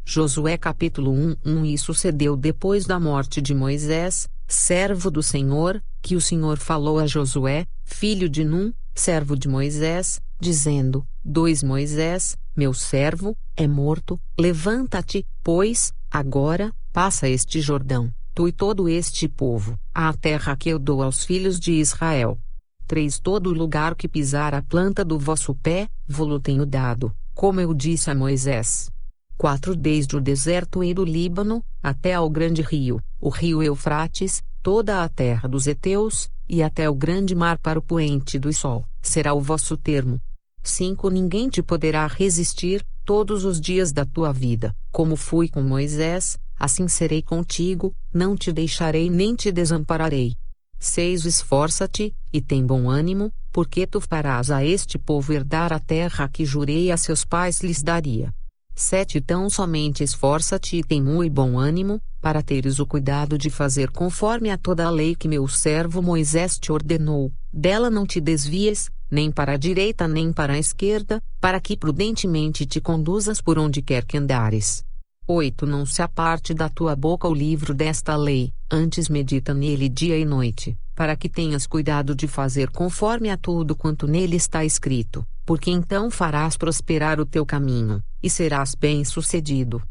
Josué capítulo 1 E sucedeu depois da morte de Moisés, servo do Senhor, que o Senhor falou a Josué, filho de Num, servo de Moisés, dizendo: 2 Moisés, meu servo, é morto, levanta-te, pois, agora, passa este Jordão, tu e todo este povo, à terra que eu dou aos filhos de Israel. 3 Todo lugar que pisar a planta do vosso pé, vo-lo tenho dado, como eu disse a Moisés. 4 Desde o deserto e do Líbano, até ao grande rio, o rio Eufrates, toda a terra dos heteus, e até o grande mar para o poente do sol, será o vosso termo. 5 Ninguém te poderá resistir, todos os dias da tua vida, como fui com Moisés, assim serei contigo, não te deixarei nem te desampararei. 6 Esforça-te, e tem bom ânimo, porque tu farás a este povo herdar a terra que jurei a seus pais lhes daria. 7 Tão somente esforça-te e tem muito bom ânimo, para teres o cuidado de fazer conforme a toda a lei que meu servo Moisés te ordenou, dela não te desvies, nem para a direita nem para a esquerda, para que prudentemente te conduzas por onde quer que andares. 8 Não se aparte da tua boca o livro desta lei, antes medita nele dia e noite, para que tenhas cuidado de fazer conforme a tudo quanto nele está escrito, porque então farás prosperar o teu caminho, e serás bem-sucedido.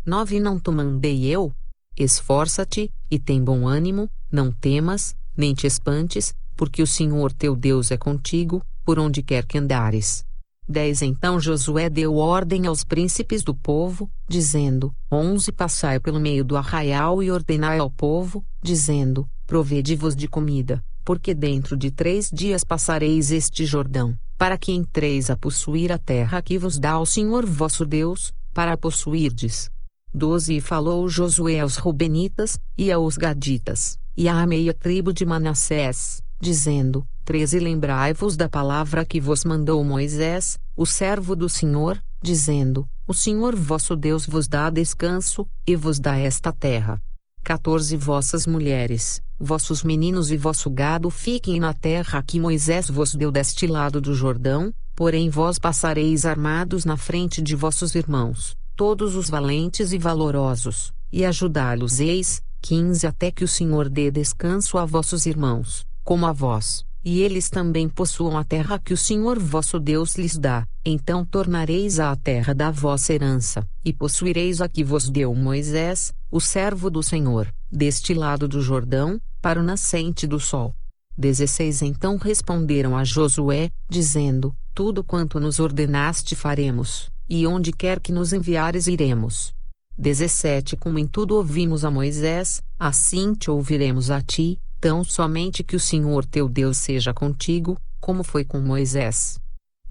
9 Não te mandei eu? Esforça-te, e tem bom ânimo, não temas, nem te espantes, porque o Senhor teu Deus é contigo, por onde quer que andares. 10 Então Josué deu ordem aos príncipes do povo, dizendo: 11 Passai pelo meio do arraial e ordenai ao povo, dizendo: Provede-vos de comida, porque dentro de 3 dias passareis este Jordão, para que entreis a possuir a terra que vos dá o Senhor vosso Deus, para a possuirdes. 12 E falou Josué aos Rubenitas, e aos Gaditas, e à meia tribo de Manassés, dizendo: 13 Lembrai-vos da palavra que vos mandou Moisés, o servo do Senhor, dizendo: O Senhor vosso Deus vos dá descanso, e vos dá esta terra. 14 Vossas mulheres, vossos meninos e vosso gado fiquem na terra que Moisés vos deu deste lado do Jordão, porém vós passareis armados na frente de vossos irmãos, todos os valentes e valorosos, e ajudá-los-eis. 15 Até que o Senhor dê descanso a vossos irmãos, como a vós, e eles também possuam a terra que o Senhor vosso Deus lhes dá, então tornareis à terra da vossa herança, e possuireis a que vos deu Moisés, o servo do Senhor, deste lado do Jordão, para o nascente do sol. 16 Então responderam a Josué, dizendo: Tudo quanto nos ordenaste faremos, e onde quer que nos enviares iremos. 17 Como em tudo ouvimos a Moisés, assim te ouviremos a ti, tão somente que o Senhor teu Deus seja contigo, como foi com Moisés.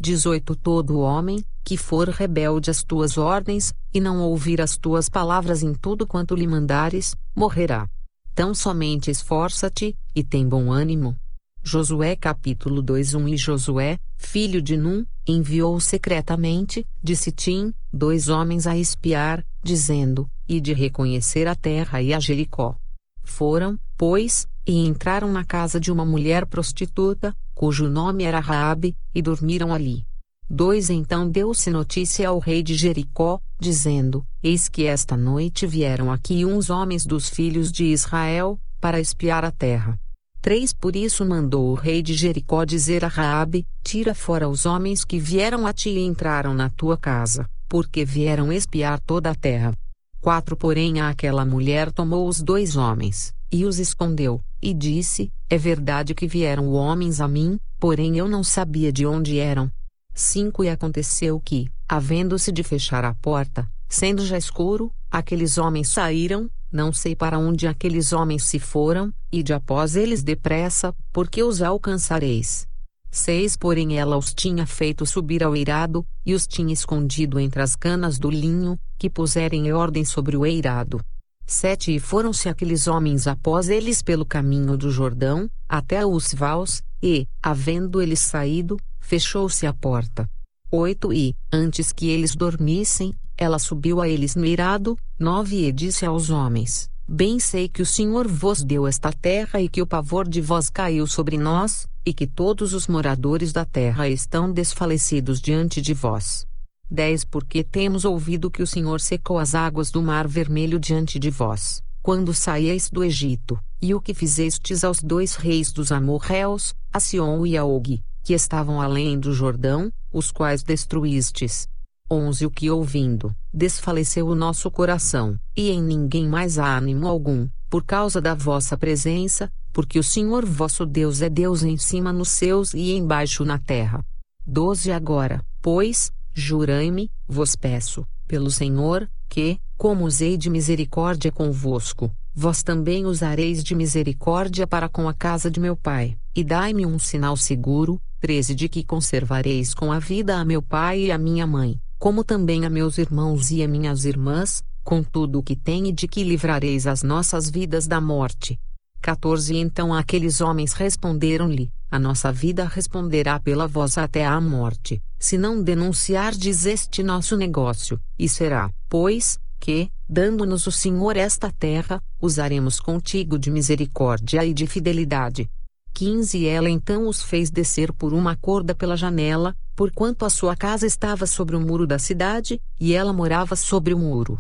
18 Todo homem, que for rebelde às tuas ordens, e não ouvir as tuas palavras em tudo quanto lhe mandares, morrerá. Tão somente esforça-te, e tem bom ânimo. Josué capítulo 2 E Josué, filho de Num, enviou secretamente, de Sitim, 2 homens a espiar, dizendo: Ide reconhecer a terra e a Jericó. Foram, pois, e entraram na casa de uma mulher prostituta, cujo nome era Raabe, e dormiram ali. 2 Então deu-se notícia ao rei de Jericó, dizendo: Eis que esta noite vieram aqui uns homens dos filhos de Israel, para espiar a terra. 3 Por isso mandou o rei de Jericó dizer a Raabe: Tira fora os homens que vieram a ti e entraram na tua casa, porque vieram espiar toda a terra. 4 Porém aquela mulher tomou os 2 homens, e os escondeu, e disse: É verdade que vieram homens a mim, porém eu não sabia de onde eram. 5 E aconteceu que, havendo-se de fechar a porta, sendo já escuro, aqueles homens saíram, não sei para onde aqueles homens se foram, ide após eles depressa, porque os alcançareis. 6 Porém ela os tinha feito subir ao eirado, e os tinha escondido entre as canas do linho, que puserem em ordem sobre o eirado. 7 E foram-se aqueles homens após eles pelo caminho do Jordão, até os vales, e, havendo eles saído, fechou-se a porta. 8 E, antes que eles dormissem, ela subiu a eles no eirado. 9 E disse aos homens: Bem sei que o Senhor vos deu esta terra e que o pavor de vós caiu sobre nós, e que todos os moradores da terra estão desfalecidos diante de vós. 10 Porque temos ouvido que o Senhor secou as águas do Mar Vermelho diante de vós, quando saíais do Egito, e o que fizestes aos 2 reis dos amorreus, a Sion e a Og, que estavam além do Jordão, os quais destruístes. 11 O que ouvindo, desfaleceu o nosso coração, e em ninguém mais há ânimo algum, por causa da vossa presença, porque o Senhor vosso Deus é Deus em cima nos céus e embaixo na terra. 12 Agora, pois, jurai-me, vos peço, pelo Senhor, que, como usei de misericórdia convosco, vós também usareis de misericórdia para com a casa de meu pai, e dai-me um sinal seguro. 13 De que conservareis com a vida a meu pai e a minha mãe, como também a meus irmãos e a minhas irmãs, com tudo o que tem, e de que livrareis as nossas vidas da morte. 14 Então aqueles homens responderam-lhe: a nossa vida responderá pela vós até à morte, se não denunciardes este nosso negócio, e será, pois, que, dando-nos o Senhor esta terra, usaremos contigo de misericórdia e de fidelidade. 15 Ela então os fez descer por uma corda pela janela, porquanto a sua casa estava sobre o muro da cidade, e ela morava sobre o muro.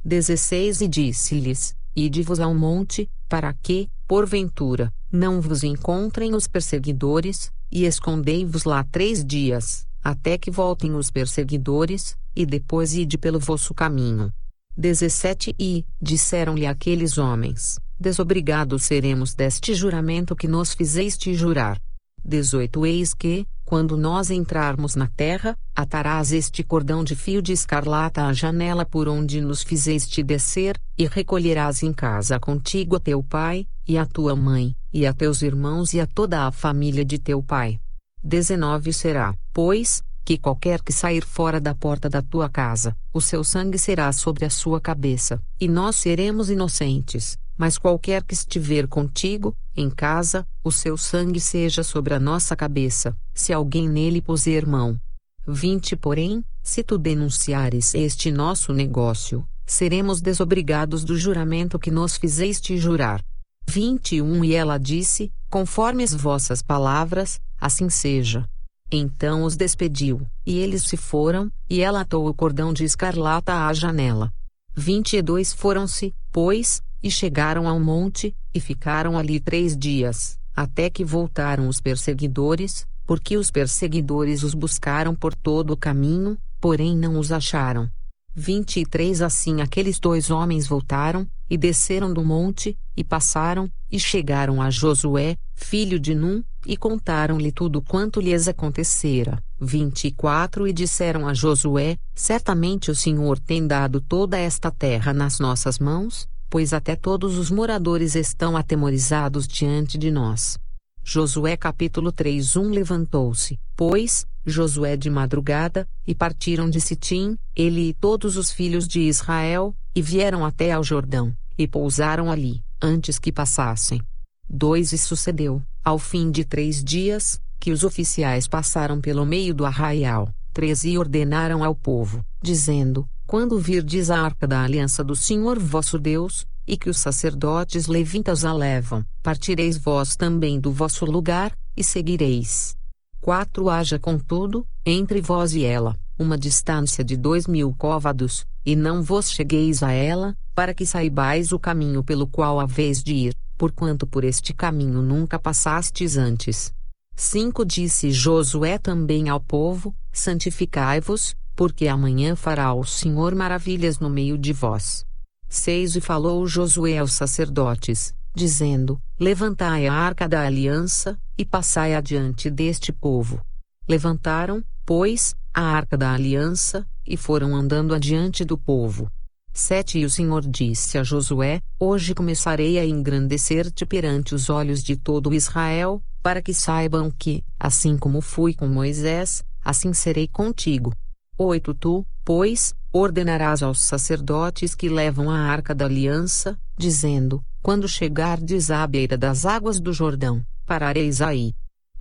16 E disse-lhes: Ide-vos ao monte, para que, porventura, não vos encontrem os perseguidores, e escondei-vos lá 3 dias, até que voltem os perseguidores, e depois ide pelo vosso caminho. 17 E disseram-lhe aqueles homens: desobrigados seremos deste juramento que nos fizeste jurar. 18 Eis que, quando nós entrarmos na terra, atarás este cordão de fio de escarlata à janela por onde nos fizeste descer, e recolherás em casa contigo a teu pai, e a tua mãe, e a teus irmãos e a toda a família de teu pai. 19 Será, pois, que qualquer que sair fora da porta da tua casa, o seu sangue será sobre a sua cabeça, e nós seremos inocentes, mas qualquer que estiver contigo, em casa, o seu sangue seja sobre a nossa cabeça, se alguém nele puser mão. 20 Porém, se tu denunciares este nosso negócio, seremos desobrigados do juramento que nos fizeste jurar. 21 E ela disse: conforme as vossas palavras, assim seja. Então os despediu, e eles se foram, e ela atou o cordão de escarlata à janela. 22 Foram-se, pois, e chegaram ao monte, e ficaram ali 3 dias, até que voltaram os perseguidores, porque os perseguidores os buscaram por todo o caminho, porém não os acharam. 23 Assim aqueles 2 homens voltaram, e desceram do monte, e passaram, e chegaram a Josué, filho de Num, e contaram-lhe tudo quanto lhes acontecera. 24 E disseram a Josué: certamente o Senhor tem dado toda esta terra nas nossas mãos, pois até todos os moradores estão atemorizados diante de nós. Josué capítulo 3 Levantou-se, pois, Josué de madrugada, e partiram de Sitim, ele e todos os filhos de Israel, e vieram até ao Jordão, e pousaram ali, antes que passassem. 2 E sucedeu, ao fim de 3 dias, que os oficiais passaram pelo meio do arraial. 3 E ordenaram ao povo, dizendo: quando virdes a arca da aliança do Senhor vosso Deus, e que os sacerdotes levitas a levam, partireis vós também do vosso lugar, e seguireis. 4 Haja contudo, entre vós e ela, uma distância de 2000 côvados, e não vos chegueis a ela, para que saibais o caminho pelo qual haveis de ir, porquanto por este caminho nunca passastes antes. 5 Disse Josué também ao povo: santificai-vos, porque amanhã fará o Senhor maravilhas no meio de vós. 6 E falou Josué aos sacerdotes, dizendo: levantai a arca da aliança, e passai adiante deste povo. Levantaram, pois, a arca da aliança, e foram andando adiante do povo. 7 E o Senhor disse a Josué: hoje começarei a engrandecer-te perante os olhos de todo Israel, para que saibam que, assim como fui com Moisés, assim serei contigo. 8 Tu, pois, ordenarás aos sacerdotes que levam a arca da aliança, dizendo: quando chegardes à beira das águas do Jordão, parareis aí.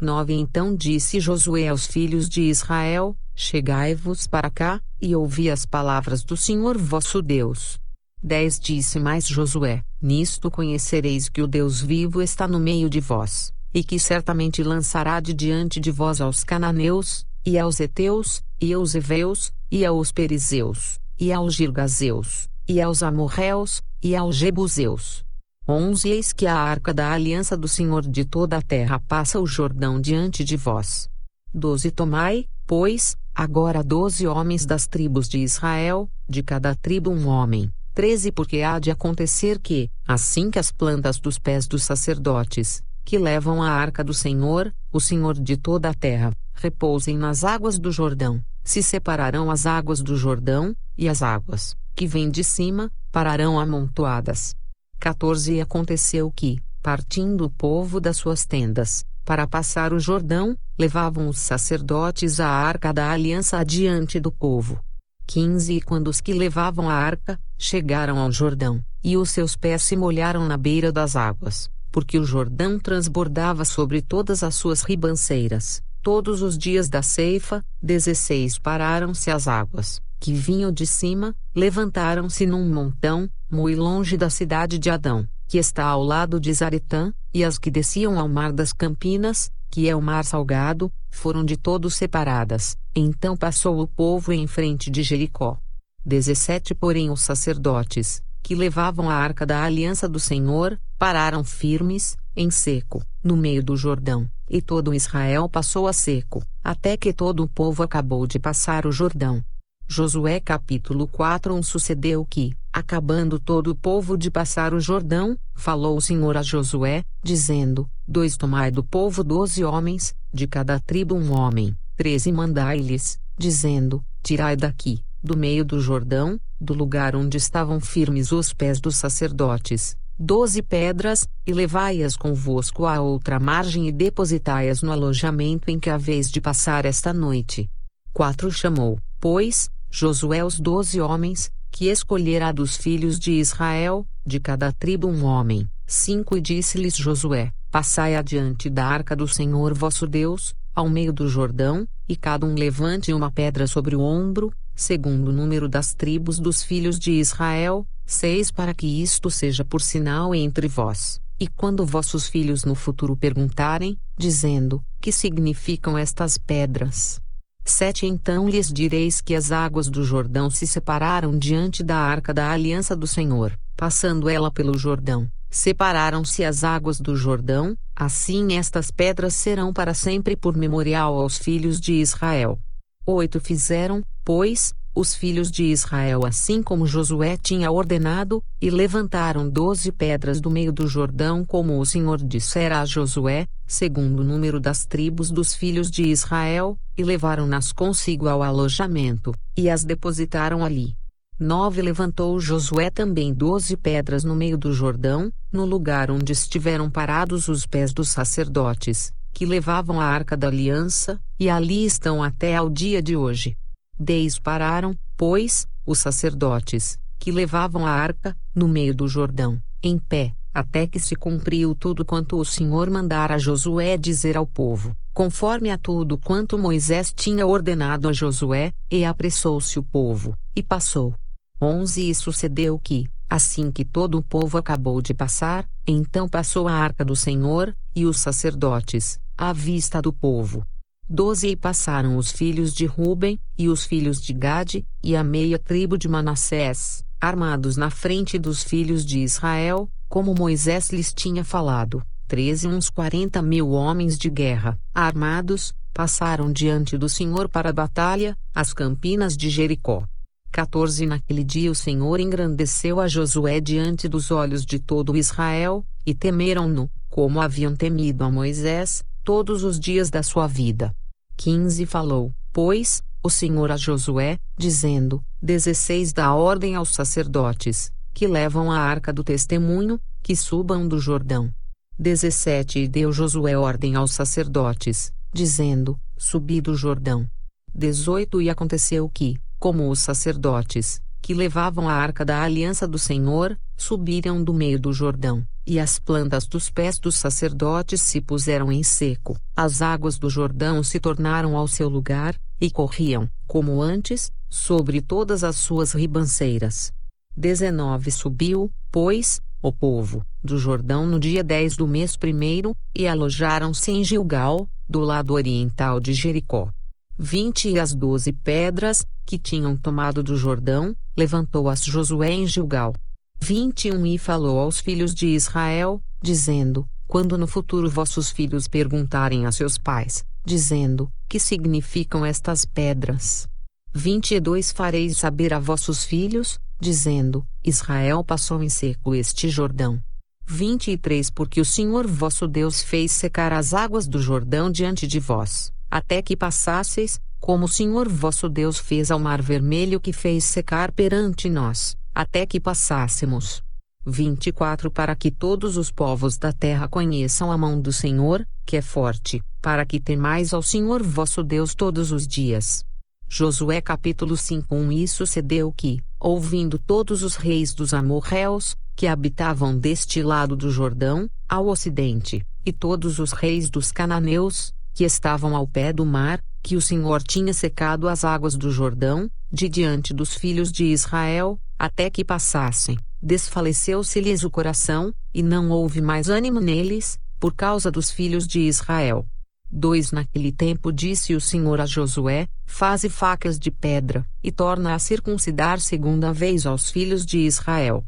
9 Então disse Josué aos filhos de Israel: chegai-vos para cá, e ouvi as palavras do Senhor vosso Deus. 10 Disse mais Josué: nisto conhecereis que o Deus vivo está no meio de vós, e que certamente lançará de diante de vós aos cananeus, e aos heteus, e aos heveus, e aos perizeus, e aos girgazeus, e aos amorreus, e aos jebuseus. 11 Eis que a arca da aliança do Senhor de toda a terra passa o Jordão diante de vós. 12 Tomai, pois, agora 12 homens das tribos de Israel, de cada tribo um homem. 13 Porque há de acontecer que, assim que as plantas dos pés dos sacerdotes, que levam a arca do Senhor, o Senhor de toda a terra, repousem nas águas do Jordão, se separarão as águas do Jordão, e as águas, que vêm de cima, pararão amontoadas. 14 E aconteceu que, partindo o povo das suas tendas, para passar o Jordão, levavam os sacerdotes a arca da aliança adiante do povo. 15 E quando os que levavam a arca, chegaram ao Jordão, e os seus pés se molharam na beira das águas, porque o Jordão transbordava sobre todas as suas ribanceiras, todos os dias da ceifa. 16 Pararam-se as águas, que vinham de cima, levantaram-se num montão, muito longe da cidade de Adão, que está ao lado de Zaretã, e as que desciam ao mar das Campinas, que é o mar salgado, foram de todo separadas. Então passou o povo em frente de Jericó. 17 Porém os sacerdotes, que levavam a arca da aliança do Senhor, pararam firmes, em seco, no meio do Jordão, e todo Israel passou a seco, até que todo o povo acabou de passar o Jordão. Josué capítulo 4 Sucedeu que, acabando todo o povo de passar o Jordão, falou o Senhor a Josué, dizendo: 2 Tomai do povo 12 homens, de cada tribo um homem. 13 Mandai-lhes, dizendo: Tirai daqui, do meio do Jordão, do lugar onde estavam firmes os pés dos sacerdotes, 12 pedras, e levai-as convosco à outra margem e depositai-as no alojamento em que haveis de passar esta noite. 4 Chamou, pois, Josué os 12 homens, que escolherá dos filhos de Israel, de cada tribo um homem. 5 E disse-lhes Josué: Passai adiante da arca do Senhor vosso Deus, ao meio do Jordão, e cada um levante uma pedra sobre o ombro, segundo o número das tribos dos filhos de Israel. 6 Para que isto seja por sinal entre vós, e quando vossos filhos no futuro perguntarem, dizendo: Que significam estas pedras? 7 Então lhes direis que as águas do Jordão se separaram diante da arca da aliança do Senhor, passando ela pelo Jordão. Separaram-se as águas do Jordão, assim estas pedras serão para sempre por memorial aos filhos de Israel. 8 Fizeram, pois, os filhos de Israel assim como Josué tinha ordenado, e levantaram 12 pedras do meio do Jordão como o Senhor dissera a Josué, segundo o número das tribos dos filhos de Israel, e levaram-nas consigo ao alojamento, e as depositaram ali. 9 Levantou Josué também 12 pedras no meio do Jordão, no lugar onde estiveram parados os pés dos sacerdotes, que levavam a arca da aliança, e ali estão até ao dia de hoje. 10 Pararam, pois, os sacerdotes, que levavam a arca, no meio do Jordão, em pé, até que se cumpriu tudo quanto o Senhor mandara a Josué dizer ao povo, conforme a tudo quanto Moisés tinha ordenado a Josué, e apressou-se o povo, e passou. 11 E sucedeu que, assim que todo o povo acabou de passar, então passou a arca do Senhor, e os sacerdotes, à vista do povo. 12 E passaram os filhos de Ruben, e os filhos de Gade, e a meia tribo de Manassés, armados na frente dos filhos de Israel, como Moisés lhes tinha falado. 13 Uns 40.000 homens de guerra, armados, passaram diante do Senhor para a batalha, às campinas de Jericó. 14 Naquele dia o Senhor engrandeceu a Josué diante dos olhos de todo Israel, e temeram-no, como haviam temido a Moisés, todos os dias da sua vida. 15 Falou, pois, o Senhor a Josué, dizendo: 16 Dá ordem aos sacerdotes, que levam a arca do testemunho, que subam do Jordão. 17 E deu Josué ordem aos sacerdotes, dizendo: Subi do Jordão. 18 E aconteceu que, como os sacerdotes, que levavam a arca da aliança do Senhor, subiram do meio do Jordão, e as plantas dos pés dos sacerdotes se puseram em seco, as águas do Jordão se tornaram ao seu lugar, e corriam, como antes, sobre todas as suas ribanceiras. 19 Subiu, pois, o povo, do Jordão no dia 10 do mês primeiro, e alojaram-se em Gilgal, do lado oriental de Jericó. 20 E as 12 pedras, que tinham tomado do Jordão, levantou-as Josué em Gilgal. 21 E falou aos filhos de Israel, dizendo: quando no futuro vossos filhos perguntarem a seus pais, dizendo: que significam estas pedras? 22 Fareis saber a vossos filhos, dizendo: Israel passou em seco este Jordão. 23 Porque o Senhor vosso Deus fez secar as águas do Jordão diante de vós, até que passasseis, como o Senhor vosso Deus fez ao Mar Vermelho que fez secar perante nós, até que passássemos. 24 Para que todos os povos da terra conheçam a mão do Senhor, que é forte, para que temais ao Senhor vosso Deus todos os dias. Josué capítulo 5 E sucedeu que, ouvindo todos os reis dos amorreus, que habitavam deste lado do Jordão, ao ocidente, e todos os reis dos cananeus, que estavam ao pé do mar, que o Senhor tinha secado as águas do Jordão, de diante dos filhos de Israel, até que passassem, desfaleceu-se-lhes o coração, e não houve mais ânimo neles, por causa dos filhos de Israel. 2 Naquele tempo disse o Senhor a Josué: faze facas de pedra, e torna a circuncidar segunda vez aos filhos de Israel.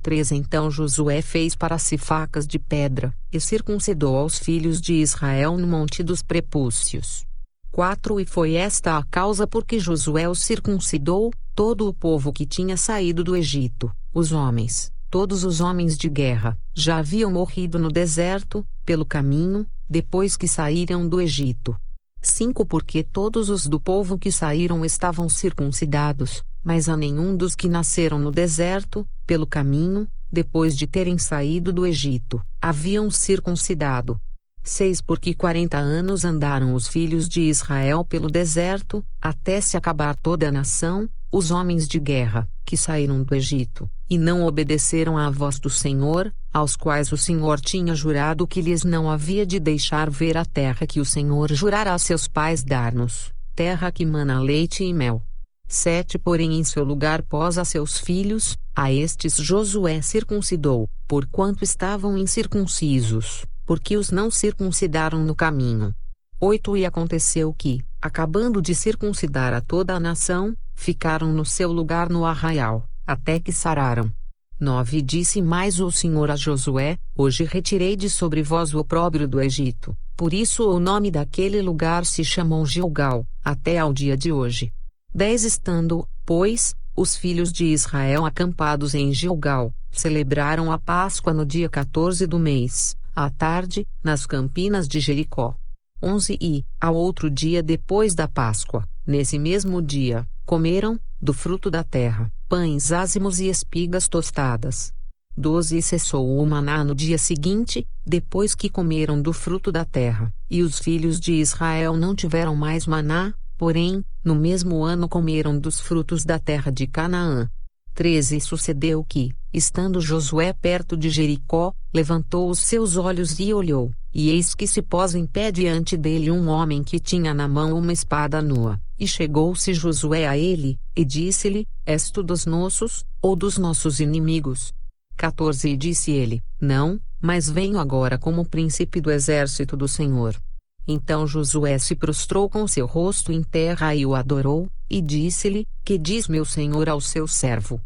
3 Então Josué fez para si facas de pedra, e circuncidou aos filhos de Israel no monte dos prepúcios. 4 E foi esta a causa por que Josué os circuncidou, todo o povo que tinha saído do Egito, os homens, todos os homens de guerra, já haviam morrido no deserto, pelo caminho, depois que saíram do Egito. 5 Porque todos os do povo que saíram estavam circuncidados, mas a nenhum dos que nasceram no deserto, pelo caminho, depois de terem saído do Egito, haviam circuncidado. 6 Porque 40 anos andaram os filhos de Israel pelo deserto, até se acabar toda a nação, os homens de guerra, que saíram do Egito, e não obedeceram à voz do Senhor, aos quais o Senhor tinha jurado que lhes não havia de deixar ver a terra que o Senhor jurara a seus pais dar-nos, terra que mana leite e mel. 7 Porém em seu lugar pôs a seus filhos, a estes Josué circuncidou, porquanto estavam incircuncisos, porque os não circuncidaram no caminho. 8 E aconteceu que, acabando de circuncidar a toda a nação, ficaram no seu lugar no arraial, até que sararam. 9 Disse mais o Senhor a Josué: hoje retirei de sobre vós o opróbrio do Egito, por isso o nome daquele lugar se chamou Gilgal, até ao dia de hoje. 10 Estando, pois, os filhos de Israel acampados em Gilgal, celebraram a Páscoa no dia 14 do mês, à tarde, nas campinas de Jericó. 11 E, ao outro dia depois da Páscoa, nesse mesmo dia, comeram, do fruto da terra, pães ázimos e espigas tostadas. 12 E cessou o maná no dia seguinte, depois que comeram do fruto da terra, e os filhos de Israel não tiveram mais maná, porém, no mesmo ano comeram dos frutos da terra de Canaã. 13 E sucedeu que, estando Josué perto de Jericó, levantou os seus olhos e olhou, e eis que se pôs em pé diante dele um homem que tinha na mão uma espada nua, e chegou-se Josué a ele, e disse-lhe: és tu dos nossos, ou dos nossos inimigos? 14 E disse ele: não, mas venho agora como príncipe do exército do Senhor. Então Josué se prostrou com seu rosto em terra e o adorou, e disse-lhe: que diz meu senhor ao seu servo?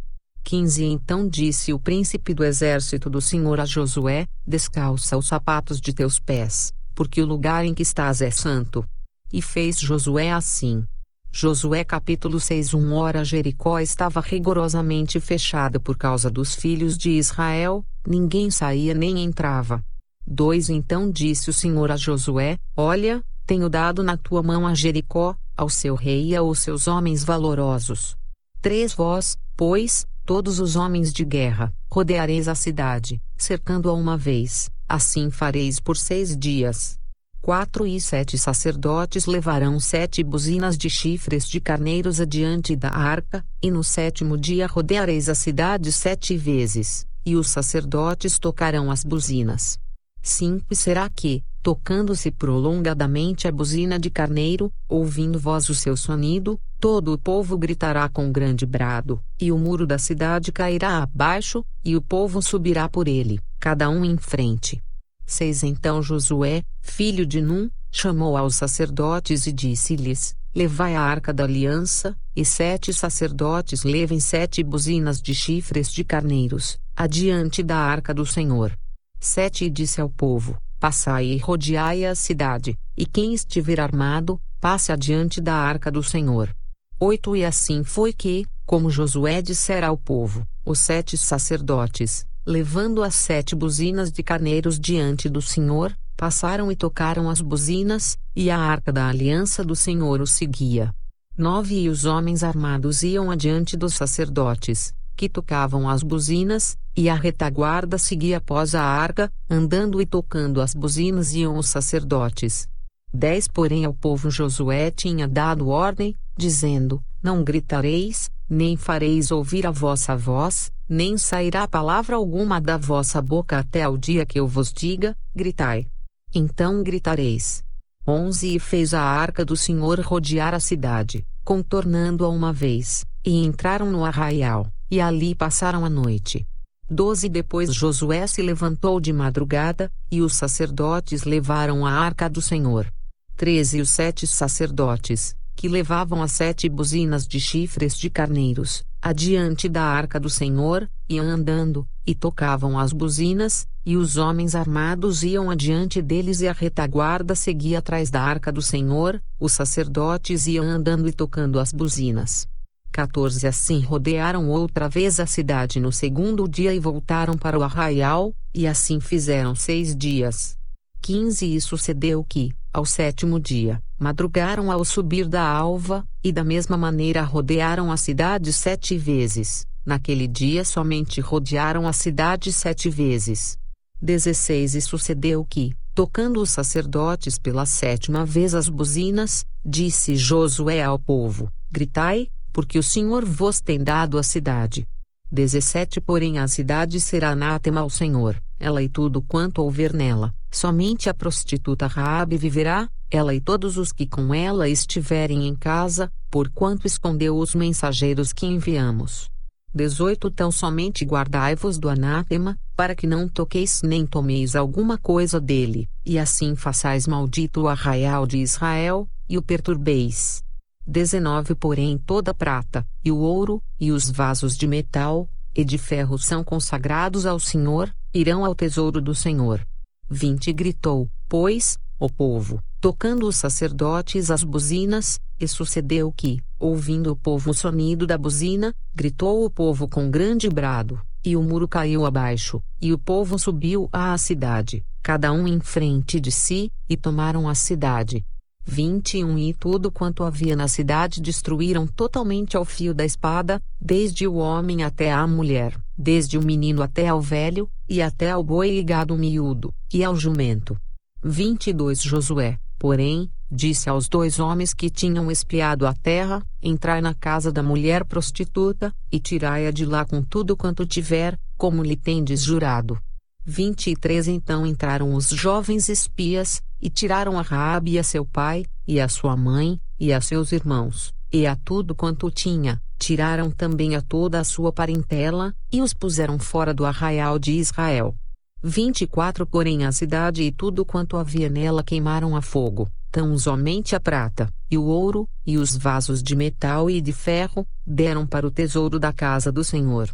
15 Então disse o príncipe do exército do Senhor a Josué: descalça os sapatos de teus pés, porque o lugar em que estás é santo. E fez Josué assim. Josué capítulo 6 Ora Jericó estava rigorosamente fechada por causa dos filhos de Israel, ninguém saía nem entrava. 2 Então disse o Senhor a Josué: olha, tenho dado na tua mão a Jericó, ao seu rei e aos seus homens valorosos. 3 Vós, pois, todos os homens de guerra, rodeareis a cidade, cercando-a uma vez, assim fareis por 6 dias. 4 E 7 sacerdotes levarão 7 buzinas de chifres de carneiros adiante da arca, e no 7º dia rodeareis a cidade 7 vezes, e os sacerdotes tocarão as buzinas. 5 E será que, tocando-se prolongadamente a buzina de carneiro, ouvindo vós o seu sonido, todo o povo gritará com grande brado, e o muro da cidade cairá abaixo, e o povo subirá por ele, cada um em frente. 6 Então Josué, filho de Num, chamou aos sacerdotes e disse-lhes: levai a arca da aliança, e 7 sacerdotes levem 7 buzinas de chifres de carneiros, adiante da arca do Senhor. 7 E disse ao povo: passai e rodeai a cidade, e quem estiver armado, passe adiante da arca do Senhor. 8 E assim foi que, como Josué dissera ao povo, os 7 sacerdotes, levando as 7 buzinas de carneiros diante do Senhor, passaram e tocaram as buzinas, e a arca da aliança do Senhor os seguia. 9 E os homens armados iam adiante dos sacerdotes, que tocavam as buzinas, e a retaguarda seguia após a arca, andando e tocando as buzinas iam os sacerdotes. 10 Porém ao povo Josué tinha dado ordem, dizendo: não gritareis, nem fareis ouvir a vossa voz, nem sairá palavra alguma da vossa boca até ao dia que eu vos diga, gritai. Então gritareis. 11 E fez a arca do Senhor rodear a cidade, contornando-a uma vez, e entraram no arraial, e ali passaram a noite. 12 Depois Josué se levantou de madrugada, e os sacerdotes levaram a arca do Senhor. 13 E os 7 sacerdotes, que levavam as 7 buzinas de chifres de carneiros, adiante da arca do Senhor, iam andando, e tocavam as buzinas, e os homens armados iam adiante deles e a retaguarda seguia atrás da arca do Senhor, os sacerdotes iam andando e tocando as buzinas. 14 Assim rodearam outra vez a cidade no segundo dia e voltaram para o arraial, e assim fizeram 6 dias. 15 E sucedeu que, ao 7º dia, madrugaram ao subir da alva, e da mesma maneira rodearam a cidade 7 vezes. Naquele dia somente rodearam a cidade 7 vezes. 16 E sucedeu que, tocando os sacerdotes pela 7ª vez as buzinas, disse Josué ao povo: gritai, porque o Senhor vos tem dado a cidade. 17 Porém a cidade será anátema ao Senhor, ela e tudo quanto houver nela, somente a prostituta Raabe viverá, ela e todos os que com ela estiverem em casa, porquanto escondeu os mensageiros que enviamos. 18 Tão somente guardai-vos do anátema, para que não toqueis nem tomeis alguma coisa dele, e assim façais maldito o arraial de Israel, e o perturbeis. 19 Porém toda a prata, e o ouro, e os vasos de metal, e de ferro são consagrados ao Senhor, irão ao tesouro do Senhor. 20 Gritou, pois, o povo, tocando os sacerdotes as buzinas, e sucedeu que, ouvindo o povo o sonido da buzina, gritou o povo com grande brado, e o muro caiu abaixo, e o povo subiu à cidade, cada um em frente de si, e tomaram a cidade. 21 E tudo quanto havia na cidade destruíram totalmente ao fio da espada, desde o homem até a mulher, desde o menino até ao velho, e até ao boi e gado miúdo, e ao jumento. 22 Josué, porém, disse aos 2 homens que tinham espiado a terra: entrai na casa da mulher prostituta, e tirai-a de lá com tudo quanto tiver, como lhe tendes jurado. 23 Então entraram os jovens espias, e tiraram a Raabe e a seu pai, e a sua mãe, e a seus irmãos, e a tudo quanto tinha, tiraram também a toda a sua parentela, e os puseram fora do arraial de Israel. 24 Porém a cidade e tudo quanto havia nela queimaram a fogo, tão somente a prata, e o ouro, e os vasos de metal e de ferro, deram para o tesouro da casa do Senhor.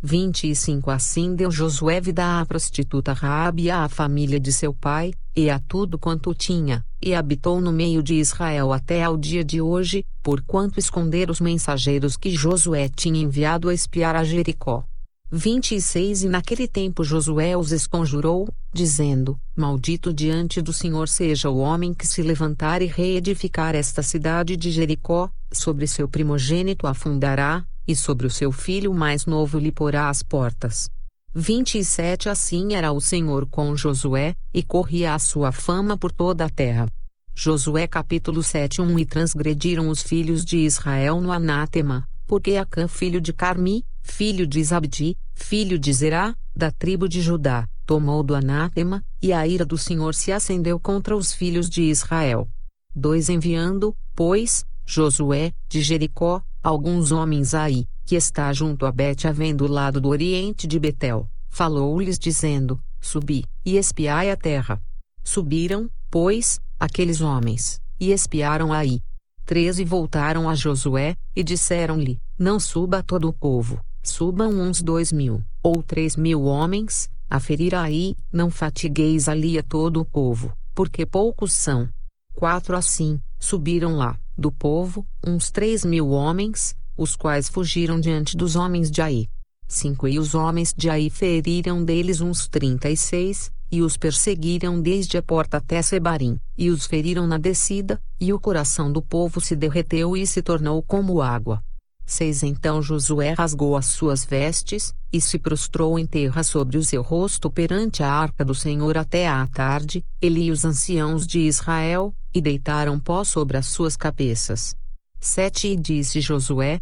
25 Assim deu Josué vida à prostituta Raabe e à família de seu pai, e a tudo quanto tinha, e habitou no meio de Israel até ao dia de hoje, porquanto esconderam os mensageiros que Josué tinha enviado a espiar a Jericó. 26 E naquele tempo Josué os esconjurou, dizendo: maldito diante do Senhor seja o homem que se levantar e reedificar esta cidade de Jericó, sobre seu primogênito a fundará, e sobre o seu filho mais novo lhe porá as portas. 27 Assim era o Senhor com Josué, e corria a sua fama por toda a terra. Josué capítulo 7 E transgrediram os filhos de Israel no anátema, porque Acã filho de Carmi, filho de Zabdi, filho de Zerá, da tribo de Judá, tomou do anátema, e a ira do Senhor se acendeu contra os filhos de Israel. 2 Enviando, pois, Josué, de Jericó, alguns homens aí, que está junto a Bet-Aven do lado do oriente de Betel, falou-lhes dizendo: subi, e espiai a terra. Subiram, pois, aqueles homens, e espiaram aí. 13 voltaram a Josué, e disseram-lhe: Não suba todo o povo, subam uns 2.000, ou 3.000 homens, a ferir aí, não fatigueis ali a todo o povo, porque poucos são. 4 Assim, subiram lá, do povo, uns 3.000 homens, os quais fugiram diante dos homens de Ai. 5 E os homens de Ai feriram deles uns 36, e os perseguiram desde a porta até Sebarim, e os feriram na descida, e o coração do povo se derreteu e se tornou como água. 6 Então Josué rasgou as suas vestes, e se prostrou em terra sobre o seu rosto perante a arca do Senhor até à tarde, ele e os anciãos de Israel, e deitaram pó sobre as suas cabeças. 7 E disse Josué: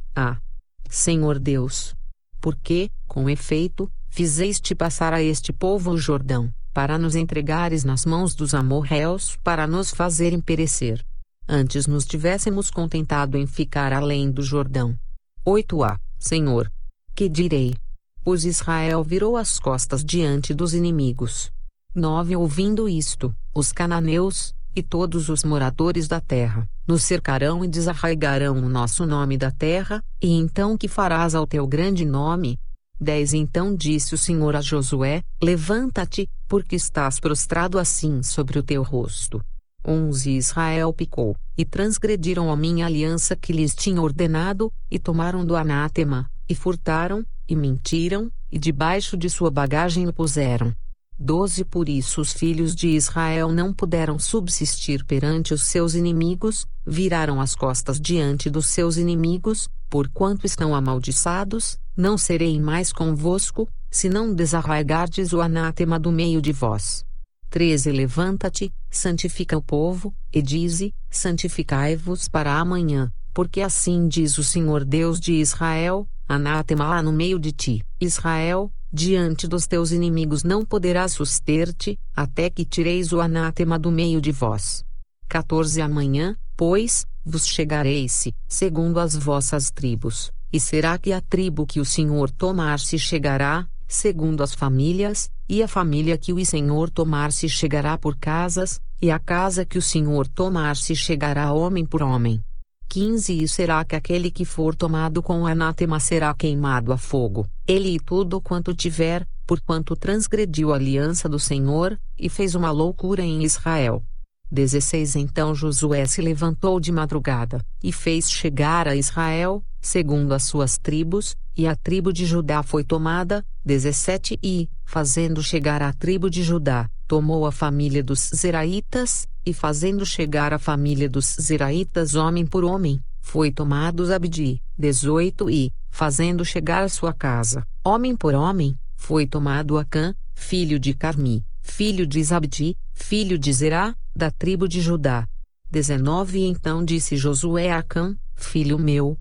Senhor Deus, por que, com efeito, fizeste passar a este povo o Jordão, para nos entregares nas mãos dos amorreus para nos fazerem perecer? Antes nos tivéssemos contentado em ficar além do Jordão. 8 Senhor, que direi? Pois Israel virou as costas diante dos inimigos. 9 Ouvindo isto, os cananeus, e todos os moradores da terra, nos cercarão e desarraigarão o nosso nome da terra, e então que farás ao teu grande nome? 10 Então disse o Senhor a Josué: Levanta-te, porque estás prostrado assim sobre o teu rosto. 11 Israel pecou, e transgrediram a minha aliança que lhes tinha ordenado, e tomaram do anátema, e furtaram, e mentiram, e debaixo de sua bagagem o puseram. 12 Por isso os filhos de Israel não puderam subsistir perante os seus inimigos, viraram as costas diante dos seus inimigos, porquanto estão amaldiçados, não serei mais convosco, se não desarraigardes o anátema do meio de vós. 13 Levanta-te, santifica o povo, e dize: Santificai-vos para amanhã, porque assim diz o Senhor Deus de Israel: Anátema há no meio de ti, Israel, diante dos teus inimigos não poderás suster-te, até que tireis o anátema do meio de vós. 14 Amanhã, pois, vos chegareis, segundo as vossas tribos, e será que a tribo que o Senhor tomar se chegará, segundo as famílias, e a família que o Senhor tomar se chegará por casas, e a casa que o Senhor tomar se chegará homem por homem. 15 E será que aquele que for tomado com o anátema será queimado a fogo, ele e tudo quanto tiver, porquanto transgrediu a aliança do Senhor, e fez uma loucura em Israel. 16 Então Josué se levantou de madrugada, e fez chegar a Israel, segundo as suas tribos, e a tribo de Judá foi tomada. 17 E, fazendo chegar a tribo de Judá, tomou a família dos Zeraitas, e fazendo chegar a família dos Zeraitas homem por homem, foi tomado Zabdi. 18 E, fazendo chegar a sua casa, homem por homem, foi tomado Acã, filho de Carmi, filho de Zabdi, filho de Zerá, da tribo de Judá. 19 Então disse Josué a Acã: Filho meu,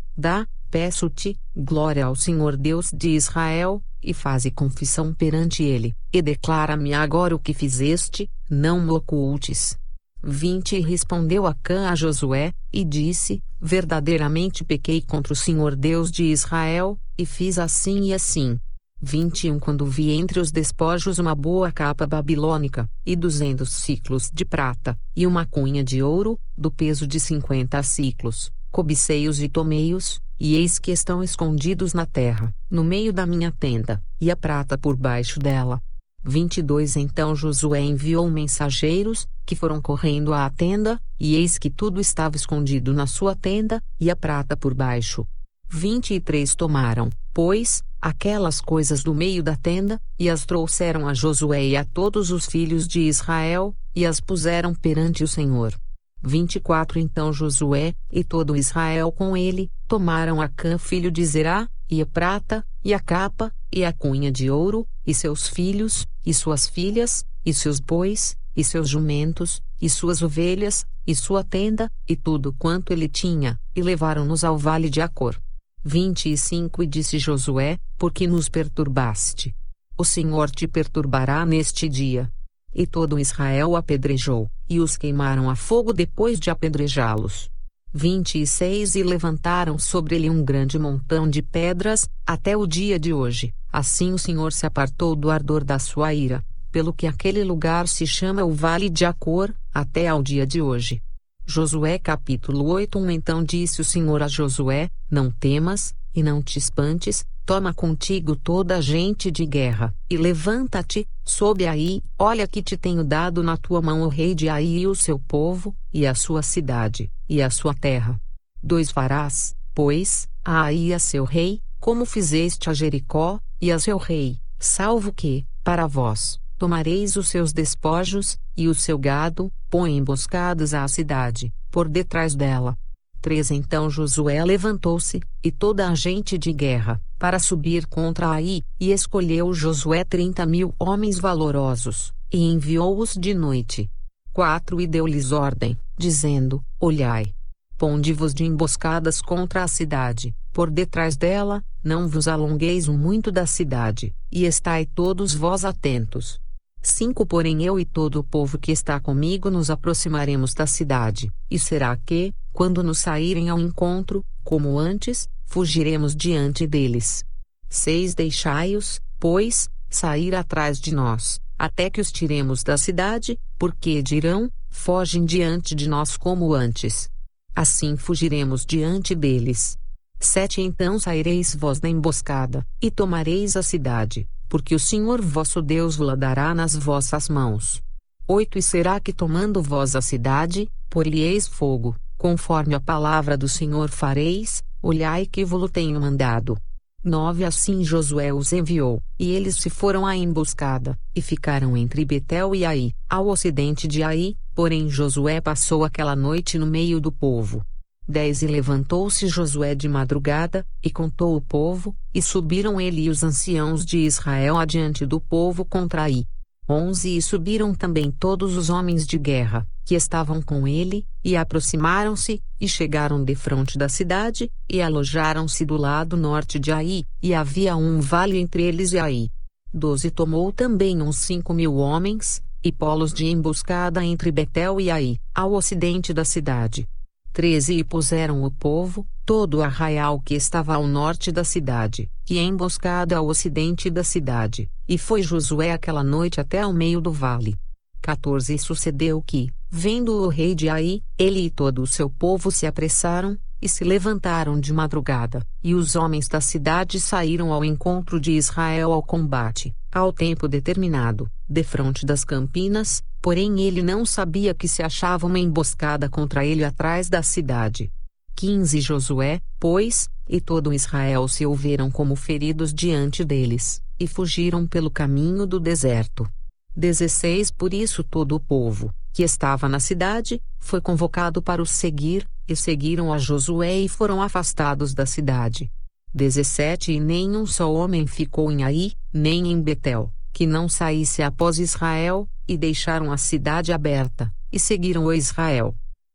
peço-te, glória ao Senhor Deus de Israel, e faze confissão perante ele, e declara-me agora o que fizeste, não me ocultes. 20 E respondeu Acã a Josué, e disse: Verdadeiramente pequei contra o Senhor Deus de Israel, e fiz assim e assim. 21 Quando vi entre os despojos uma boa capa babilônica, e 200 siclos de prata, e uma cunha de ouro, do peso de 50 siclos, cobicei-os e tomei-os, e eis que estão escondidos na terra, no meio da minha tenda, e a prata por baixo dela. 22 Então Josué enviou mensageiros, que foram correndo à tenda, e eis que tudo estava escondido na sua tenda, e a prata por baixo. 23 Tomaram, pois, aquelas coisas do meio da tenda, e as trouxeram a Josué e a todos os filhos de Israel, e as puseram perante o Senhor. 24 Então Josué, e todo Israel com ele, tomaram Acã filho de Zerá, e a prata, e a capa, e a cunha de ouro, e seus filhos, e suas filhas, e seus bois, e seus jumentos, e suas ovelhas, e sua tenda, e tudo quanto ele tinha, e levaram-nos ao vale de Acor. 25 E disse Josué: Por que nos perturbaste? O Senhor te perturbará neste dia. E todo Israel apedrejou, e os queimaram a fogo depois de apedrejá-los. 26 E levantaram sobre ele um grande montão de pedras, até o dia de hoje. Assim o Senhor se apartou do ardor da sua ira, pelo que aquele lugar se chama o Vale de Acor, até ao dia de hoje. Josué capítulo 8. Então disse o Senhor a Josué: Não temas, e não te espantes, toma contigo toda a gente de guerra, e levanta-te, sobe Ai, olha que te tenho dado na tua mão o rei de Ai e o seu povo, e a sua cidade, e a sua terra. 2 Farás, pois, a Ai e a seu rei, como fizeste a Jericó, e a seu rei, salvo que, para vós, tomareis os seus despojos, e o seu gado, põe emboscadas à cidade, por detrás dela. 3 Então Josué levantou-se, e toda a gente de guerra, para subir contra Ai, e escolheu Josué 30.000 homens valorosos, e enviou-os de noite. 4 E deu-lhes ordem, dizendo: Olhai, ponde-vos de emboscadas contra a cidade, por detrás dela, não vos alongueis muito da cidade, e estai todos vós atentos. 5 Porém eu e todo o povo que está comigo nos aproximaremos da cidade, e será que, quando nos saírem ao encontro, como antes, fugiremos diante deles. 6 Deixai-os, pois, sair atrás de nós, até que os tiremos da cidade, porque dirão: fogem diante de nós como antes. Assim fugiremos diante deles. 7 Então saireis vós da emboscada, e tomareis a cidade, porque o Senhor vosso Deus vos dará nas vossas mãos. 8 E será que tomando vós a cidade, por-lhe-eis fogo, conforme a palavra do Senhor fareis, olhai que vos-lo tenho mandado. 9 Assim Josué os enviou, e eles se foram à emboscada, e ficaram entre Betel e Ai, ao ocidente de Ai, porém Josué passou aquela noite no meio do povo. 10 E levantou-se Josué de madrugada, e contou o povo, e subiram ele e os anciãos de Israel adiante do povo contra Ai. 11 E subiram também todos os homens de guerra, que estavam com ele, e aproximaram-se, e chegaram defronte da cidade, e alojaram-se do lado norte de Ai, e havia um vale entre eles e Ai. 12 Tomou também uns 5.000 homens, e pô-los de emboscada entre Betel e Ai, ao ocidente da cidade. 13 E puseram o povo, todo o arraial que estava ao norte da cidade, e emboscada ao ocidente da cidade, e foi Josué aquela noite até ao meio do vale. 14 E sucedeu que, vendo o rei de Ai, ele e todo o seu povo se apressaram, e se levantaram de madrugada, e os homens da cidade saíram ao encontro de Israel ao combate, ao tempo determinado, defronte das campinas, porém ele não sabia que se achava uma emboscada contra ele atrás da cidade. 15 Josué, pois, e todo Israel se houveram como feridos diante deles, e fugiram pelo caminho do deserto. 16 Por isso todo o povo, que estava na cidade, foi convocado para os seguir, e seguiram a Josué e foram afastados da cidade. 17 E nenhum só homem ficou em Ai, nem em Betel, que não saísse após Israel, e deixaram a cidade aberta, e seguiram o Israel.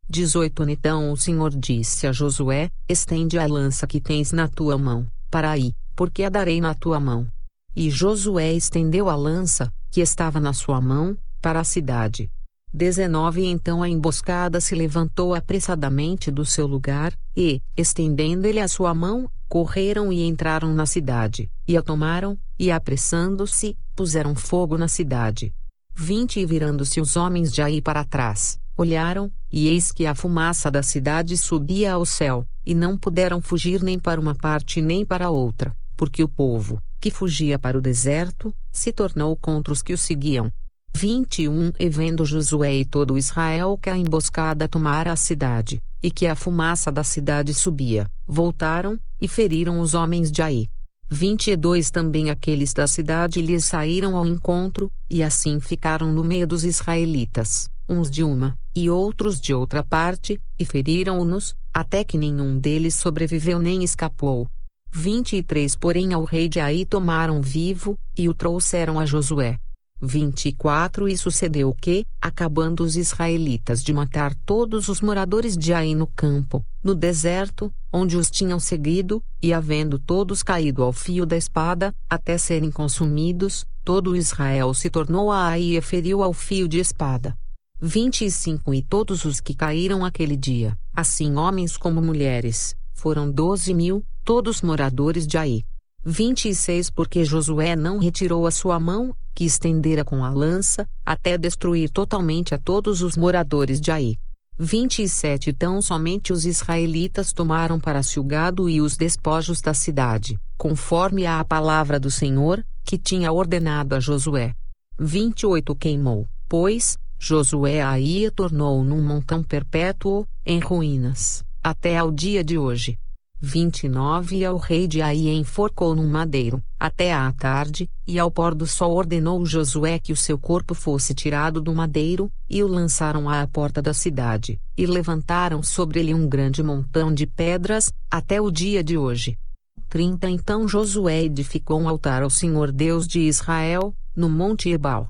18 Então o Senhor disse a Josué: Estende a lança que tens na tua mão, para Ai, porque a darei na tua mão. E Josué estendeu a lança, que estava na sua mão, para a cidade. 19 Então a emboscada se levantou apressadamente do seu lugar, e, estendendo-lhe a sua mão, correram e entraram na cidade, e a tomaram, e apressando-se, puseram fogo na cidade. 20 E virando-se os homens de Ai para trás, olharam, e eis que a fumaça da cidade subia ao céu, e não puderam fugir nem para uma parte nem para outra, porque o povo, que fugia para o deserto, se tornou contra os que o seguiam. 21 E vendo Josué e todo Israel que a emboscada tomara a cidade, e que a fumaça da cidade subia, voltaram, e feriram os homens de Ai. 22 Também aqueles da cidade lhes saíram ao encontro, e assim ficaram no meio dos israelitas, uns de uma, e outros de outra parte, e feriram-nos, até que nenhum deles sobreviveu nem escapou. 23 Porém ao rei de Ai tomaram vivo, e o trouxeram a Josué. 24 E sucedeu que, acabando os israelitas de matar todos os moradores de Ai no campo, no deserto, onde os tinham seguido, e havendo todos caído ao fio da espada, até serem consumidos, todo Israel se tornou a Ai e feriu ao fio de espada. 25 E todos os que caíram aquele dia, assim homens como mulheres, foram 12.000, todos moradores de Ai. 26 Porque Josué não retirou a sua mão, que estendera com a lança, até destruir totalmente a todos os moradores de Ai. 27 Tão somente os israelitas tomaram para si o gado e os despojos da cidade, conforme a palavra do Senhor, que tinha ordenado a Josué. 28 Queimou, pois, Josué Ai e tornou num montão perpétuo, em ruínas, até ao dia de hoje. 29 E ao rei de Ai enforcou num madeiro, até à tarde, e ao pôr do sol ordenou Josué que o seu corpo fosse tirado do madeiro, e o lançaram à porta da cidade, e levantaram sobre ele um grande montão de pedras, até o dia de hoje. 30 Então Josué edificou um altar ao Senhor Deus de Israel, no monte Ebal.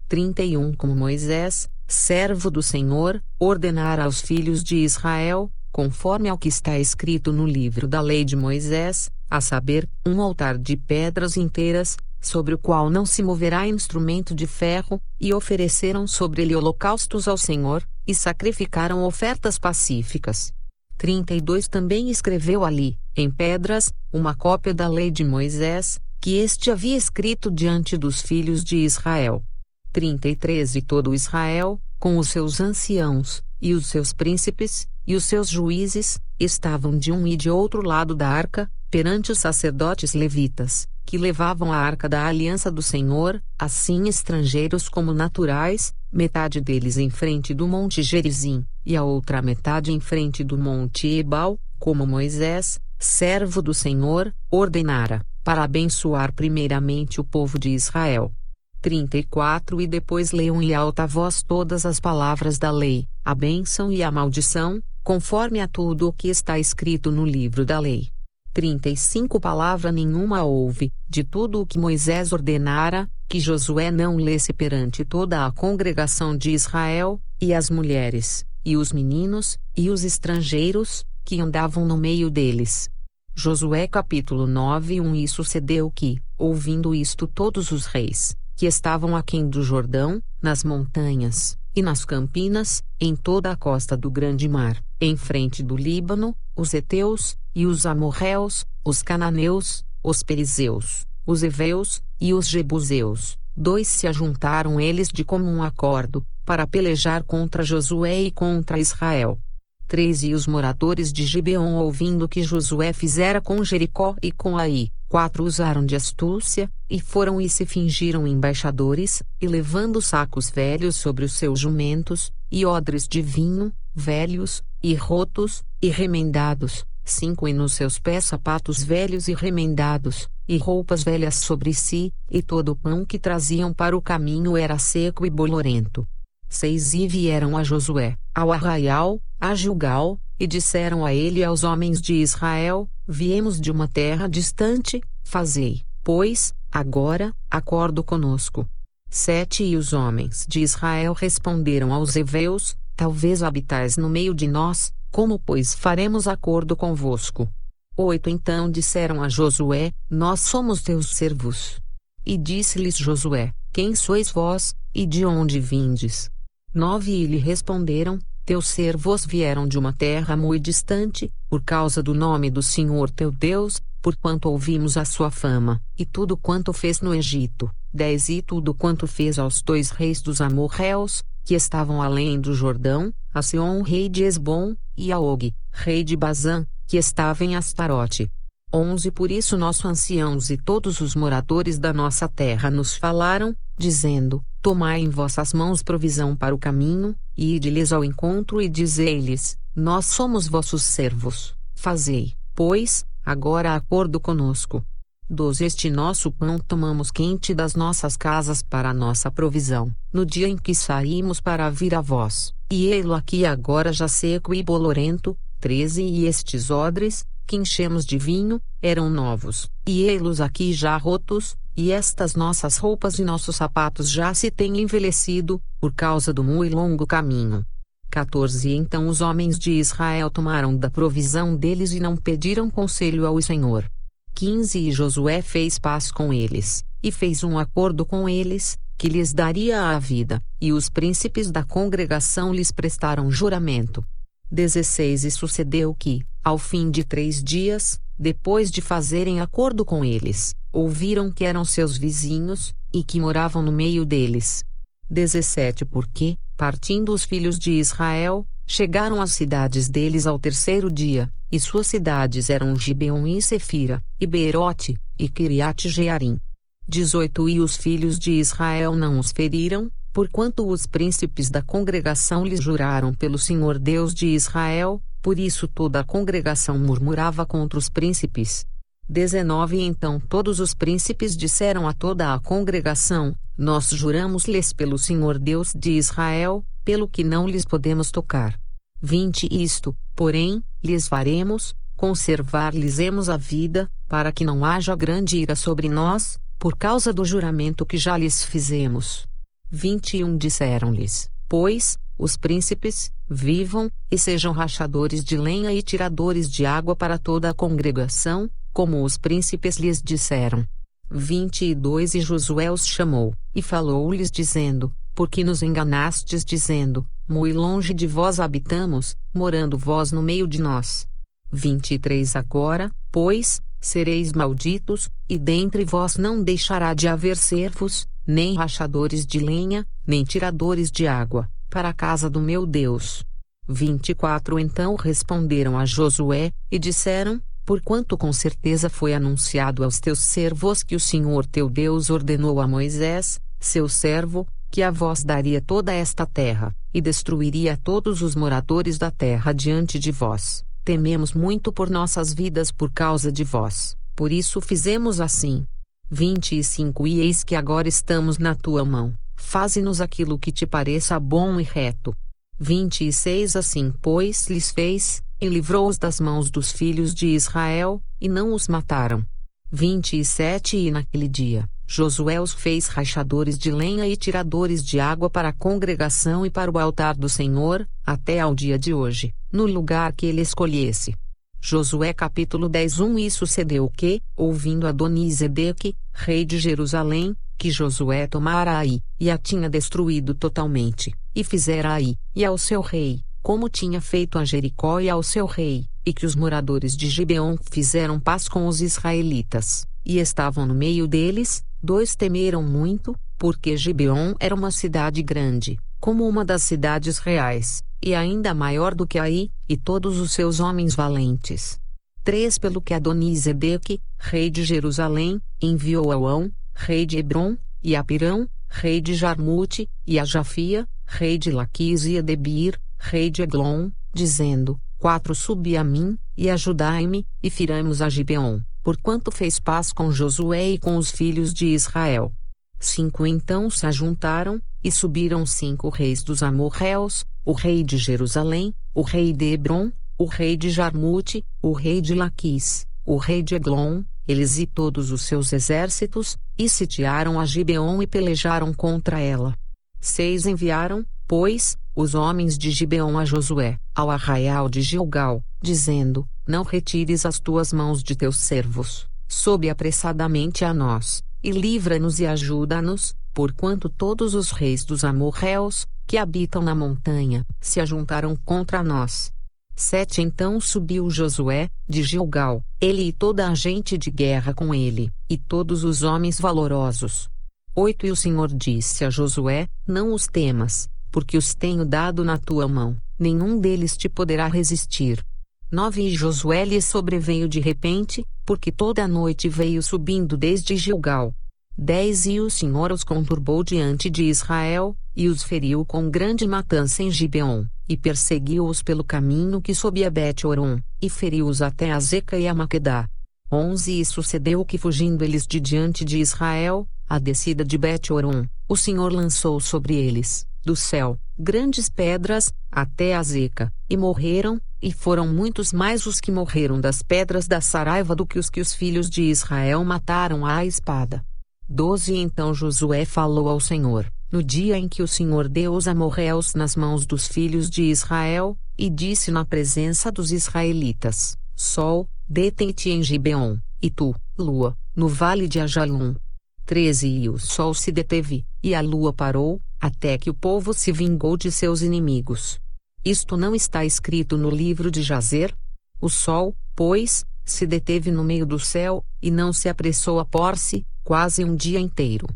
31 Como Moisés, servo do Senhor, ordenara aos filhos de Israel, conforme ao que está escrito no livro da lei de Moisés, a saber, um altar de pedras inteiras, sobre o qual não se moverá instrumento de ferro, e ofereceram sobre ele holocaustos ao Senhor, e sacrificaram ofertas pacíficas. 32 Também escreveu ali, em pedras, uma cópia da lei de Moisés, que este havia escrito diante dos filhos de Israel. 33 E todo Israel, com os seus anciãos, e os seus príncipes, e os seus juízes, estavam de um e de outro lado da arca, perante os sacerdotes levitas, que levavam a arca da aliança do Senhor, assim estrangeiros como naturais, metade deles em frente do monte Gerizim, e a outra metade em frente do monte Ebal, como Moisés, servo do Senhor, ordenara, para abençoar primeiramente o povo de Israel. 34 E depois leiam em alta voz todas as palavras da lei, a bênção e a maldição, conforme a tudo o que está escrito no livro da lei. 35 Palavra nenhuma houve, de tudo o que Moisés ordenara, que Josué não lesse perante toda a congregação de Israel, e as mulheres, e os meninos, e os estrangeiros, que andavam no meio deles. Josué capítulo 9 E sucedeu que, ouvindo isto todos os reis, que estavam aquém do Jordão, nas montanhas, e nas campinas, em toda a costa do grande mar, em frente do Líbano, os heteus, e os amorreus, os cananeus, os perizeus, os heveus, e os jebuseus, se ajuntaram eles de comum acordo, para pelejar contra Josué e contra Israel. 3 E os moradores de Gibeon, ouvindo que Josué fizera com Jericó e com Ai, 4 usaram de astúcia, e foram e se fingiram embaixadores, e levando sacos velhos sobre os seus jumentos, e odres de vinho, velhos, e rotos, e remendados, 5 E nos seus pés sapatos velhos e remendados, e roupas velhas sobre si, e todo o pão que traziam para o caminho era seco e bolorento. 6 E vieram a Josué, ao arraial, a Gilgal, e disseram a ele e aos homens de Israel: Viemos de uma terra distante, fazei, pois, agora, acordo conosco. 7 E os homens de Israel responderam aos heveus: Talvez habitais no meio de nós, como pois faremos acordo convosco? 8 Então disseram a Josué: Nós somos teus servos. E disse-lhes Josué: Quem sois vós, e de onde vindes? 9 E lhe responderam: Teus servos vieram de uma terra muito distante, por causa do nome do Senhor teu Deus, porquanto ouvimos a sua fama, e tudo quanto fez no Egito. 10 E tudo quanto fez aos 2 reis dos amorreus, que estavam além do Jordão, a Seom rei de Esbom, e a Og, rei de Bazã, que estava em Astarote. 11 Por isso nossos anciãos e todos os moradores da nossa terra nos falaram, dizendo: Tomai em vossas mãos provisão para o caminho, e ide-lhes ao encontro e dizei-lhes: Nós somos vossos servos, fazei, pois, agora acordo conosco. 12 Este nosso pão tomamos quente das nossas casas para a nossa provisão, no dia em que saímos para vir a vós, e ei-lo aqui agora já seco e bolorento. 13 E estes odres, que enchemos de vinho, eram novos, e ei-los aqui já rotos, e estas nossas roupas e nossos sapatos já se têm envelhecido, por causa do muito longo caminho. 14 Então os homens de Israel tomaram da provisão deles e não pediram conselho ao Senhor. 15 E Josué fez paz com eles, e fez um acordo com eles, que lhes daria a vida, e os príncipes da congregação lhes prestaram juramento. 16 E sucedeu que, ao fim de 3 dias, depois de fazerem acordo com eles, ouviram que eram seus vizinhos, e que moravam no meio deles. 17 Porque, partindo os filhos de Israel, Chegaram às cidades deles ao terceiro dia, e suas cidades eram Gibeon e Sefira, e Beerote, e Kiriat-Jearim. 18 E os filhos de Israel não os feriram, porquanto os príncipes da congregação lhes juraram pelo Senhor Deus de Israel, por isso toda a congregação murmurava contra os príncipes. 19 Então todos os príncipes disseram a toda a congregação: Nós juramos-lhes pelo Senhor Deus de Israel, pelo que não lhes podemos tocar. 20 Isto, porém, lhes faremos, conservar-lhes-emos a vida, para que não haja grande ira sobre nós, por causa do juramento que já lhes fizemos. 21 Disseram-lhes, pois, os príncipes, vivam, e sejam rachadores de lenha e tiradores de água para toda a congregação, como os príncipes lhes disseram. 22 E Josué os chamou, e falou-lhes dizendo: Por que nos enganastes dizendo, mui longe de vós habitamos, morando vós no meio de nós? 23 Agora, pois, sereis malditos, e dentre vós não deixará de haver servos, nem rachadores de lenha, nem tiradores de água, para a casa do meu Deus. 24 Então responderam a Josué, e disseram: Porquanto com certeza foi anunciado aos teus servos que o Senhor teu Deus ordenou a Moisés, seu servo, que a vós daria toda esta terra, e destruiria todos os moradores da terra diante de vós. Tememos muito por nossas vidas por causa de vós, por isso fizemos assim. 25 E eis que agora estamos na tua mão, faze-nos aquilo que te pareça bom e reto. 26 Assim pois lhes fez, e livrou-os das mãos dos filhos de Israel, e não os mataram. 27 E naquele dia, Josué os fez rachadores de lenha e tiradores de água para a congregação e para o altar do Senhor, até ao dia de hoje, no lugar que ele escolhesse. Josué capítulo 10 E sucedeu que, ouvindo Adonisedeque, rei de Jerusalém, que Josué tomara Ai, e a tinha destruído totalmente, e fizera Ai, e ao seu rei, como tinha feito a Jericó e ao seu rei, e que os moradores de Gibeon fizeram paz com os israelitas, e estavam no meio deles, dois temeram muito, porque Gibeon era uma cidade grande, como uma das cidades reais, e ainda maior do que Ai, e todos os seus homens valentes. 3 Pelo que Adonisedeque, rei de Jerusalém, enviou a On, rei de Hebron, e a Pirão, rei de Jarmute, e a Jafia, rei de Laquis e a Debir, rei de Eglon, dizendo: 4 Subi a mim, e ajudai-me, e firamos a Gibeon, porquanto fez paz com Josué e com os filhos de Israel. 5 Então se ajuntaram, e subiram 5 reis dos amorreus, o rei de Jerusalém, o rei de Hebron, o rei de Jarmute, o rei de Laquis, o rei de Eglon, eles e todos os seus exércitos, e sitiaram a Gibeon e pelejaram contra ela. 6 Enviaram, pois, os homens de Gibeon a Josué, ao arraial de Gilgal, dizendo: Não retires as tuas mãos de teus servos, sobe apressadamente a nós, e livra-nos e ajuda-nos, porquanto todos os reis dos amorreus, que habitam na montanha, se ajuntaram contra nós. 7 Então subiu Josué, de Gilgal, ele e toda a gente de guerra com ele, e todos os homens valorosos. 8 E o Senhor disse a Josué: Não os temas, porque os tenho dado na tua mão, nenhum deles te poderá resistir. 9 E Josué lhes sobreveio de repente, porque toda a noite veio subindo desde Gilgal. 10 E o Senhor os conturbou diante de Israel, e os feriu com grande matança em Gibeon, e perseguiu-os pelo caminho que subia Bet-horon, e feriu-os até a Zeca e a Maquedá. 11 E sucedeu que fugindo eles de diante de Israel, a descida de Bet-horon, o Senhor lançou sobre eles, do céu, grandes pedras, até a Zeca, e morreram, e foram muitos mais os que morreram das pedras da Saraiva do que os filhos de Israel mataram à espada. 12 Então Josué falou ao Senhor, no dia em que o Senhor deu os amorreus nas mãos dos filhos de Israel, e disse na presença dos israelitas: Sol, detém-te em Gibeon, e tu, lua, no vale de Ajalum. 13 E o sol se deteve, e a lua parou, até que o povo se vingou de seus inimigos. Isto não está escrito no livro de Jazer? O sol, pois, se deteve no meio do céu, e não se apressou a pôr-se, quase um dia inteiro.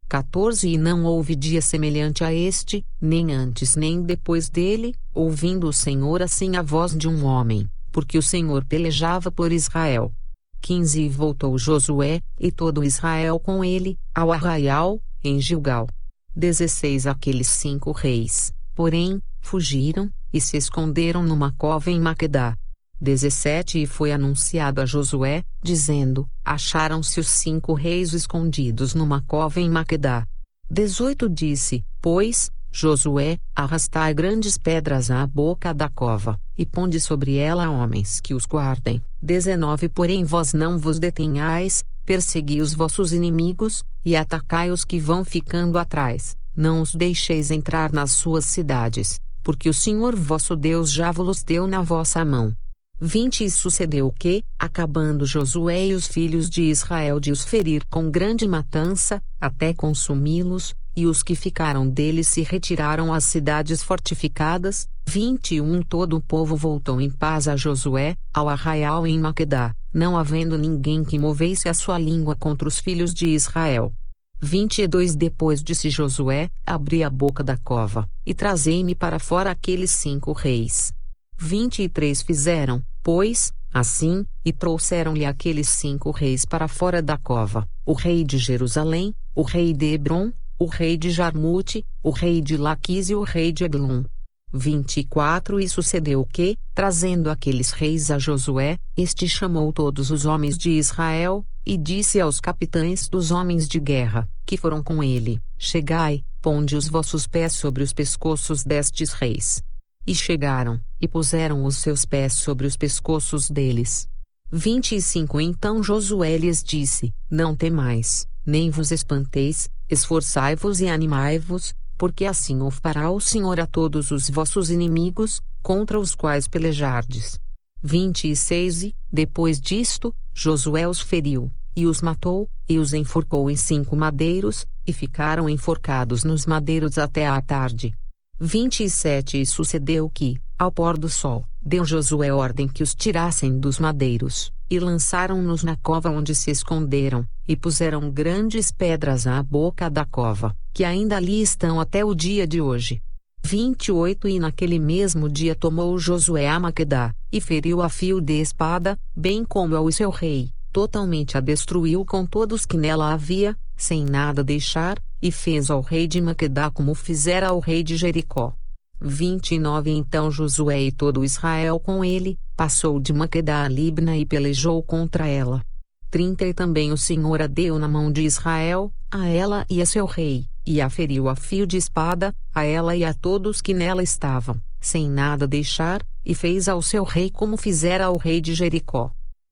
14 E não houve dia semelhante a este, nem antes nem depois dele, ouvindo o Senhor assim a voz de um homem, porque o Senhor pelejava por Israel. 15 E voltou Josué, e todo Israel com ele, ao arraial, em Gilgal. 16 Aqueles 5 reis, porém, fugiram, e se esconderam numa cova em Maquedá. 17 E foi anunciado a Josué, dizendo: acharam-se os 5 reis escondidos numa cova em Maquedá. 18 Disse, pois, Josué: arrastai grandes pedras à boca da cova, e ponde sobre ela homens que os guardem. 19 Porém vós não vos detenhais, persegui os vossos inimigos, e atacai os que vão ficando atrás, não os deixeis entrar nas suas cidades, porque o Senhor vosso Deus já vos deu na vossa mão. 20 E sucedeu que, acabando Josué e os filhos de Israel de os ferir com grande matança, até consumi-los, e os que ficaram deles se retiraram às cidades fortificadas. 21 Todo o povo voltou em paz a Josué, ao arraial em Maquedá, não havendo ninguém que movesse a sua língua contra os filhos de Israel. 22 Depois disse Josué: abri a boca da cova, e trazei-me para fora aqueles 5 reis. 23 Fizeram, pois, assim, e trouxeram-lhe aqueles 5 reis para fora da cova: o rei de Jerusalém, o rei de Hebrom, o rei de Jarmute, o rei de Laquis e o rei de Eglon. 24 E sucedeu que, trazendo aqueles reis a Josué, este chamou todos os homens de Israel, e disse aos capitães dos homens de guerra, que foram com ele: chegai, ponde os vossos pés sobre os pescoços destes reis. E chegaram, e puseram os seus pés sobre os pescoços deles. 25 Então Josué lhes disse: não temais, nem vos espanteis, esforçai-vos e animai-vos, porque assim o fará o Senhor a todos os vossos inimigos, contra os quais pelejardes. 26 E, depois disto, Josué os feriu, e os matou, e os enforcou em 5 madeiros, e ficaram enforcados nos madeiros até à tarde. 27 E sucedeu que, ao pôr do sol, deu Josué ordem que os tirassem dos madeiros, e lançaram-nos na cova onde se esconderam, e puseram grandes pedras à boca da cova, que ainda ali estão até o dia de hoje. 28 E naquele mesmo dia tomou Josué a Maquedá, e feriu a fio de espada, bem como ao seu rei, totalmente a destruiu com todos que nela havia, sem nada deixar, e fez ao rei de Maquedá como fizera ao rei de Jericó. 29 Então Josué e todo Israel com ele, passou de Maquedá a Libna e pelejou contra ela. 30 E também o Senhor a deu na mão de Israel, a ela e a seu rei, e a feriu a fio de espada, a ela e a todos que nela estavam, sem nada deixar, e fez ao seu rei como fizera ao rei de Jericó.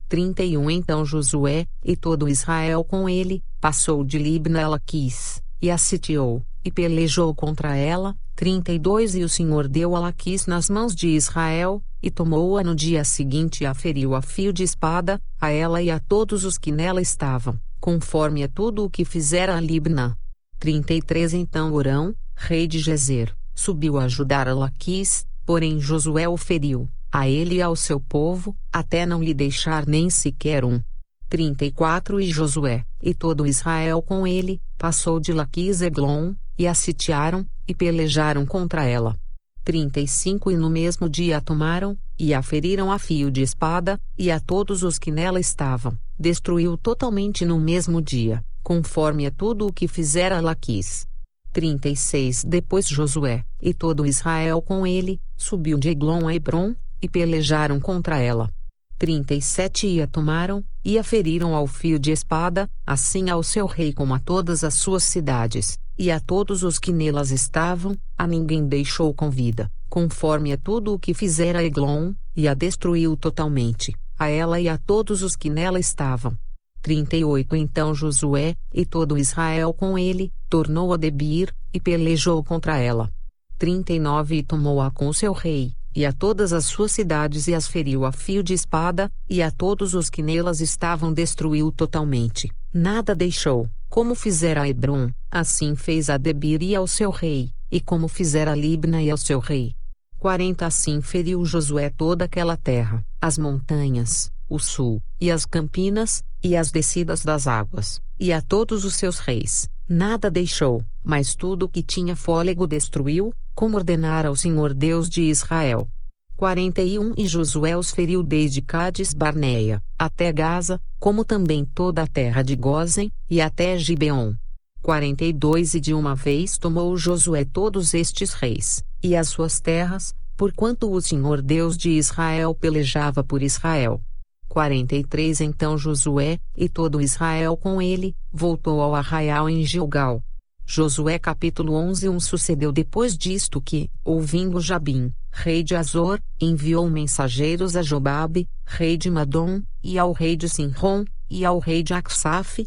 31 Então Josué, e todo Israel com ele, passou de Libna a Laquis, e a sitiou, e pelejou contra ela. 32 E o Senhor deu a Laquis nas mãos de Israel, e tomou-a no dia seguinte e a feriu a fio de espada, a ela e a todos os que nela estavam, conforme a tudo o que fizera a Libna. 33 Então Orão, rei de Gezer, subiu a ajudar a Laquis, porém Josué o feriu, a ele e ao seu povo, até não lhe deixar nem sequer um. 34 E Josué, e todo Israel com ele, passou de Laquis a Eglon, e a sitiaram, e pelejaram contra ela. 35 E no mesmo dia a tomaram, e a feriram a fio de espada, e a todos os que nela estavam, destruiu totalmente no mesmo dia, conforme a tudo o que fizera Laquis. 36 Depois Josué, e todo Israel com ele, subiu de Eglon a Hebrom, e pelejaram contra ela. 37 E a tomaram, e a feriram ao fio de espada, assim ao seu rei como a todas as suas cidades, e a todos os que nelas estavam, a ninguém deixou com vida, conforme a tudo o que fizera Eglon, e a destruiu totalmente, a ela e a todos os que nela estavam. 38 Então Josué, e todo Israel com ele, tornou a Debir, e pelejou contra ela. 39 E tomou-a com seu rei, e a todas as suas cidades e as feriu a fio de espada, e a todos os que nelas estavam destruiu totalmente, nada deixou, como fizera a Hebrom, assim fez a Debir e ao seu rei, e como fizera a Libna e ao seu rei. 40 Assim feriu Josué toda aquela terra, as montanhas, o sul, e as campinas, e as descidas das águas, e a todos os seus reis, nada deixou, mas tudo o que tinha fôlego destruiu, como ordenara o Senhor Deus de Israel. 41 E Josué os feriu desde Cades-Barneia, até Gaza, como também toda a terra de Gósen, e até Gibeon. 42 E de uma vez tomou Josué todos estes reis, e as suas terras, porquanto o Senhor Deus de Israel pelejava por Israel. 43 Então Josué, e todo Israel com ele, voltou ao arraial em Gilgal. Josué capítulo 11 Sucedeu depois disto que, ouvindo Jabim, rei de Azor, enviou mensageiros a Jobabe, rei de Madom, e ao rei de Sinrom, e ao rei de Acsaf.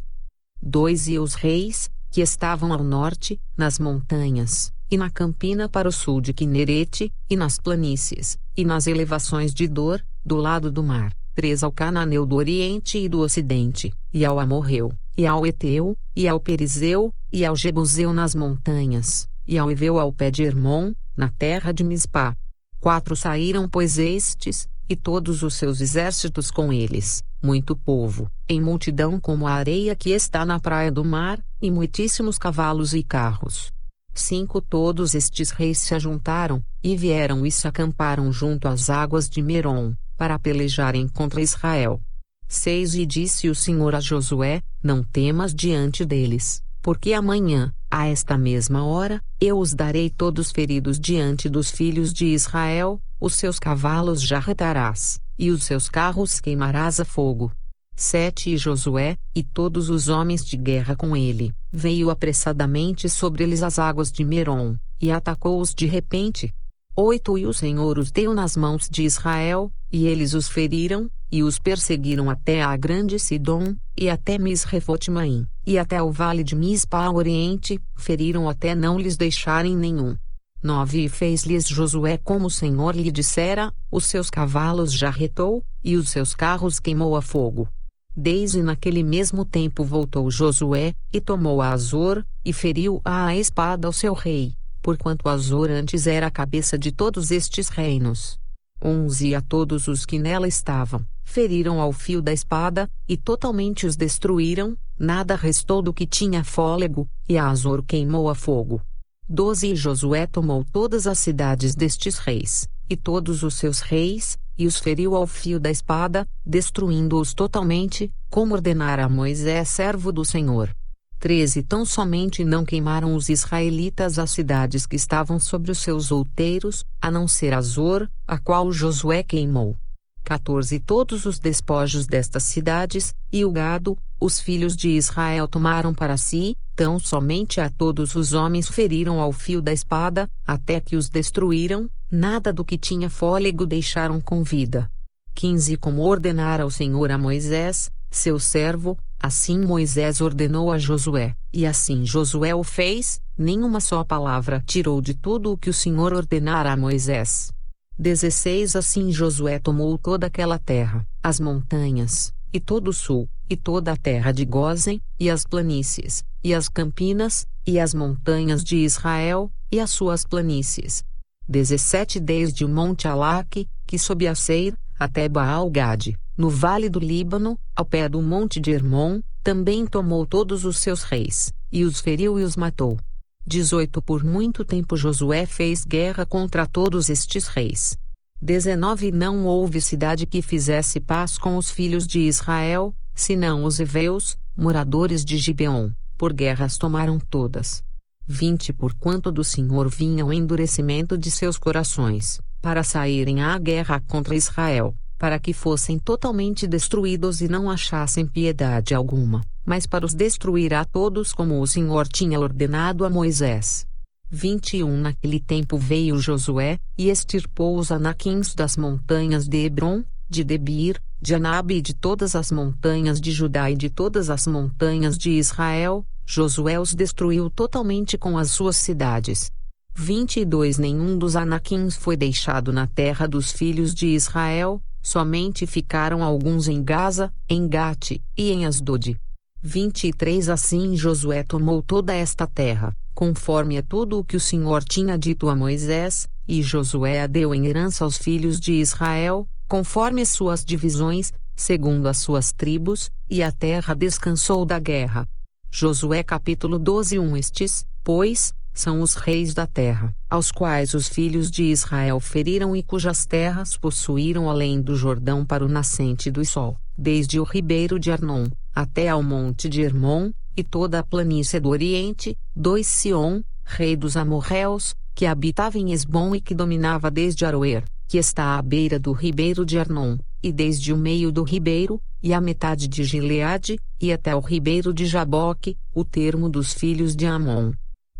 2 E os reis, que estavam ao norte, nas montanhas, e na campina para o sul de Quinerete, e nas planícies, e nas elevações de Dor, do lado do mar. 3 Ao cananeu do oriente e do ocidente, e ao amorreu, e ao eteu, e ao perizeu, e ao jebuseu nas montanhas, e ao heveu ao pé de Hermon, na terra de Mispá. 4 Saíram pois estes, e todos os seus exércitos com eles, muito povo, em multidão como a areia que está na praia do mar, e muitíssimos cavalos e carros. 5 Todos estes reis se ajuntaram, e vieram e se acamparam junto às águas de Merom, para pelejarem contra Israel. 6 E disse o Senhor a Josué: Não temas diante deles, porque amanhã, a esta mesma hora, eu os darei todos feridos diante dos filhos de Israel, os seus cavalos jarretarás, e os seus carros queimarás a fogo. 7 E Josué, e todos os homens de guerra com ele, veio apressadamente sobre eles as águas de Merom, e atacou-os de repente. 8 E o Senhor os deu nas mãos de Israel, e eles os feriram, e os perseguiram até a grande Sidom, e até Misrefotmaim, e até o vale de Mispa ao oriente, feriram até não lhes deixarem nenhum. 9 E fez-lhes Josué como o Senhor lhe dissera, os seus cavalos jarretou, e os seus carros queimou a fogo. 10 E naquele mesmo tempo voltou Josué, e tomou a Azor, e feriu-a espada ao seu rei, porquanto Azor antes era a cabeça de todos estes reinos. 11 E a todos os que nela estavam, feriram ao fio da espada, e totalmente os destruíram, nada restou do que tinha fôlego, e a Azor queimou a fogo. 12 E Josué tomou todas as cidades destes reis, e todos os seus reis, e os feriu ao fio da espada, destruindo-os totalmente, como ordenara a Moisés servo do Senhor. 13 Tão somente não queimaram os israelitas as cidades que estavam sobre os seus outeiros, a não ser Azor, a qual Josué queimou. 14 Todos os despojos destas cidades, e o gado, os filhos de Israel tomaram para si, tão somente a todos os homens feriram ao fio da espada, até que os destruíram, nada do que tinha fôlego deixaram com vida. 15 Como ordenara o Senhor a Moisés, seu servo, assim Moisés ordenou a Josué, e assim Josué o fez, nenhuma só palavra tirou de tudo o que o Senhor ordenara a Moisés. 16 Assim Josué tomou toda aquela terra, as montanhas, e todo o sul, e toda a terra de Gósen, e as planícies, e as campinas, e as montanhas de Israel, e as suas planícies. 17 Desde o monte Alaque, que sobe a Seir, até Baal-Gade, no vale do Líbano, ao pé do monte de Hermon, também tomou todos os seus reis, e os feriu e os matou. 18 Por muito tempo Josué fez guerra contra todos estes reis. 19 Não houve cidade que fizesse paz com os filhos de Israel, senão os heveus, moradores de Gibeon, por guerra as tomaram todas. 20 Porquanto do Senhor vinha o endurecimento de seus corações, para saírem à guerra contra Israel, para que fossem totalmente destruídos e não achassem piedade alguma, mas para os destruir a todos como o Senhor tinha ordenado a Moisés. 21 Naquele tempo veio Josué, e extirpou os anaquins das montanhas de Hebron, de Debir, de Anabe e de todas as montanhas de Judá e de todas as montanhas de Israel. Josué os destruiu totalmente com as suas cidades. 22 Nenhum dos anaquins foi deixado na terra dos filhos de Israel, somente ficaram alguns em Gaza, em Gate, e em Asdod. 23 Assim Josué tomou toda esta terra, conforme a tudo o que o Senhor tinha dito a Moisés, e Josué a deu em herança aos filhos de Israel, conforme as suas divisões, segundo as suas tribos, e a terra descansou da guerra. Josué capítulo 12 Estes, pois, são os reis da terra, aos quais os filhos de Israel feriram e cujas terras possuíram além do Jordão para o nascente do sol, desde o ribeiro de Arnon, até ao monte de Hermon, e toda a planície do Oriente, 2 Sion, rei dos amorreus, que habitava em Esbom e que dominava desde Aroer, que está à beira do ribeiro de Arnon, e desde o meio do ribeiro, e a metade de Gileade, e até o ribeiro de Jaboque, o termo dos filhos de Amon.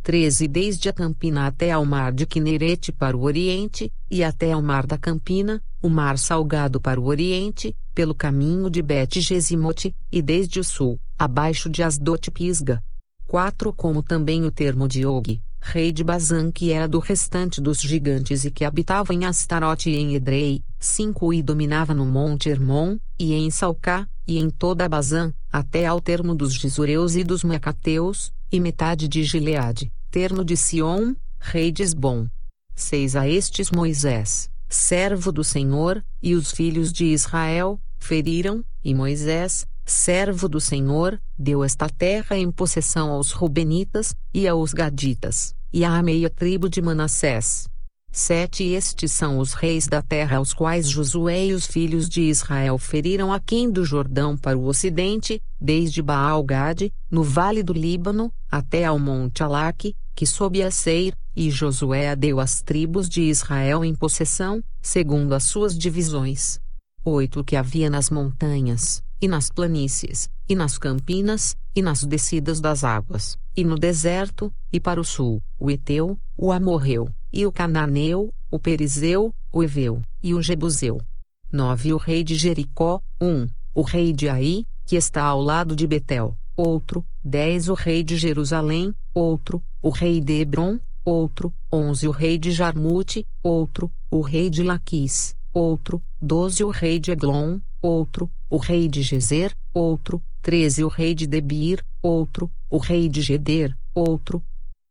13 desde a Campina até ao mar de Quinerete para o Oriente, e até ao mar da Campina, o mar salgado para o Oriente, pelo caminho de Bet-Gesimote, e desde o sul, abaixo de Asdot-Pisga. 4 como também o termo de Og, rei de Bazã que era do restante dos gigantes e que habitava em Astarote e em Edrei. 5 e dominava no monte Hermon, e em Salcá, e em toda a Bazã, até ao termo dos Gesureus e dos Macateus, e metade de Gileade, termo de Sion, rei de Esbom. 6 a estes Moisés, servo do Senhor, e os filhos de Israel, feriram, e Moisés, servo do Senhor, deu esta terra em possessão aos Rubenitas, e aos Gaditas, e à meia tribo de Manassés. 7 estes são os reis da terra aos quais Josué e os filhos de Israel feriram aquém do Jordão para o ocidente, desde Baal-Gade, no vale do Líbano, até ao monte Alaque, que sob a Seir, e Josué deu as tribos de Israel em possessão, segundo as suas divisões. 8 que havia nas montanhas, e nas planícies, e nas campinas, e nas descidas das águas, e no deserto, e para o sul, o Eteu, o Amorreu, e o Cananeu, o Perizeu, o Eveu, e o Jebuseu. 9 o rei de Jericó, o rei de Ai, que está ao lado de Betel, outro. 10 o rei de Jerusalém, outro. O rei de Hebron, outro. 11 o rei de Jarmute, outro. O rei de Laquis, outro. 12 o rei de Eglon, outro. O rei de Gezer, outro. 13 o rei de Debir, outro. O rei de Geder, outro.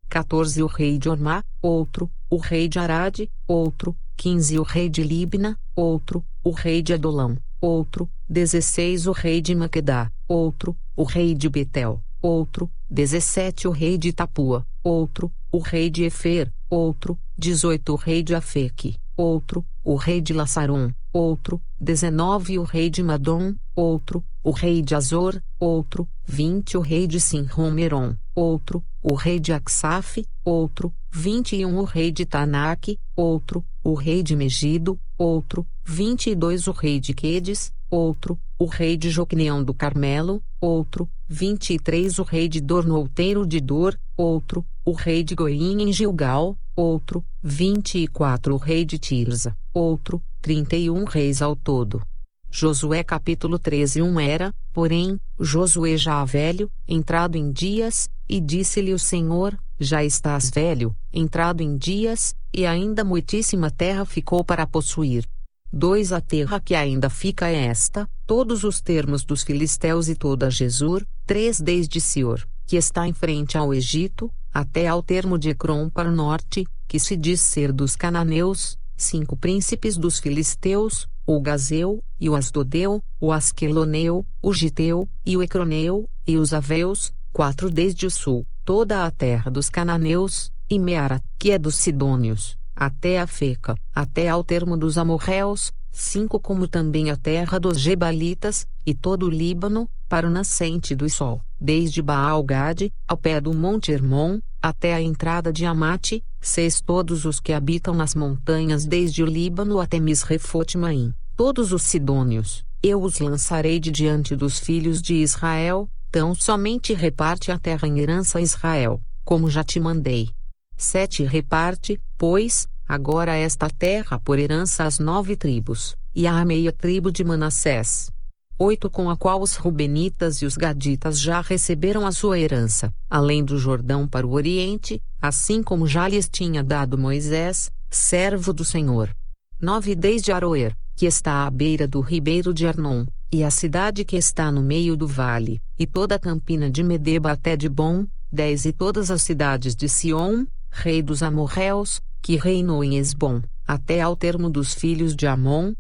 14 o rei de Ormá, outro. O rei de Arade, outro. 15 o rei de Libna, outro. O rei de Adolão, outro. 16 o rei de Maquedá, outro. O rei de Betel, outro. 17 o rei de Tapua, outro. O rei de Efer, outro. 18 o rei de Afeque, outro. O rei de Lassaron, outro. 19 o rei de Madom, outro. O rei de Azor, outro. 20 o rei de Sinrom-Meron, outro. O rei de Aksaf, outro. 21 o rei de Tanak, outro. O rei de Megido, outro. 22 o rei de Quedes, outro. O rei de Joqueneão do Carmelo, outro. 23 o rei de Dor no outeiro de Dor, outro. O rei de Goim em Gilgal, outro. 24 o rei de Tirza, outro. 31 reis ao todo. Josué capítulo 13 era, porém, Josué já velho, entrado em dias, e disse-lhe o Senhor: já estás velho, entrado em dias, e ainda muitíssima terra ficou para possuir. 2 A terra que ainda fica é esta, todos os termos dos filisteus e toda Gesur. 3 Desde Sior, que está em frente ao Egito, até ao termo de Ecrom para o norte, que se diz ser dos cananeus. 5 príncipes dos filisteus, o Gazeu, e o Asdodeu, o Asqueloneu, o Giteu, e o Ecroneu, e os Aveus. 4 Desde o sul, toda a terra dos cananeus, e Meara, que é dos sidônios, até a Feca, até ao termo dos amorreus. 5 Como também a terra dos Gebalitas, e todo o Líbano, para o nascente do sol, desde Baal-Gade, ao pé do monte Hermon, até a entrada de Amate. 6 Todos os que habitam nas montanhas desde o Líbano até Misrefote-Maim, todos os sidônios, eu os lançarei de diante dos filhos de Israel, tão somente reparte a terra em herança a Israel, como já te mandei. 7 Reparte, pois, agora esta terra por herança às 9 tribos, e à meia tribo de Manassés. 8 Com a qual os Rubenitas e os Gaditas já receberam a sua herança, além do Jordão para o Oriente, assim como já lhes tinha dado Moisés, servo do Senhor. 9 Desde Aroer, que está à beira do ribeiro de Arnon, e a cidade que está no meio do vale, e toda a campina de Medeba até de Bom. 10 E todas as cidades de Sion, rei dos amorreus, que reinou em Esbom, até ao termo dos filhos de Amon.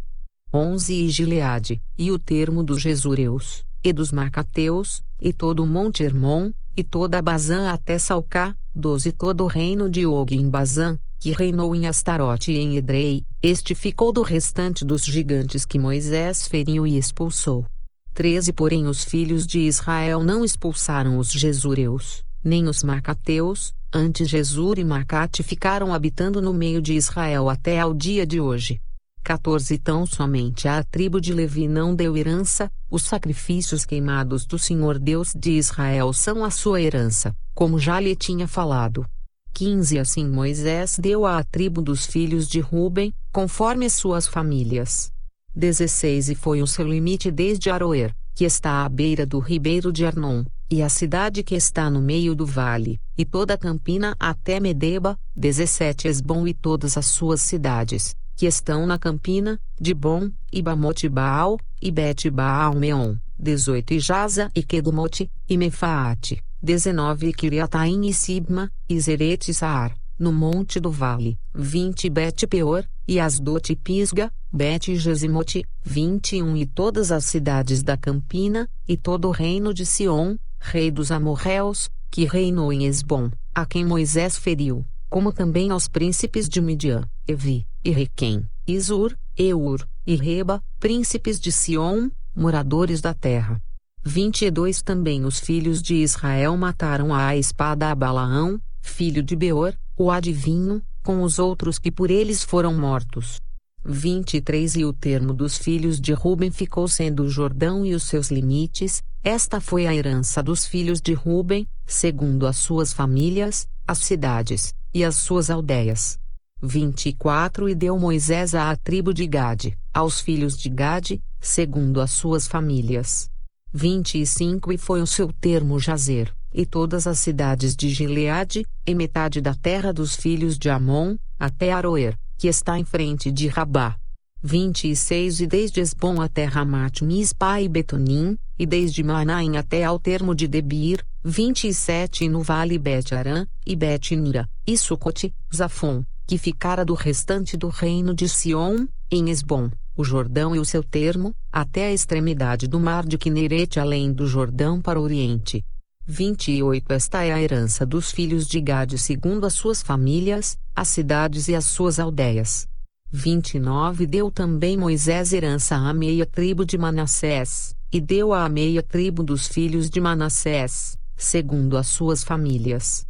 11 E Gileade, e o termo dos Gesureus, e dos Macateus, e todo o monte Hermon. e toda Bazã até Salcá, 12 todo o reino de Og em Bazã, que reinou em Astarote e em Edrei, este ficou do restante dos gigantes que Moisés feriu e expulsou. 13 Porém os filhos de Israel não expulsaram os Gesureus, nem os Macateus, antes Gesur e Macate ficaram habitando no meio de Israel até ao dia de hoje. 14 Tão somente a tribo de Levi não deu herança, os sacrifícios queimados do Senhor Deus de Israel são a sua herança, como já lhe tinha falado. 15 Assim Moisés deu à tribo dos filhos de Ruben, conforme suas famílias. 16 E foi o seu limite desde Aroer, que está à beira do ribeiro de Arnon, e a cidade que está no meio do vale, e toda a campina até Medeba. 17 Esbom e todas as suas cidades, que estão na campina, Dibom, e Bamote Baal, e Bet Baal Meon. 18 E Jaza e Kedumote, e Mefaate. 19 E Kiriataim e Sibma, e Zeret e Saar, no monte do vale. 20 Bet Peor, e Asdote e Pisga, Bet e Gesimote. 21 E todas as cidades da campina, e todo o reino de Sion, rei dos amorreus, que reinou em Esbom, a quem Moisés feriu, como também aos príncipes de Midian, Evi, e Requem, Izur, Eur, e Reba, príncipes de Sion, moradores da terra. 22 Também os filhos de Israel mataram à espada a Balaão, filho de Beor, o adivinho, com os outros que por eles foram mortos. 23 E o termo dos filhos de Ruben ficou sendo o Jordão e os seus limites, esta foi a herança dos filhos de Ruben, segundo as suas famílias, as cidades, e as suas aldeias. 24 E deu Moisés à tribo de Gade, aos filhos de Gade, segundo as suas famílias. 25 E foi o seu termo Jazer, e todas as cidades de Gileade, e metade da terra dos filhos de Amon, até Aroer, que está em frente de Rabá. 26 E desde Esbom até Ramat Mispa e Betonim, e desde Manaim até ao termo de Debir. 27 E no vale Bet-Arã, e Bet-Nira, e Sucote, Zafon, que ficara do restante do reino de Sion, em Esbom, o Jordão e o seu termo, até a extremidade do mar de Quinerete além do Jordão para o oriente. 28 Esta é a herança dos filhos de Gade segundo as suas famílias, as cidades e as suas aldeias. 29 Deu também Moisés herança à meia tribo de Manassés, e deu à meia tribo dos filhos de Manassés, segundo as suas famílias.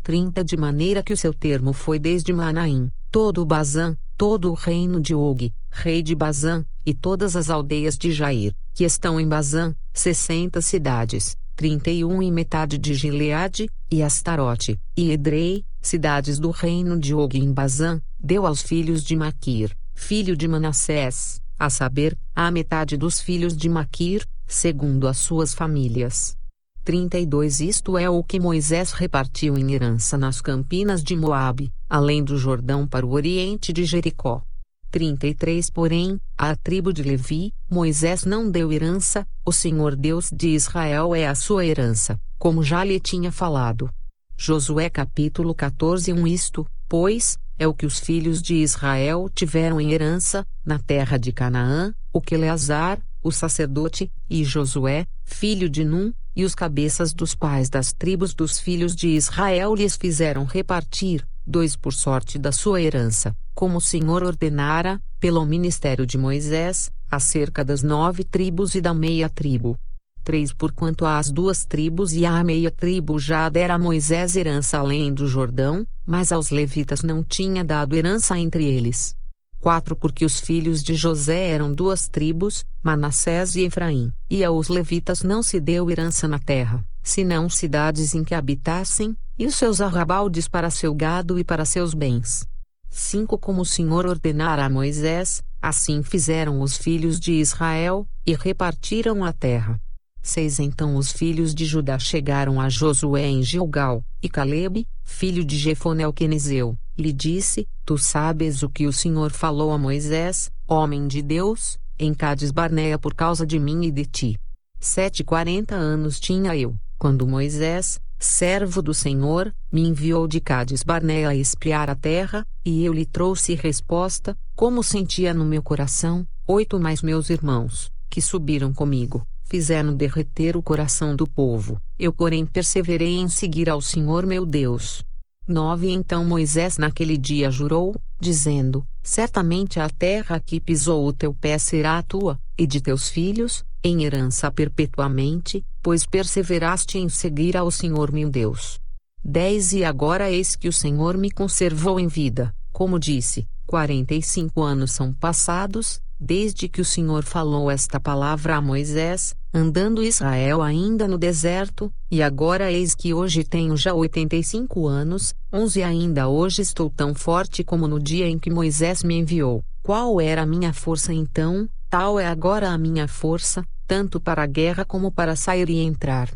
30 De maneira que o seu termo foi desde Manaim, todo o Bazã, todo o reino de Og, rei de Bazã, e todas as aldeias de Jair, que estão em Bazã, 60 cidades. 31 E metade de Gileade, e Astarote, e Edrei, cidades do reino de Og em Bazã, deu aos filhos de Maquir, filho de Manassés, a saber, a metade dos filhos de Maquir, segundo as suas famílias. 32 Isto é o que Moisés repartiu em herança nas campinas de Moabe, além do Jordão para o oriente de Jericó. 33 Porém, à tribo de Levi, Moisés não deu herança, o Senhor Deus de Israel é a sua herança, como já lhe tinha falado. Josué capítulo 14 Isto, pois, é o que os filhos de Israel tiveram em herança, na terra de Canaã, o que Eleazar, o sacerdote, e Josué, filho de Num, e os cabeças dos pais das tribos dos filhos de Israel lhes fizeram repartir, 2 por sorte da sua herança, como o Senhor ordenara, pelo ministério de Moisés, acerca das 9 tribos e da meia tribo. 3 Porquanto às 2 tribos e à meia tribo já dera Moisés herança além do Jordão, mas aos levitas não tinha dado herança entre eles. 4 Porque os filhos de José eram 2 tribos, Manassés e Efraim, e aos levitas não se deu herança na terra, senão cidades em que habitassem, e os seus arrabaldes para seu gado e para seus bens. 5 Como o Senhor ordenara a Moisés, assim fizeram os filhos de Israel, e repartiram a terra. 6 Então os filhos de Judá chegaram a Josué em Gilgal, e Calebe, filho de Jefoné o quenezeu, lhe disse: Tu sabes o que o Senhor falou a Moisés, homem de Deus, em Cades Barnea por causa de mim e de ti. 7 40 anos tinha eu, quando Moisés, servo do Senhor, me enviou de Cades Barnea a espiar a terra, e eu lhe trouxe resposta, como sentia no meu coração. 8 Mais meus irmãos, que subiram comigo, fizeram derreter o coração do povo. Eu, porém, perseverei em seguir ao Senhor meu Deus. 9 Então Moisés naquele dia jurou, dizendo: Certamente a terra que pisou o teu pé será a tua, e de teus filhos, em herança perpetuamente, pois perseveraste em seguir ao Senhor meu Deus. 10 E agora eis que o Senhor me conservou em vida, como disse, 45 anos são passados, desde que o Senhor falou esta palavra a Moisés, andando Israel ainda no deserto, e agora eis que hoje tenho já 85 anos, 11 Ainda hoje estou tão forte como no dia em que Moisés me enviou. Qual era a minha força então? Tal é agora a minha força, tanto para a guerra como para sair e entrar.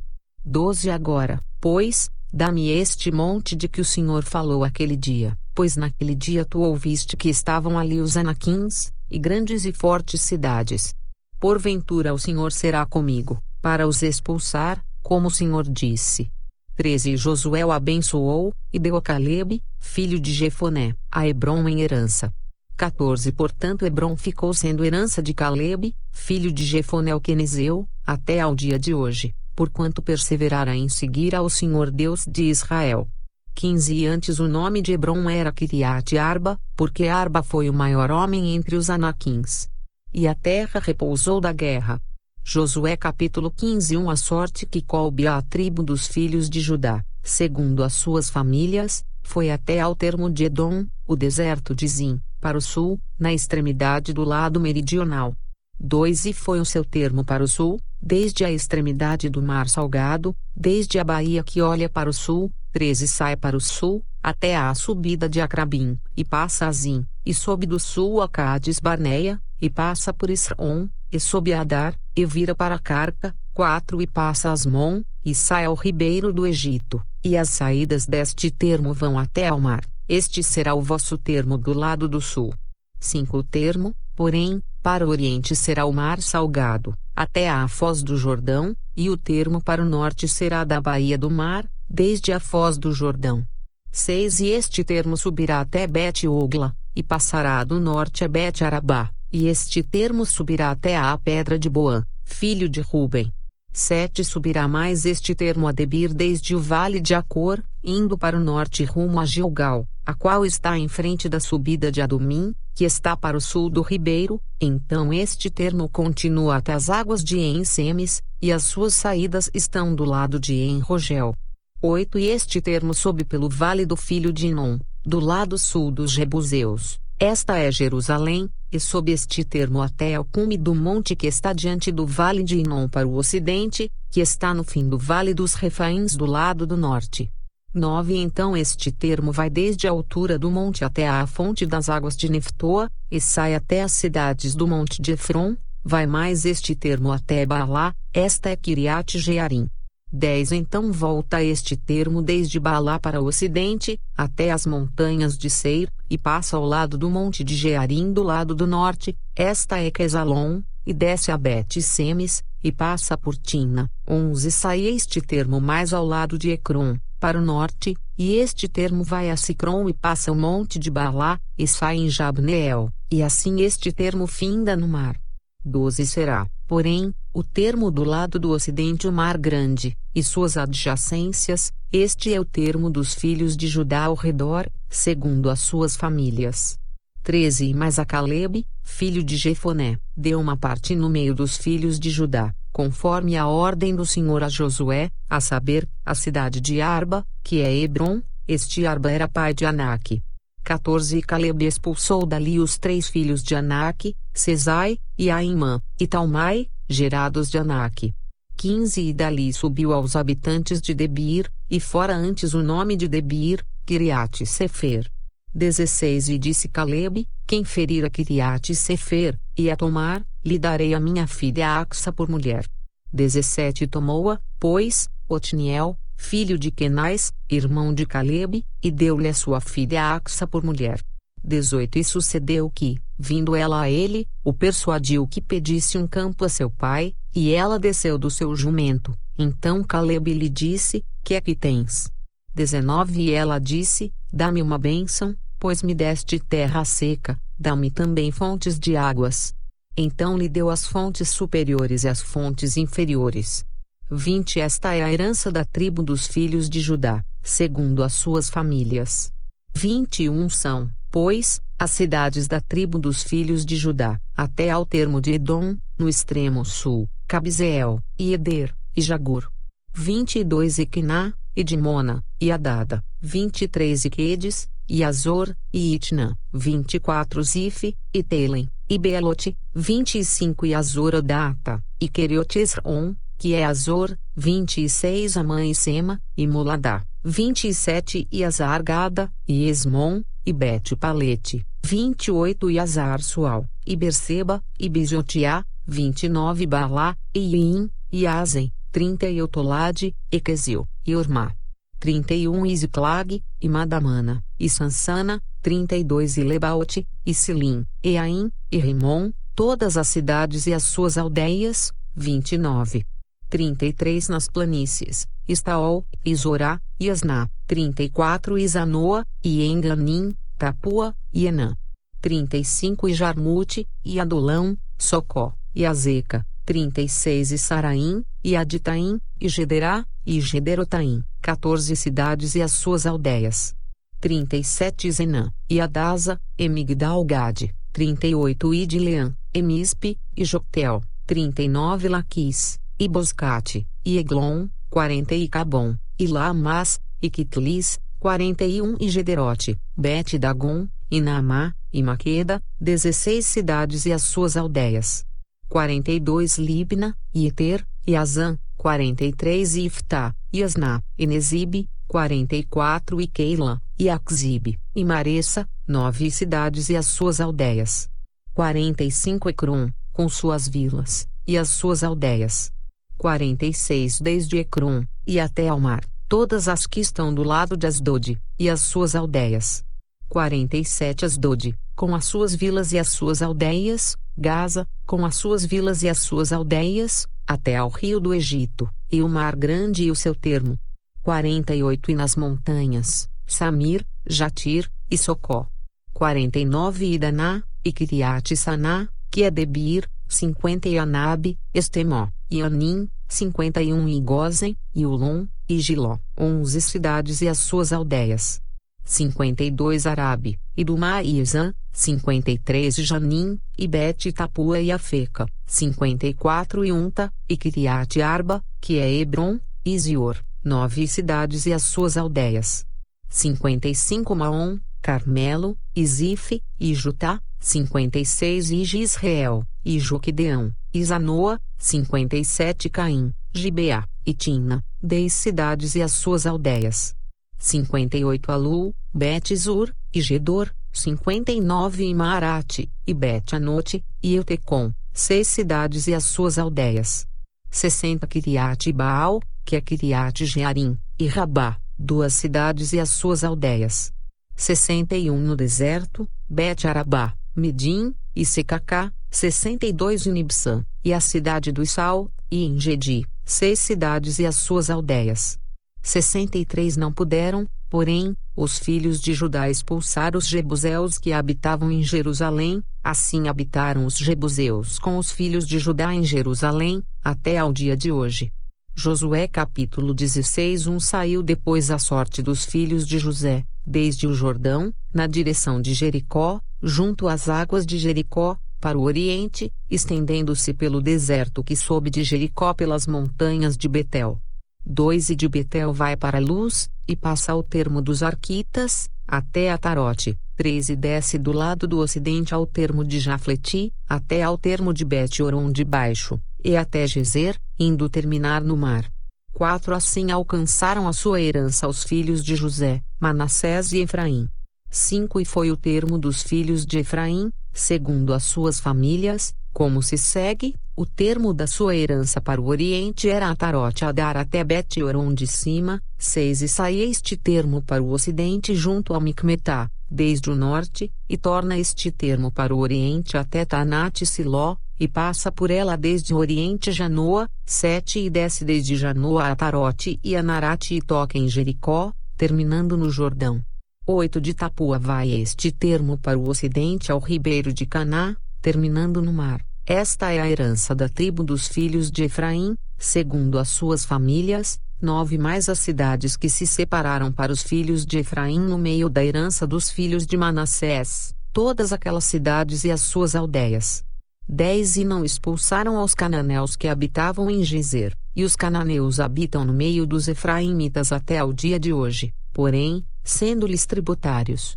12 Agora, pois, dá-me este monte de que o Senhor falou aquele dia, pois naquele dia tu ouviste que estavam ali os anaquins, e grandes e fortes cidades. Porventura o Senhor será comigo, para os expulsar, como o Senhor disse. 13 E Josué o abençoou, e deu a Calebe, filho de Jefoné, a Hebrom em herança. 14 Portanto Hebrom ficou sendo herança de Calebe, filho de Jefoné o quenezeu, até ao dia de hoje, porquanto perseverara em seguir ao Senhor Deus de Israel. 15 E antes o nome de Hebrom era Kiriat Arba, porque Arba foi o maior homem entre os anaquins. E a terra repousou da guerra. Josué capítulo 15 A sorte que coube à tribo dos filhos de Judá, segundo as suas famílias, foi até ao termo de Edom, o deserto de Zim, para o sul, na extremidade do lado meridional. 2 E foi o seu termo para o sul, desde a extremidade do mar Salgado, desde a baía que olha para o sul. 13 Sai para o sul, até à subida de Acrabim, e passa a Zim, e sobe do sul a Cádiz Barneia, e passa por Isrom, e sobe a Adar, e vira para Carca. 4 E passa a Asmon, e sai ao ribeiro do Egito, e as saídas deste termo vão até ao mar. Este será o vosso termo do lado do sul. 5 O termo, porém, para o oriente será o mar Salgado, até à foz do Jordão, e o termo para o norte será da baía do mar, desde a foz do Jordão. 6 E este termo subirá até Bet-Ogla, e passará do norte a Bet-Arabá, e este termo subirá até à pedra de Boã, filho de Ruben. 7 Subirá mais este termo a Debir desde o vale de Acor, indo para o norte rumo a Gilgal, a qual está em frente da subida de Adumim, que está para o sul do ribeiro. Então este termo continua até as águas de En-Semes, e as suas saídas estão do lado de En-Rogel. 8 E este termo sobe pelo vale do filho de Inom, do lado sul dos Jebuseus. Esta é Jerusalém, e sob este termo até ao cume do monte que está diante do vale de Inom para o ocidente, que está no fim do vale dos Refaíns do lado do norte. 9 Então este termo vai desde a altura do monte até à fonte das águas de Neftoa, e sai até as cidades do monte de Efron. Vai mais este termo até Baalá, esta é Kiriat Jearim. 10 Então volta este termo desde Baalá para o ocidente, até as montanhas de Seir, e passa ao lado do monte de Jearim do lado do norte, esta é Quesalon, e desce a Bet-Semes, e passa por Timna. 11 Sai este termo mais ao lado de Ecrom, para o norte, e este termo vai a Sicrom e passa o monte de Baalá, e sai em Jabneel, e assim este termo finda no mar. 12 Será, porém, o termo do lado do ocidente o mar grande, e suas adjacências. Este é o termo dos filhos de Judá ao redor, segundo as suas famílias. 13 Mas a Calebe, filho de Jefoné, deu uma parte no meio dos filhos de Judá, conforme a ordem do Senhor a Josué, a saber, a cidade de Arba, que é Hebrom. Este Arba era pai de Aнаque. 14 E Calebe expulsou dali os 3 filhos de Aнаque, Sesai, e Aimã, e Talmai, gerados de Aнаque. 15 E dali subiu aos habitantes de Debir, e fora antes o nome de Debir, Kiriat Sefer. 16 E disse Calebe: quem ferir a Kiriat Sefer, e a tomar, lhe darei a minha filha Axa por mulher. 17 Tomou-a, pois, Otniel, filho de Kenaz, irmão de Calebe, e deu-lhe a sua filha Axa por mulher. 18 E sucedeu que, vindo ela a ele, o persuadiu que pedisse um campo a seu pai, e ela desceu do seu jumento. Então Calebe lhe disse: que é que tens? 19 E ela disse: dá-me uma bênção, pois me deste terra seca, dá-me também fontes de águas. Então lhe deu as fontes superiores e as fontes inferiores. 20 Esta é a herança da tribo dos filhos de Judá, segundo as suas famílias. 21 São, pois, as cidades da tribo dos filhos de Judá, até ao termo de Edom, no extremo sul, Cabzeel, e Eder, e Jagur. 22 Equiná, e Dimona, e Adada. 23 Iquedes, e Azor, e Itnã. 24 Zif, e Telem, e Bealote. 25 e Azor Adata, e Queriote-Esrom, que é Azor. 26 Amã e Sema, e Moladá. 27 e Azar-Gada, e Esmon, e Bet-Palete. 28 e Azar-Sual, e Berseba, e Bijotiá. 29 Baalá, e Iim, e Azen. 30 e Eutolade, e Quesil, e Ormá. 31 e Ziclag, e Madamana, e Sansana. 32 e Lebaote, e Silim, e Aim, e Rimon, todas as cidades e as suas aldeias. 29. 33 nas planícies, Estaol, e Zorá, e Asná. 34 e Zanoa, e Enganim, Tapua, e Enã. 35 e Jarmute, e Adulão, Socó, e Azeca. 36 e Saraim, e Aditaim, e Gederá, e Gederotaim. 14 cidades e as suas aldeias. 37 e Zenã, e Adasa, e Migdal-Gade. 38 e Dileã, e Mispe, e Joctel. 39 Laquis, e Boscate, e Eglon. 40 e Cabom, e Lamas, e Quitlis. 41 e Gederote, Bet-Dagon, e Naamá, e Maqueda. 16 cidades e as suas aldeias. 42 Libna, e Eter, e Azã. 43 e Iftá, e Asná, e Nezibe. 44 e Keila, e Axibe, e Maressa. 9 cidades e as suas aldeias. 45 Ecrom, com suas vilas, e as suas aldeias. 46 desde Ecrom, e até ao mar, todas as que estão do lado de Asdod, e as suas aldeias. 47 Asdod, com as suas vilas e as suas aldeias. Gaza, com as suas vilas e as suas aldeias, até ao rio do Egito, e o mar grande e o seu termo. 48 e nas montanhas, Samir, Jatir, e Socó. 49 e Daná, e Kiriat-Saná, que é Debir. 50 e Anabe, Estemó, e Anim. 51 e Gozen, e Ulom, e Giló. 11 cidades e as suas aldeias. 52 Arabe, e Dumá e Izã. 53 Janim, e Bet-Tapua e Afeca. 54 e Unta, e Kiriat-Arba, que é Hebron, e Zior. 9 cidades e as suas aldeias. 55 Maom, Carmelo, e Zife, e Jutá. 56 e Gisreel, e Joquideão, e Zanoa. 57 Caim, Gibeá, e Timna. 10 cidades e as suas aldeias. 58 Alu, Bet-Zur, e Gedor. 59 e Maarate, e Bet-Anote, e Eutecom. 6 cidades e as suas aldeias. 60 Kiriat-Baal, que é Kiriat-Jearim, e Rabá. 2 cidades e as suas aldeias. 61 no deserto, Bet-Arabá, Medim, e Secacá. 62 Nibsã, e a cidade do Sal, e Engedi. 6 cidades e as suas aldeias. 63 Não puderam, porém, os filhos de Judá expulsar os jebuseus que habitavam em Jerusalém. Assim habitaram os jebuseus com os filhos de Judá em Jerusalém, até ao dia de hoje. Josué capítulo 16 Saiu depois a sorte dos filhos de José, desde o Jordão, na direção de Jericó, junto às águas de Jericó, para o oriente, estendendo-se pelo deserto que sobe de Jericó pelas montanhas de Betel. 2 E de Betel vai para Luz, e passa ao termo dos Arquitas, até Atarote. 3 E desce do lado do ocidente ao termo de Jafleti, até ao termo de Bet-Horon de Baixo, e até Gezer, indo terminar no mar. 4 Assim alcançaram a sua herança os filhos de José, Manassés e Efraim. 5 E foi o termo dos filhos de Efraim, segundo as suas famílias, como se segue. O termo da sua herança para o oriente era Atarote Adar até Bet-Horon de cima. 6 E saía este termo para o ocidente junto a Micmetá, desde o norte, e torna este termo para o oriente até Tanate-Siló, e passa por ela desde o oriente Janoa. 7 E desce desde Janoa a Atarote e Anarate e toca em Jericó, terminando no Jordão. 8 De Tapua vai este termo para o ocidente ao ribeiro de Caná, terminando no mar. Esta é a herança da tribo dos filhos de Efraim, segundo as suas famílias, 9 mais as cidades que se separaram para os filhos de Efraim no meio da herança dos filhos de Manassés, todas aquelas cidades e as suas aldeias. 10 E não expulsaram aos cananeus que habitavam em Gezer, e os cananeus habitam no meio dos efraimitas até ao dia de hoje, porém, sendo-lhes tributários.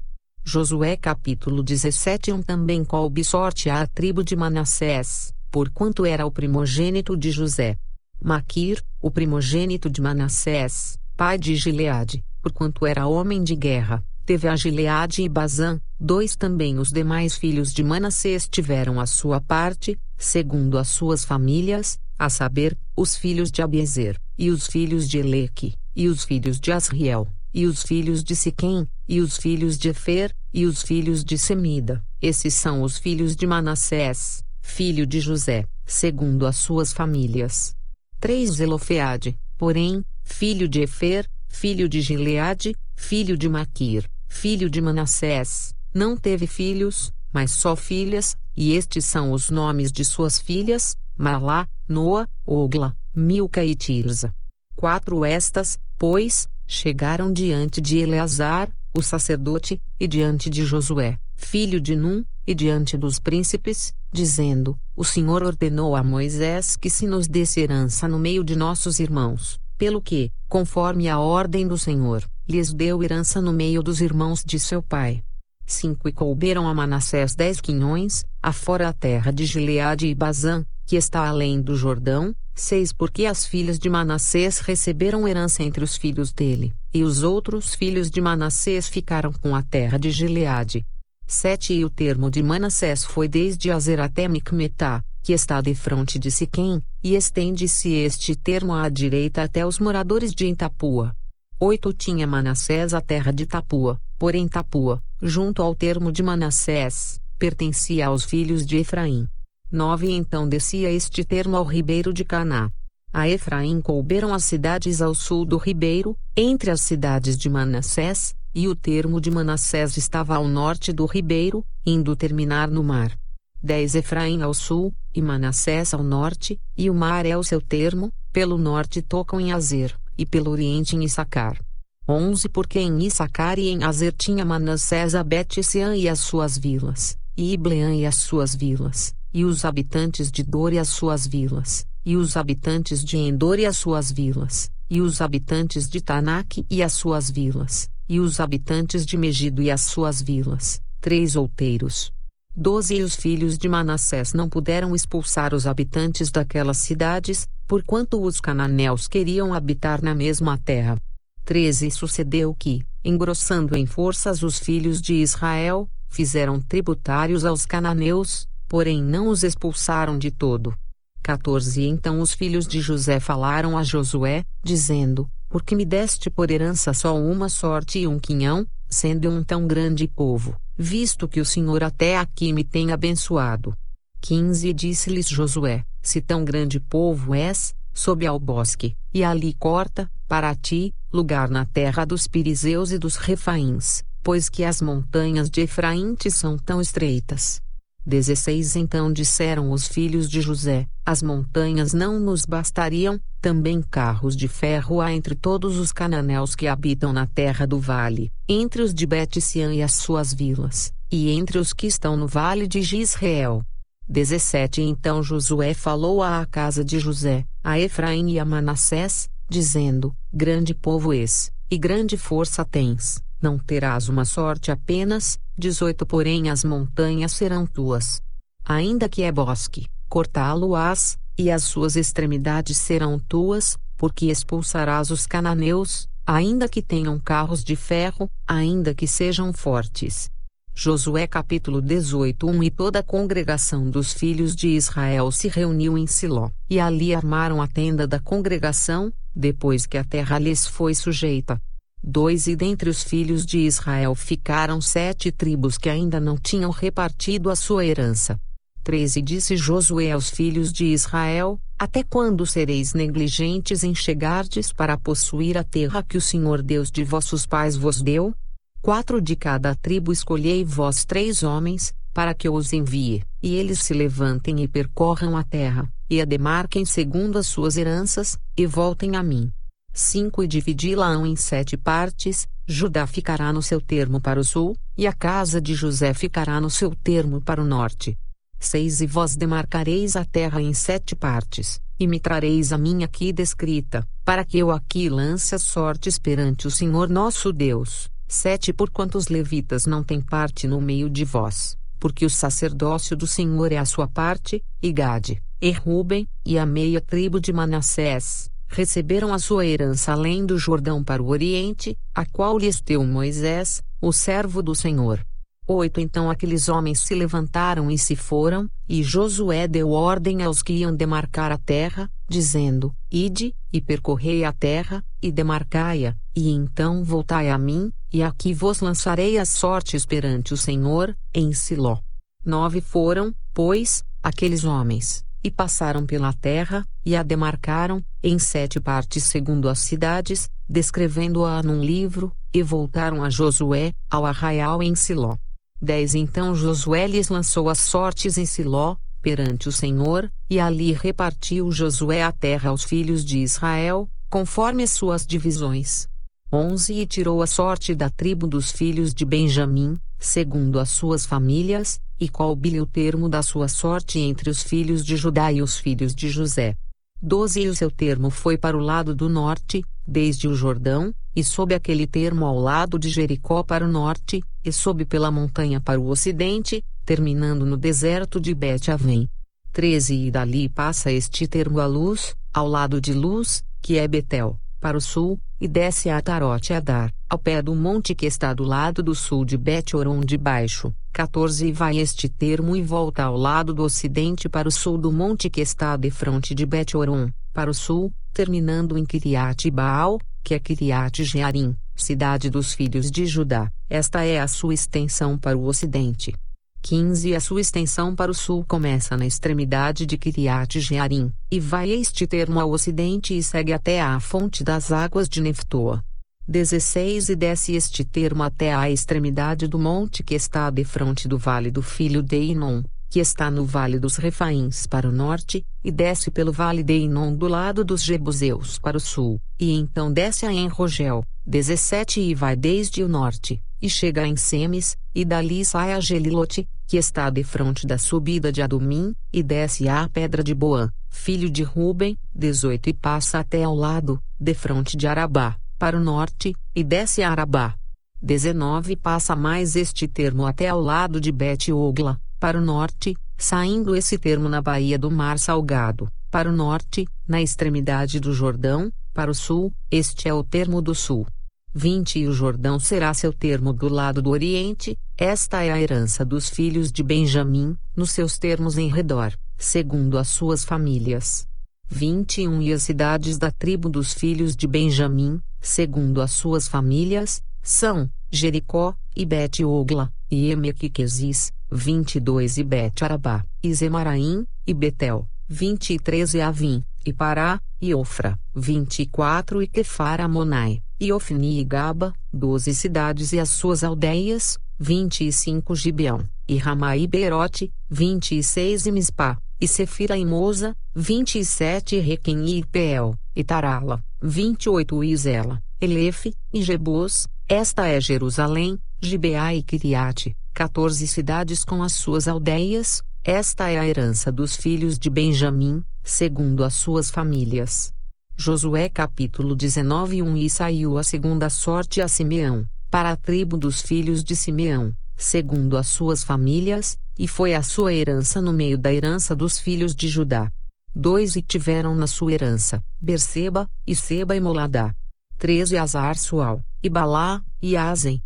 Josué capítulo 17. Também coube sorte à tribo de Manassés, porquanto era o primogênito de José. Maquir, o primogênito de Manassés, pai de Gileade, porquanto era homem de guerra, teve a Gileade e Bazã. 2 Também os demais filhos de Manassés tiveram a sua parte, segundo as suas famílias, a saber, os filhos de Abiezer, e os filhos de Eleque, e os filhos de Asriel, e os filhos de Siquém, e os filhos de Efer, e os filhos de Semida. Esses são os filhos de Manassés, filho de José, segundo as suas famílias. 3 Zelofeade, porém, filho de Efer, filho de Gileade, filho de Maquir, filho de Manassés, não teve filhos, mas só filhas, e estes são os nomes de suas filhas: Malá, Noa, Ogla, Milca e Tirza. 4 Estas, pois, chegaram diante de Eleazar, o sacerdote, e diante de Josué, filho de Num, e diante dos príncipes, dizendo: O Senhor ordenou a Moisés que se nos desse herança no meio de nossos irmãos, pelo que, conforme a ordem do Senhor, lhes deu herança no meio dos irmãos de seu pai. 5 E couberam a Manassés 10 quinhões, afora a terra de Gileade e Bazã, que está além do Jordão. 6 Porque as filhas de Manassés receberam herança entre os filhos dele, e os outros filhos de Manassés ficaram com a terra de Gileade. 7 E o termo de Manassés foi desde Azer até Micmetá, que está defronte de Siquém, e estende-se este termo à direita até os moradores de Tapua. 8 Tinha Manassés a terra de Tapua, porém Tapua, junto ao termo de Manassés, pertencia aos filhos de Efraim. 9 Então descia este termo ao ribeiro de Caná. A Efraim couberam as cidades ao sul do ribeiro, entre as cidades de Manassés, e o termo de Manassés estava ao norte do ribeiro, indo terminar no mar. 10 Efraim ao sul, e Manassés ao norte, e o mar é o seu termo, pelo norte tocam em Azer, e pelo oriente em Issacar. 11 Porque em Issacar e em Azer tinha Manassés a Bet-Sean e as suas vilas, e Ibleã e as suas vilas, e os habitantes de Dor e as suas vilas, e os habitantes de Endor e as suas vilas, e os habitantes de Tanak e as suas vilas, e os habitantes de Megido e as suas vilas, 3 outeiros. 12 E os filhos de Manassés não puderam expulsar os habitantes daquelas cidades, porquanto os cananeus queriam habitar na mesma terra. 13 E sucedeu que, engrossando em forças os filhos de Israel, fizeram tributários aos cananeus, porém não os expulsaram de todo. 14 Então os filhos de José falaram a Josué, dizendo: Por que me deste por herança só uma sorte e um quinhão, sendo um tão grande povo, visto que o Senhor até aqui me tem abençoado? 15 E disse-lhes Josué: Se tão grande povo és, sobe ao bosque, e ali corta, para ti, lugar na terra dos Pirizeus e dos Refaíns, pois que as montanhas de Efraim te são tão estreitas. 16 Então disseram os filhos de José: As montanhas não nos bastariam, também carros de ferro há entre todos os cananeus que habitam na terra do vale, entre os de Bet-Sean e as suas vilas, e entre os que estão no vale de Jizreel. 17 Então Josué falou à casa de José, a Efraim e a Manassés, dizendo: Grande povo és, e grande força tens, não terás uma sorte apenas. 18 Porém as montanhas serão tuas. Ainda que é bosque, cortá-lo-ás, e as suas extremidades serão tuas, porque expulsarás os cananeus, ainda que tenham carros de ferro, ainda que sejam fortes. Josué capítulo 18 E toda a congregação dos filhos de Israel se reuniu em Siló, e ali armaram a tenda da congregação, depois que a terra lhes foi sujeita. 2 E dentre os filhos de Israel ficaram 7 tribos que ainda não tinham repartido a sua herança. 3 E disse Josué aos filhos de Israel: Até quando sereis negligentes em chegardes para possuir a terra que o Senhor Deus de vossos pais vos deu? 4 De cada tribo escolhei vós 3 homens, para que eu os envie, e eles se levantem e percorram a terra, e a demarquem segundo as suas heranças, e voltem a mim. 5 E dividi-la-ão em 7 partes, Judá ficará no seu termo para o sul, e a casa de José ficará no seu termo para o norte. 6 E vós demarcareis a terra em 7 partes, e me trareis a mim aqui descrita, para que eu aqui lance as sortes perante o Senhor nosso Deus. 7 Porquanto os levitas não têm parte no meio de vós, porque o sacerdócio do Senhor é a sua parte, e Gade, e Ruben, e a meia tribo de Manassés, receberam a sua herança além do Jordão para o oriente, a qual lhes deu Moisés, o servo do Senhor. 8 Então aqueles homens se levantaram e se foram, e Josué deu ordem aos que iam demarcar a terra, dizendo: Ide, e percorrei a terra, e demarcai-a, e então voltai a mim, e aqui vos lançarei as sortes perante o Senhor, em Siló. 9 Foram, pois, aqueles homens, e passaram pela terra, e a demarcaram, em 7 partes segundo as cidades, descrevendo-a num livro, e voltaram a Josué, ao arraial em Siló. 10 Então Josué lhes lançou as sortes em Siló, perante o Senhor, e ali repartiu Josué a terra aos filhos de Israel, conforme as suas divisões. 11 E tirou a sorte da tribo dos filhos de Benjamim, segundo as suas famílias, e coube-lhe o termo da sua sorte entre os filhos de Judá e os filhos de José. 12 E o seu termo foi para o lado do norte, desde o Jordão, e sob aquele termo ao lado de Jericó para o norte, e sob pela montanha para o ocidente, terminando no deserto de Bet-Avém. 13 E dali passa este termo a Luz, ao lado de Luz, que é Betel, para o sul, e desce a Atarote-Adar, ao pé do monte que está do lado do sul de Bet-Horon de baixo. 14 E vai este termo e volta ao lado do ocidente para o sul do monte que está defronte de Bet-Horon, para o sul, terminando em Kiriat-Baal, que é Kiriat-Jearim, cidade dos filhos de Judá. Esta é a sua extensão para o ocidente. 15 E a sua extensão para o sul começa na extremidade de Kiriat-Jearim, e vai este termo ao ocidente e segue até à fonte das águas de Neftoa. 16 E desce este termo até à extremidade do monte que está defronte do vale do filho de Inom, que está no vale dos Refaíns para o norte, e desce pelo vale de Inom do lado dos Jebuseus para o sul, e então desce a En-Rogel. 17 E vai desde o norte, e chega em Semes, e dali sai a Gelilote, que está defronte da subida de Adumim, e desce à pedra de Boã, filho de Ruben. 18 E passa até ao lado, defronte de Arabá, para o norte, e desce a Arabá. 19 Passa mais este termo até ao lado de Bet-Ogla, para o norte, saindo esse termo na baía do Mar Salgado, para o norte, na extremidade do Jordão, para o sul, este é o termo do sul. 20 E o Jordão será seu termo do lado do oriente, esta é a herança dos filhos de Benjamim, nos seus termos em redor, segundo as suas famílias. 21 E as cidades da tribo dos filhos de Benjamim, segundo as suas famílias, são Jericó, e Bet-Ogla, e Emequiquezis. 22 E Bet-Arabá, e Zemaraim, e Betel. 23 E Avim, e Pará, e Ofra. 24 E Quefar-Amonai, e Ofni e Gaba, 12 cidades e as suas aldeias. 25 Gibeão, e Ramá e Beerote. 26 E Mispá, e Sefira e Moza. 27 Requem e Peel, e Tarala. 28 E Zela, Elefe, e Jebus. Esta é Jerusalém, Gibeá e Kiriate. 14 cidades com as suas aldeias. Esta é a herança dos filhos de Benjamim, segundo as suas famílias. Josué capítulo 19 E saiu a segunda sorte a Simeão, para a tribo dos filhos de Simeão, segundo as suas famílias, e foi a sua herança no meio da herança dos filhos de Judá. 2 E tiveram na sua herança, Berseba, e Seba e Moladá. 3 E Azar-Sual, e Balá, e Azen.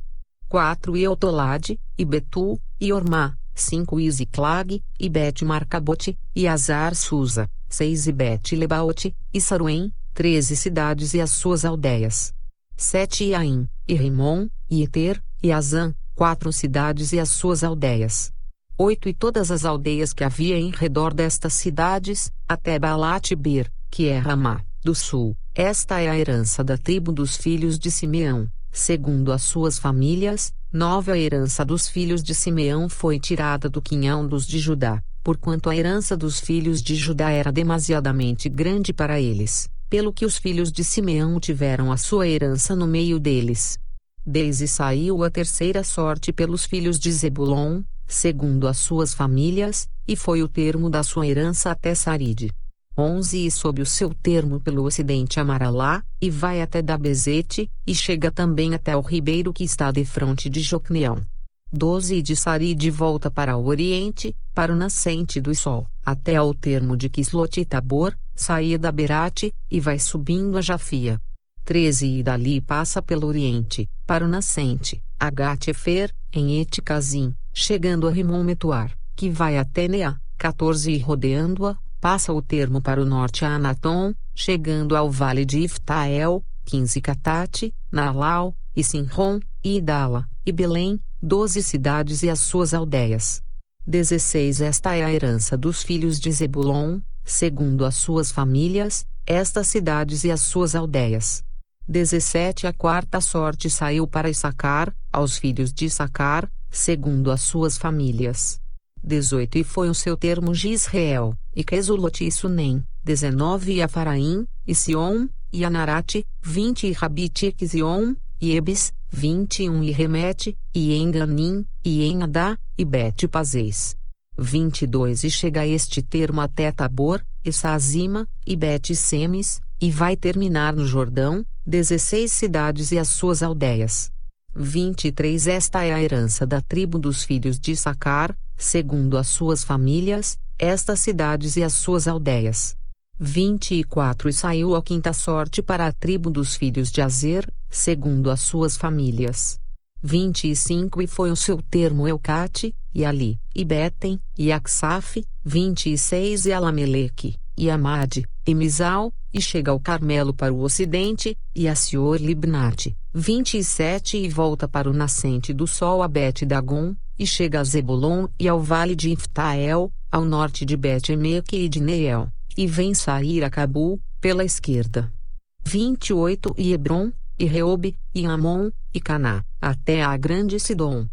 4 E Otolade, e Betul, e Ormá. 5 E Ziclag, e Bet-Marcabote, e Azar-Susa. 6 E Bet-Lebaote, e Saruém. 13 cidades e as suas aldeias. 7 E Aim, e Rimon, e Eter, e Azã. 4 cidades e as suas aldeias. 8 E todas as aldeias que havia em redor destas cidades, até Balat-Bir, que é Ramá, do sul. Esta é a herança da tribo dos filhos de Simeão, segundo as suas famílias. Nova herança dos filhos de Simeão foi tirada do quinhão dos de Judá, porquanto a herança dos filhos de Judá era demasiadamente grande para eles, pelo que os filhos de Simeão tiveram a sua herança no meio deles. Desde saiu a terceira sorte pelos filhos de Zebulon, segundo as suas famílias, e foi o termo da sua herança até Saride. 11 e sob o seu termo pelo ocidente a Maralá, e vai até Dabezete, e chega também até o ribeiro que está defronte de Jocneão. 12 e de Saride volta para o oriente, para o nascente do sol, até ao termo de Quislot-Tabor, saía da Berate, e vai subindo a Jafia. 13 e dali passa pelo oriente, para o nascente, a Gat-Efer, em Eticazim, chegando a Rimon-Metuar, que vai até Neá. 14 e rodeando-a, passa o termo para o norte a Anatom, chegando ao vale de Iftael. 15 Catate, Nalau, e Sinron, e Idala, e Belém, 12 cidades e as suas aldeias. 16 Esta é a herança dos filhos de Zebulon, segundo as suas famílias, estas cidades e as suas aldeias. 17 A quarta sorte saiu para Issacar, aos filhos de Issacar, segundo as suas famílias. 18 E foi o seu termo Gisreel, e Quesulot e Sunem. 19 E Afaraim, e Sion, e Anarate. 20 E Rabite e Quizion, e Ebes. 21 E Remete, e Enganim, e Enadá, e Bet-Pazes. 22 E chega a este termo até Tabor, e Sazima, e Bet-Semes, e vai terminar no Jordão. 16 cidades e as suas aldeias. 23 Esta é a herança da tribo dos filhos de Issacar, segundo as suas famílias, estas cidades e as suas aldeias. 24 E saiu a quinta sorte para a tribo dos filhos de Azer, segundo as suas famílias. 25 E foi o seu termo Eucate, e Ali, e Betem, e Aksaf. 26 E Alameleque, e Amade, e Misal, e chega ao Carmelo para o ocidente, e a Sior Libnate. 27 E volta para o nascente do sol a Bet-Dagon, e chega a Zebulon e ao vale de Iftael, ao norte de Bet-Emeque e de Neiel, e vem sair a Cabul, pela esquerda. 28 E Hebron, e Reobe, e Amon, e Caná, até a grande Sidom.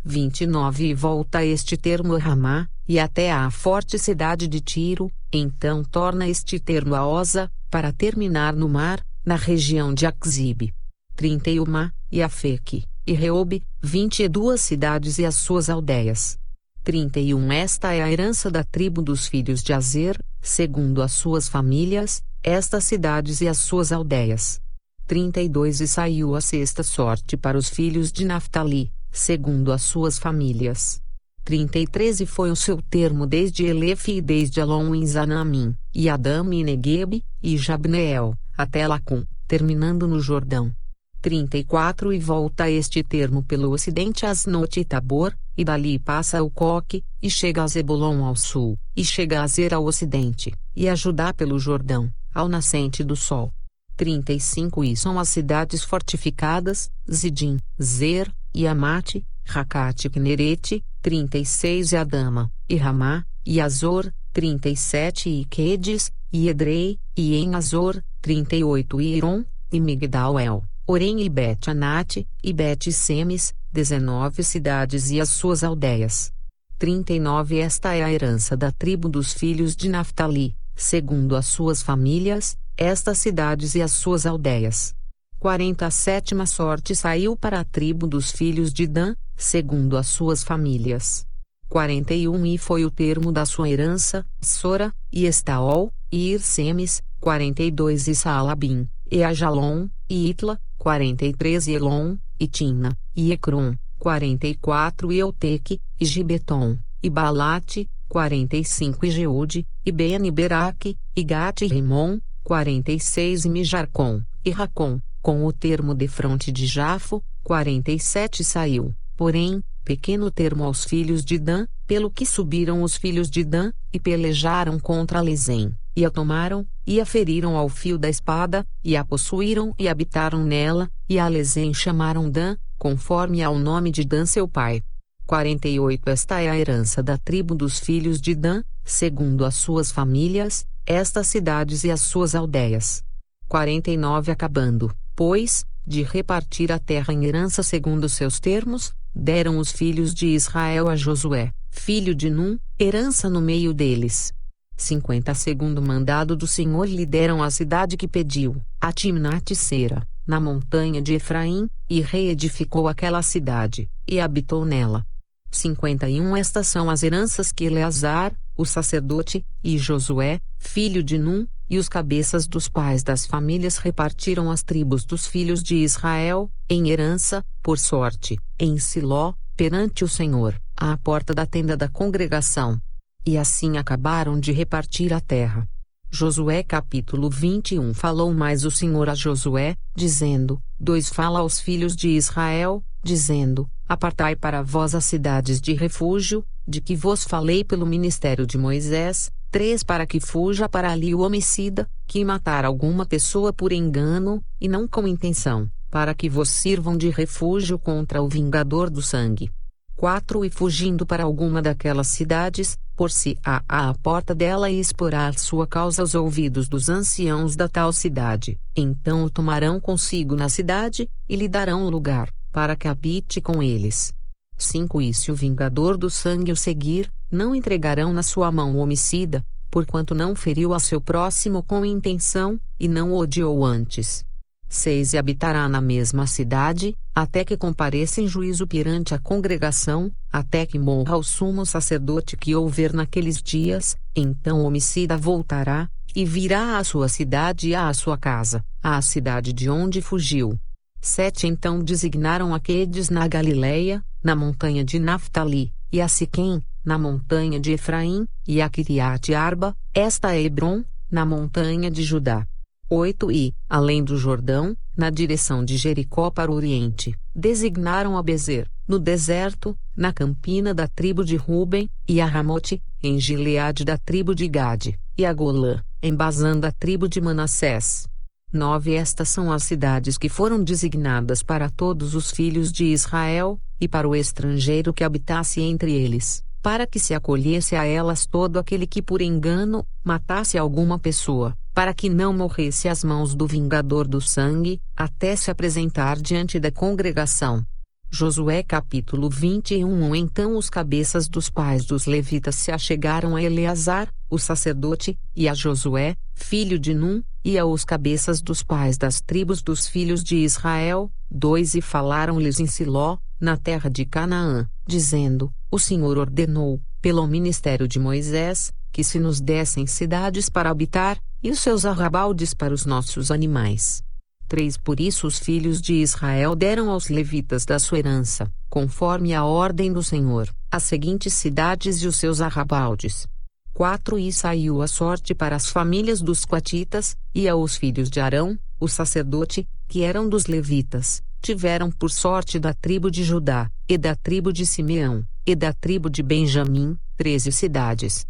29 E volta a este termo Ramá, e até à forte cidade de Tiro, então torna este termo a Osa, para terminar no mar, na região de Axibe. 31 E Afeque, e Reobe. 22 cidades e as suas aldeias. 31 Esta é a herança da tribo dos filhos de Azer, segundo as suas famílias, estas cidades e as suas aldeias. 32 E saiu a sexta sorte para os filhos de Naftali, segundo as suas famílias. 33 E foi o seu termo desde Elefe e desde Elon em Zanamim, e Adama e Neguebe, e Jabneel, até Lacum, terminando no Jordão. 34 E volta a este termo pelo ocidente a Asnot e Tabor, e dali passa o Coque, e chega a Zebulon ao sul, e chega a Azer ao ocidente, e a Judá pelo Jordão, ao nascente do sol. 35 E são as cidades fortificadas, Zidim, Zer, e Amate, Racate e Knerete. 36 E Adama, e Ramá, e Azor. 37 E Quedes, e Edrei, e em Azor. 38 E Iron, e Migdal-El, Orem e Bet-Anate, e Bet-Semes. 19 cidades e as suas aldeias. 39 Esta é a herança da tribo dos filhos de Naftali, segundo as suas famílias, estas cidades e as suas aldeias. 40 A sétima sorte saiu para a tribo dos filhos de Dan, segundo as suas famílias. 41 E foi o termo da sua herança, Sora, e Estaol, e Irsemes. 42 E Saalabim, e Ajalon, e Itla. 43 E Elon, e Tina, e Ecrom. 44 E Euteque, e Gibeton, e Balate. 45 E Jeude, e Ben-Beraque, e Gate e Rimon. 46 E Mijarcom, e Racom, com o termo defronte de Jafo. 47 Saiu, porém, pequeno termo aos filhos de Dan, pelo que subiram os filhos de Dan, e pelejaram contra Lezem, e a tomaram, e a feriram ao fio da espada, e a possuíram e habitaram nela, e a Lezem chamaram Dan, conforme ao nome de Dan seu pai. 48 Esta é a herança da tribo dos filhos de Dan, segundo as suas famílias, estas cidades e as suas aldeias. 49 Acabando, pois, de repartir a terra em herança segundo seus termos, deram os filhos de Israel a Josué, filho de Num, herança no meio deles. 50 Segundo mandado do Senhor lhe deram a cidade que pediu, a Timnat-Sera, na montanha de Efraim, e reedificou aquela cidade, e habitou nela. 51 Estas são as heranças que Eleazar, o sacerdote, e Josué, filho de Num, e os cabeças dos pais das famílias repartiram às tribos dos filhos de Israel, em herança, por sorte, em Siló, perante o Senhor, à porta da tenda da congregação. E assim acabaram de repartir a terra. Josué capítulo 21 Falou mais o Senhor a Josué, dizendo: 2 Fala aos filhos de Israel, dizendo: Apartai para vós as cidades de refúgio, de que vos falei pelo ministério de Moisés. 3 Para que fuja para ali o homicida, que matar alguma pessoa por engano, e não com intenção, para que vos sirvam de refúgio contra o vingador do sangue. 4 E fugindo para alguma daquelas cidades, por-se-á à porta dela e exporá sua causa aos ouvidos dos anciãos da tal cidade, então o tomarão consigo na cidade, e lhe darão lugar, para que habite com eles. 5 E se o vingador do sangue o seguir, não entregarão na sua mão o homicida, porquanto não feriu a seu próximo com intenção, e não o odiou antes. 6 E habitará na mesma cidade, até que compareça em juízo perante a congregação, até que morra o sumo sacerdote que houver naqueles dias, então o homicida voltará, e virá à sua cidade e à sua casa, à cidade de onde fugiu. 7 Então designaram a Quedes na Galileia, na montanha de Naftali, e a Siquém, na montanha de Efraim, e a Quiriate-Arba, esta é Hebron, na montanha de Judá. 8 E, além do Jordão, na direção de Jericó para o oriente, designaram a Bezer, no deserto, na campina da tribo de Ruben, e a Ramote, em Gileade da tribo de Gade, e a Golã, em Bazã da tribo de Manassés. 9 Estas são as cidades que foram designadas para todos os filhos de Israel, e para o estrangeiro que habitasse entre eles, para que se acolhesse a elas todo aquele que por engano matasse alguma pessoa, para que não morresse às mãos do vingador do sangue, até se apresentar diante da congregação. Josué capítulo 21 Então os cabeças dos pais dos levitas se achegaram a Eleazar, o sacerdote, e a Josué, filho de Num, e aos cabeças dos pais das tribos dos filhos de Israel, 2 E falaram-lhes em Siló, na terra de Canaã, dizendo: O Senhor ordenou, pelo ministério de Moisés, que se nos dessem cidades para habitar, e os seus arrabaldes para os nossos animais. 3 Por isso os filhos de Israel deram aos levitas da sua herança, conforme a ordem do Senhor, as seguintes cidades e os seus arrabaldes. 4 E saiu a sorte para as famílias dos coatitas, e aos filhos de Arão, o sacerdote, que eram dos levitas, tiveram por sorte da tribo de Judá, e da tribo de Simeão, e da tribo de Benjamim, 13 cidades.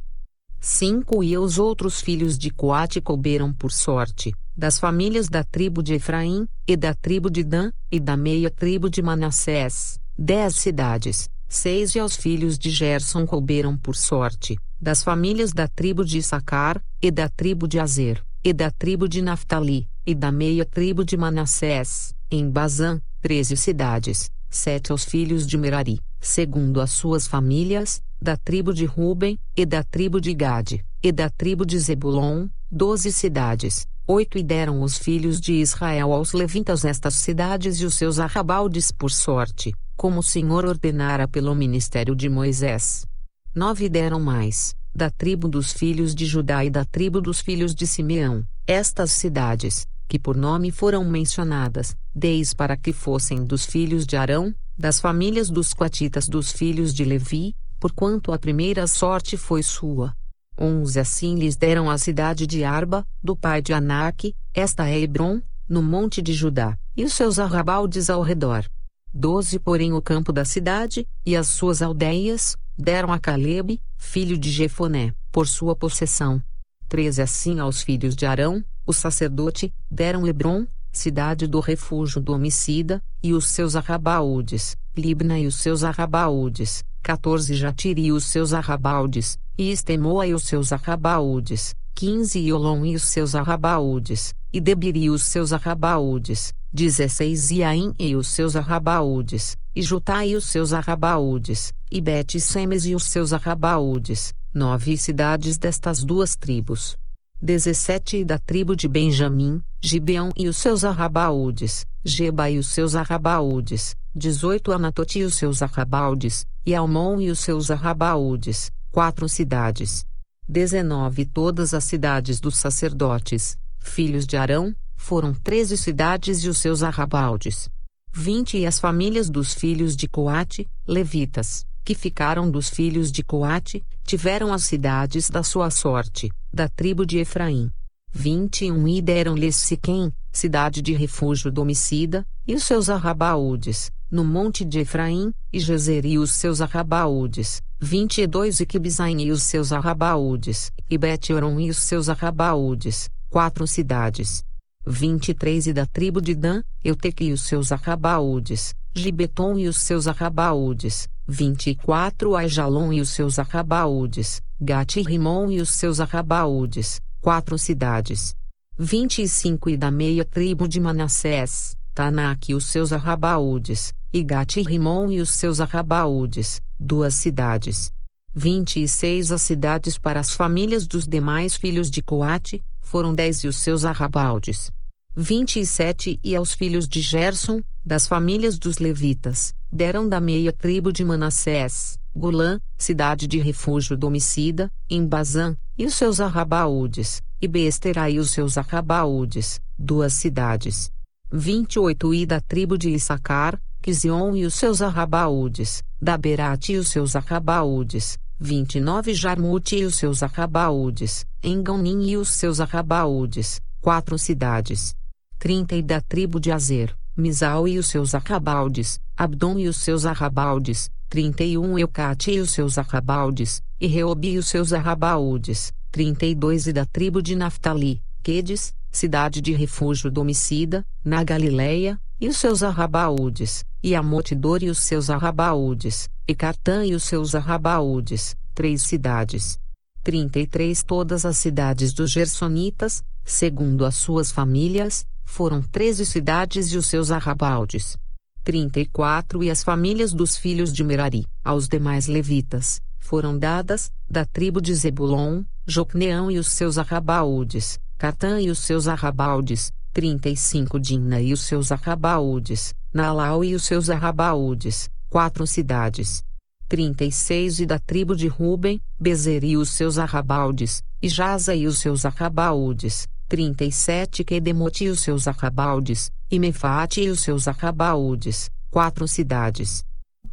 5 E os outros filhos de Coate couberam por sorte, das famílias da tribo de Efraim, e da tribo de Dan, e da meia tribo de Manassés, 10 cidades. 6 E aos filhos de Gerson couberam por sorte, das famílias da tribo de Issacar, e da tribo de Azer, e da tribo de Naftali, e da meia tribo de Manassés, em Bazã, 13 cidades. 7 Aos filhos de Merari, segundo as suas famílias, da tribo de Ruben, e da tribo de Gade, e da tribo de Zebulon, 12 cidades. 8 E deram os filhos de Israel aos levitas estas cidades e os seus arrabaldes por sorte, como o Senhor ordenara pelo ministério de Moisés. 9 Deram mais, da tribo dos filhos de Judá e da tribo dos filhos de Simeão, estas cidades, que por nome foram mencionadas, 10 para que fossem dos filhos de Arão, das famílias dos coatitas dos filhos de Levi, porquanto a primeira sorte foi sua. 11 Assim lhes deram a cidade de Arba, do pai de Anak, esta é Hebron, no monte de Judá, e os seus arrabaldes ao redor. 12 Porém o campo da cidade, e as suas aldeias, deram a Calebe, filho de Jefoné, por sua possessão. 13 Assim aos filhos de Arão, o sacerdote, deram Hebron, cidade do refúgio do homicida, e os seus arrabaldes, Libna e os seus arrabaldes, 14 Jatiri e os seus arrabaldes, e Estemoa e os seus arrabaldes, 15 Iolon e os seus arrabaúdes, e Debir e os seus arrabaúdes, 16 Iaim e os seus arrabaúdes, e Jutá e os seus arrabaúdes, e Bet-Semes e os seus arrabaúdes, 9 cidades destas duas tribos. 17 E da tribo de Benjamim, Gibeão e os seus arrabaúdes, Geba e os seus arrabaúdes, 18 Anatote e os seus arrabaúdes, e Almon e os seus arrabaúdes, 4 cidades. 19 Todas as cidades dos sacerdotes, filhos de Arão, foram 13 cidades e os seus arrabaldes. 20 E as famílias dos filhos de Coate, levitas, que ficaram dos filhos de Coate, tiveram as cidades da sua sorte, da tribo de Efraim. 21 E deram-lhes Siquém, cidade de refúgio do homicida, e os seus arrabaúdes, no monte de Efraim, e Gezer e os seus arrabaúdes. 22 E Quibzaim e os seus arrabaúdes, e Bet-Horon e os seus arrabaúdes, 4 cidades. 23 E da tribo de Dan, Euteque e os seus arrabaúdes, Gibeton e os seus arrabaúdes, 24 Aijalon e os seus arrabaúdes, Gate e Rimon e os seus arrabaúdes, 4 cidades. 25 E da meia tribo de Manassés, Tanak e os seus arrabaúdes, e Gate e Rimon e os seus arrabaúdes, 2 cidades. 26 As cidades para as famílias dos demais filhos de Coate, foram 10 e os seus arrabaldes. 27 E aos filhos de Gerson, das famílias dos levitas, deram da meia tribo de Manassés, Golã, cidade de refúgio do homicida, em Bazã, e os seus arrabaúdes, e Beesterá e os seus arrabaúdes, 2 cidades. 28 E da tribo de Issacar, Quizion e os seus arrabaúdes, Daberate e os seus arrabaúdes, 29 Jarmute e os seus arrabaúdes, Enganim e os seus arrabaúdes, 4 cidades. 30 E da tribo de Azer, Misal e os seus arrabaldes, Abdon e os seus arrabaldes, 31 Eucate e os seus arrabaldes, e Reobi e os seus arrabaúdes, 32 E da tribo de Naftali, Quedes, cidade de refúgio do homicida, na Galileia, e os seus arrabaúdes, e Amotidor e os seus arrabaúdes, e Catã e os seus arrabaúdes, 3 cidades. 33 Todas as cidades dos Gersonitas, segundo as suas famílias, foram 13 cidades e os seus arrabaldes. 34 E as famílias dos filhos de Merari, aos demais levitas, foram dadas, da tribo de Zebulon, Jocneão e os seus arrabaúdes, Catã e os seus arrabaldes, 35 Dina e os seus arrabaúdes, Nalau e os seus arrabaúdes, 4 cidades. 36 E da tribo de Ruben, Bezer e os seus arrabaldes, e Jaza e os seus arrabaúdes, 37 Quedemote e os seus arrabaldes, e Mefate e os seus arrabaúdes, 4 cidades.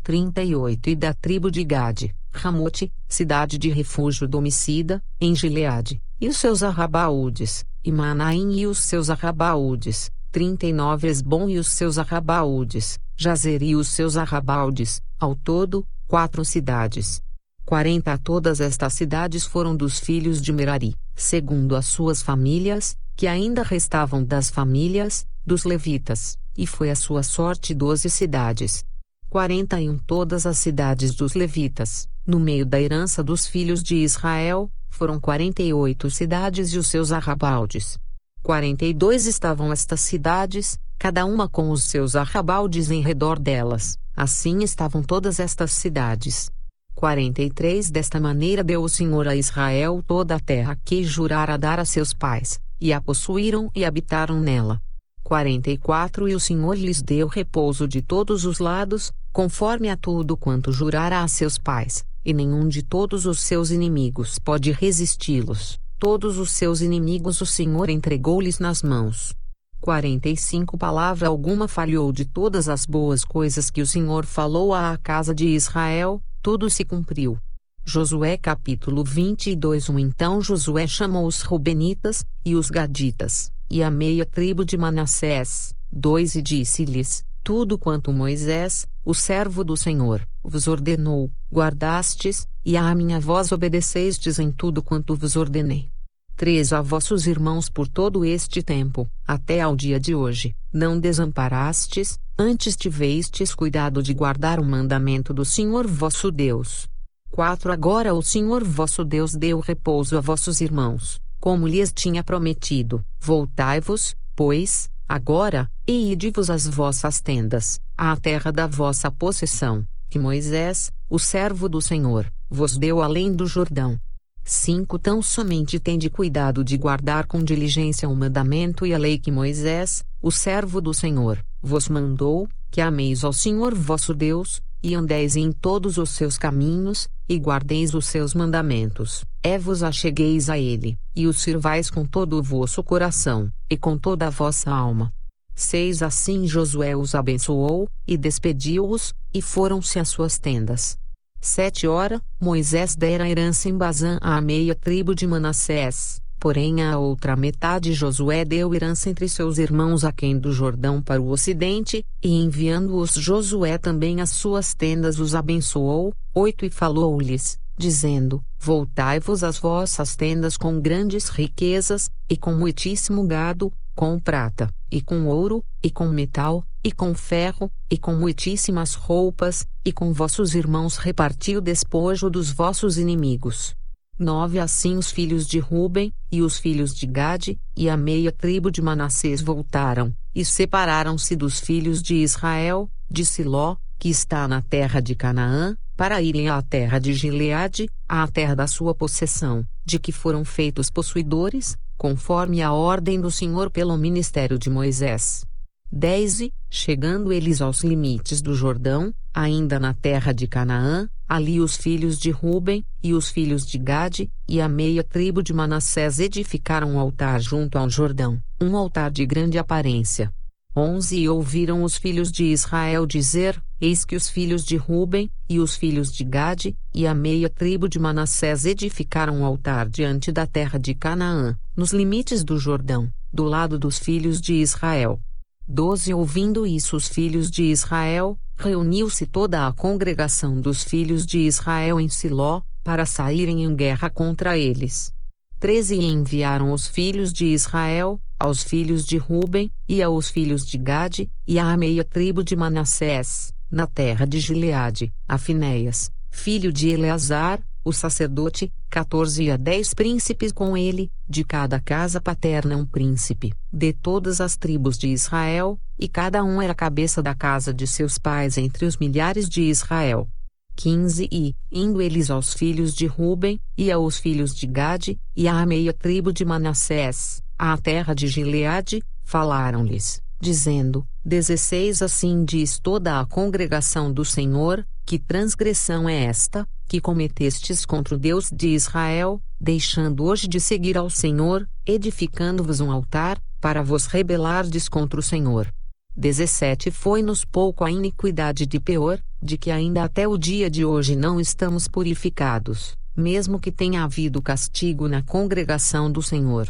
38 E da tribo de Gade, Ramote, cidade de refúgio do homicida, em Gileade, e os seus arrabaúdes, e Manaim e os seus arrabaúdes, 39 Esbom e os seus arrabaúdes, Jazer e os seus arrabaldes, ao todo, 4 cidades. 40 Todas estas cidades foram dos filhos de Merari, segundo as suas famílias, que ainda restavam das famílias, dos levitas, e foi a sua sorte 12 cidades. 41 Todas as cidades dos levitas, no meio da herança dos filhos de Israel, foram 48 cidades e os seus arrabaldes. 42 estavam estas cidades, cada uma com os seus arrabaldes em redor delas, assim estavam todas estas cidades. 43 Desta maneira deu o Senhor a Israel toda a terra que jurara dar a seus pais, e a possuíram e habitaram nela. 44 E o Senhor lhes deu repouso de todos os lados, conforme a tudo quanto jurara a seus pais, e nenhum de todos os seus inimigos pode resisti-los. Todos os seus inimigos o Senhor entregou-lhes nas mãos. 45 Palavra alguma falhou de todas as boas coisas que o Senhor falou à casa de Israel, tudo se cumpriu. Josué capítulo 22 Então Josué chamou os Rubenitas, e os Gaditas, e a meia tribo de Manassés, 2 e disse-lhes, tudo quanto Moisés, o servo do Senhor, vos ordenou, guardastes, e à minha voz obedecestes em tudo quanto vos ordenei. 3 A vossos irmãos por todo este tempo, até ao dia de hoje, não desamparastes, antes tivestes cuidado de guardar o mandamento do Senhor vosso Deus. 4 Agora o Senhor vosso Deus deu repouso a vossos irmãos, como lhes tinha prometido. Voltai-vos, pois, agora, e ide-vos às vossas tendas, à terra da vossa possessão, que Moisés, o servo do Senhor, vos deu além do Jordão. 5 Tão somente tende cuidado de guardar com diligência o mandamento e a lei que Moisés, o servo do Senhor, vos mandou, que ameis ao Senhor vosso Deus, e andeis em todos os seus caminhos, e guardeis os seus mandamentos, vos achegueis a ele, e o sirvais com todo o vosso coração, e com toda a vossa alma. 6 Assim Josué os abençoou, e despediu-os, e foram-se às suas tendas. 7 Ora, Moisés dera herança em Bazã à meia tribo de Manassés, porém à outra metade Josué deu herança entre seus irmãos aquém do Jordão para o ocidente, e enviando-os Josué também às suas tendas os abençoou. 8 E falou-lhes, dizendo, voltai-vos às vossas tendas com grandes riquezas, e com muitíssimo gado, com prata, e com ouro, e com metal, e com ferro, e com muitíssimas roupas, e com vossos irmãos reparti o despojo dos vossos inimigos. 9 Assim os filhos de Ruben, e os filhos de Gade, e a meia tribo de Manassés voltaram, e separaram-se dos filhos de Israel, de Siló, que está na terra de Canaã, para irem à terra de Gileade, à terra da sua possessão, de que foram feitos possuidores, conforme a ordem do Senhor pelo ministério de Moisés. 10 E, chegando eles aos limites do Jordão, ainda na terra de Canaã, ali os filhos de Ruben, e os filhos de Gade, e a meia tribo de Manassés edificaram um altar junto ao Jordão, um altar de grande aparência. 11 E ouviram os filhos de Israel dizer, eis que os filhos de Ruben, e os filhos de Gade, e a meia tribo de Manassés edificaram um altar diante da terra de Canaã, nos limites do Jordão, do lado dos filhos de Israel. 12 Ouvindo isso os filhos de Israel, reuniu-se toda a congregação dos filhos de Israel em Siló, para saírem em guerra contra eles. 13 E enviaram os filhos de Israel, aos filhos de Ruben, e aos filhos de Gade, e à meia tribo de Manassés, na terra de Gileade, a Finéias, filho de Eleazar, o sacerdote, 14 a 10 príncipes com ele, de cada casa paterna um príncipe, de todas as tribos de Israel, e cada um era cabeça da casa de seus pais entre os milhares de Israel. 15 E, indo eles aos filhos de Ruben, e aos filhos de Gade, e à meia tribo de Manassés, à terra de Gileade, falaram-lhes, dizendo, 16 Assim diz toda a congregação do Senhor, que transgressão é esta, que cometestes contra o Deus de Israel, deixando hoje de seguir ao Senhor, edificando-vos um altar, para vos rebelardes contra o Senhor. 17 Foi-nos pouco a iniquidade de Peor, de que ainda até o dia de hoje não estamos purificados, mesmo que tenha havido castigo na congregação do Senhor.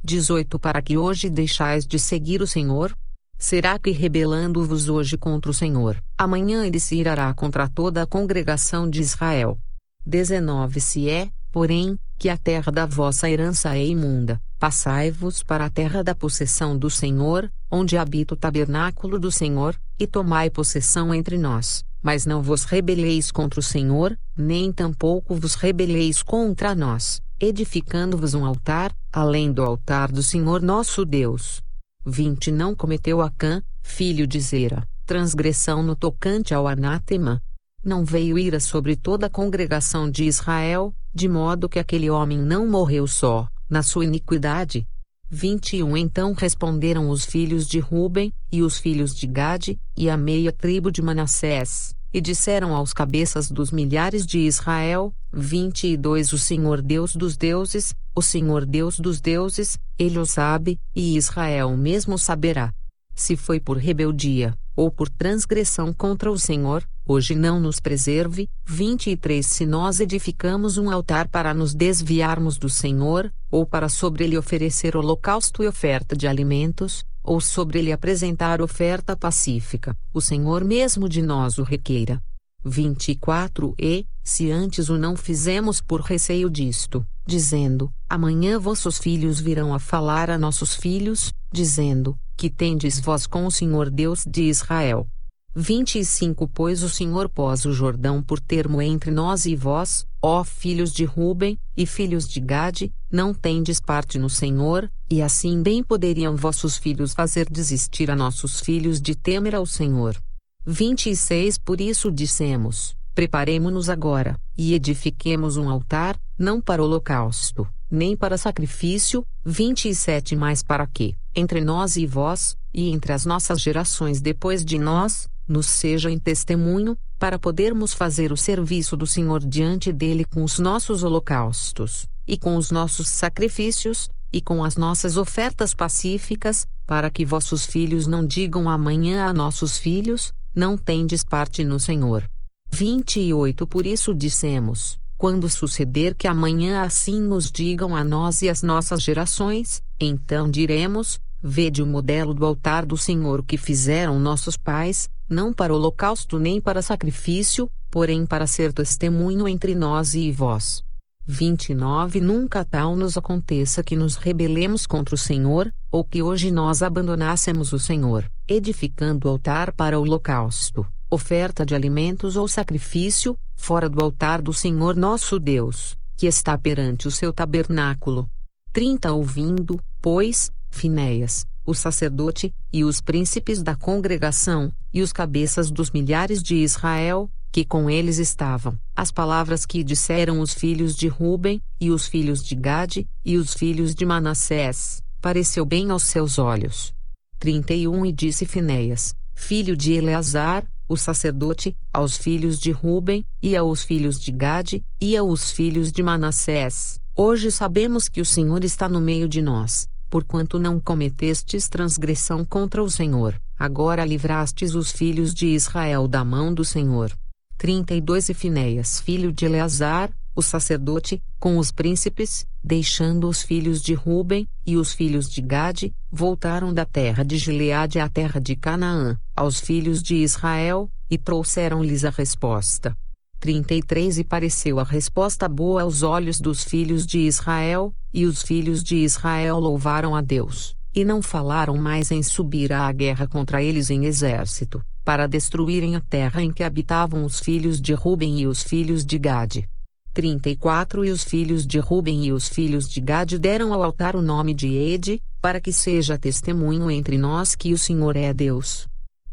18 Para que hoje deixais de seguir o Senhor? Será que rebelando-vos hoje contra o Senhor, amanhã ele se irará contra toda a congregação de Israel? 19 Se é, porém, que a terra da vossa herança é imunda, passai-vos para a terra da possessão do Senhor, onde habita o tabernáculo do Senhor, e tomai possessão entre nós, mas não vos rebeleis contra o Senhor, nem tampouco vos rebeleis contra nós, edificando-vos um altar, além do altar do Senhor nosso Deus. 20 Não cometeu Acã, filho de Zera, transgressão no tocante ao anátema. Não veio ira sobre toda a congregação de Israel, de modo que aquele homem não morreu só, na sua iniquidade. 21 Então responderam os filhos de Ruben, e os filhos de Gade, e a meia tribo de Manassés, e disseram aos cabeças dos milhares de Israel, 22 O Senhor Deus dos deuses, o Senhor Deus dos deuses, Ele o sabe, e Israel mesmo saberá. Se foi por rebeldia, ou por transgressão contra o Senhor, hoje não nos preserve. 23 Se nós edificamos um altar para nos desviarmos do Senhor, ou para sobre ele oferecer holocausto e oferta de alimentos, ou sobre ele apresentar oferta pacífica, o Senhor mesmo de nós o requeira. 24 E, se antes o não fizemos por receio disto, dizendo, amanhã vossos filhos virão a falar a nossos filhos, dizendo, que tendes vós com o Senhor Deus de Israel? 25 Pois o Senhor pôs o Jordão por termo entre nós e vós, ó filhos de Ruben, e filhos de Gade, não tendes parte no Senhor, e assim bem poderiam vossos filhos fazer desistir a nossos filhos de temer ao Senhor. 26 Por isso dissemos, preparemo-nos agora, e edifiquemos um altar, não para holocausto, nem para sacrifício. 27 Mas para que, entre nós e vós, e entre as nossas gerações depois de nós, nos seja em testemunho, para podermos fazer o serviço do Senhor diante dele com os nossos holocaustos, e com os nossos sacrifícios, e com as nossas ofertas pacíficas, para que vossos filhos não digam amanhã a nossos filhos, não tendes parte no Senhor. 28 Por isso dissemos, quando suceder que amanhã assim nos digam a nós e às nossas gerações, então diremos, vede o modelo do altar do Senhor que fizeram nossos pais, não para holocausto nem para sacrifício, porém para ser testemunho entre nós e vós. 29 Nunca tal nos aconteça que nos rebelemos contra o Senhor, ou que hoje nós abandonássemos o Senhor, edificando altar para o holocausto, oferta de alimentos ou sacrifício, fora do altar do Senhor nosso Deus, que está perante o seu tabernáculo. 30 Ouvindo, pois, Finéias, o sacerdote, e os príncipes da congregação, e os cabeças dos milhares de Israel, que com eles estavam, as palavras que disseram os filhos de Ruben, e os filhos de Gade, e os filhos de Manassés, pareceu bem aos seus olhos. 31 E disse Finéias, filho de Eleazar, o sacerdote, aos filhos de Ruben, e aos filhos de Gade, e aos filhos de Manassés, hoje sabemos que o Senhor está no meio de nós, porquanto não cometestes transgressão contra o Senhor, agora livrastes os filhos de Israel da mão do Senhor. 32 E Finéias filho de Eleazar, o sacerdote, com os príncipes, deixando os filhos de Ruben, e os filhos de Gade, voltaram da terra de Gileade à terra de Canaã, aos filhos de Israel, e trouxeram-lhes a resposta. 33 E pareceu a resposta boa aos olhos dos filhos de Israel, e os filhos de Israel louvaram a Deus, e não falaram mais em subir à guerra contra eles em exército, para destruírem a terra em que habitavam os filhos de Ruben e os filhos de Gade. 34 E os filhos de Ruben e os filhos de Gade deram ao altar o nome de Ede, para que seja testemunho entre nós que o Senhor é Deus.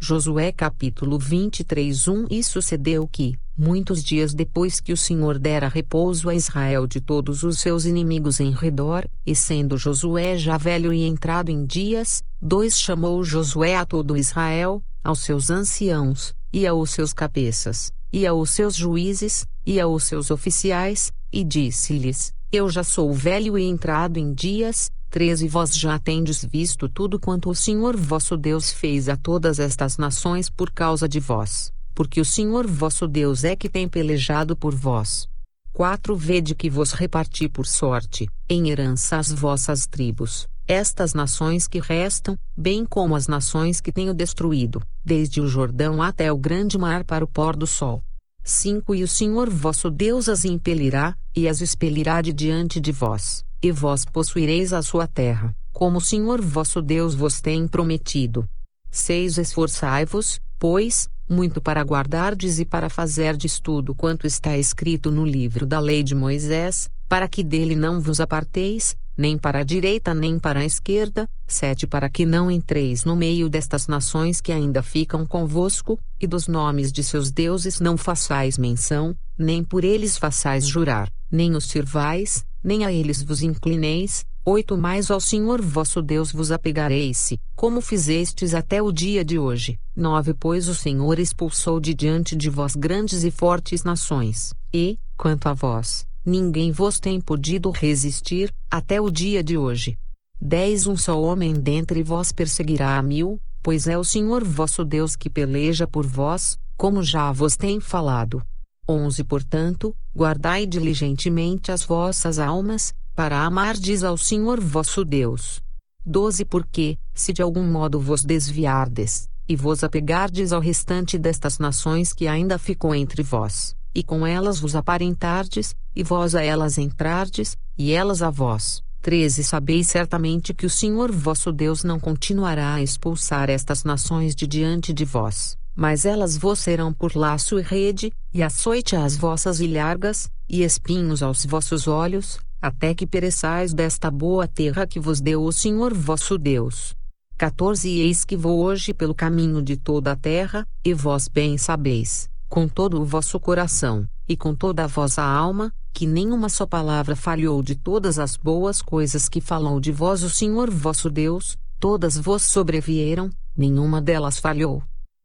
Josué capítulo 23 E sucedeu que, muitos dias depois que o Senhor dera repouso a Israel de todos os seus inimigos em redor, e sendo Josué já velho e entrado em dias, chamou Josué a todo Israel, aos seus anciãos, e aos seus cabeças, e aos seus juízes, e aos seus oficiais, e disse-lhes, eu já sou velho e entrado em dias, 13 Vós já tendes visto tudo quanto o Senhor vosso Deus fez a todas estas nações por causa de vós, porque o Senhor vosso Deus é que tem pelejado por vós. 4 Vede que vos reparti por sorte, em herança as vossas tribos, estas nações que restam, bem como as nações que tenho destruído, desde o Jordão até o grande mar para o pôr do sol. 5 E o Senhor vosso Deus as impelirá, e as expelirá de diante de vós, e vós possuireis a sua terra, como o Senhor vosso Deus vos tem prometido. 6 Esforçai-vos, pois, muito para guardardes e para fazerdes tudo quanto está escrito no livro da lei de Moisés, para que dele não vos aparteis, nem para a direita nem para a esquerda. 7 Para que não entreis no meio destas nações que ainda ficam convosco, e dos nomes de seus deuses não façais menção, nem por eles façais jurar, nem os sirvais, nem a eles vos inclineis. 8 Mas ao Senhor vosso Deus vos apegareis, como fizestes até o dia de hoje. 9 Pois o Senhor expulsou de diante de vós grandes e fortes nações, e, quanto a vós, ninguém vos tem podido resistir, até o dia de hoje. 10 Um só homem dentre vós perseguirá a 1000, pois é o Senhor vosso Deus que peleja por vós, como já vos tem falado. 11 Portanto, guardai diligentemente as vossas almas, para amardes ao Senhor vosso Deus. 12 Porque, se de algum modo vos desviardes, e vos apegardes ao restante destas nações que ainda ficou entre vós, e com elas vos aparentardes, e vós a elas entrardes, e elas a vós. 13 Sabeis certamente que o Senhor vosso Deus não continuará a expulsar estas nações de diante de vós, mas elas vos serão por laço e rede, e açoite às vossas ilhargas, e espinhos aos vossos olhos, até que pereçais desta boa terra que vos deu o Senhor vosso Deus. 14 E eis que vou hoje pelo caminho de toda a terra, e vós bem sabeis, com todo o vosso coração, e com toda a vossa alma, que nenhuma só palavra falhou de todas as boas coisas que falou de vós o Senhor vosso Deus, todas vos sobrevieram, nenhuma delas falhou.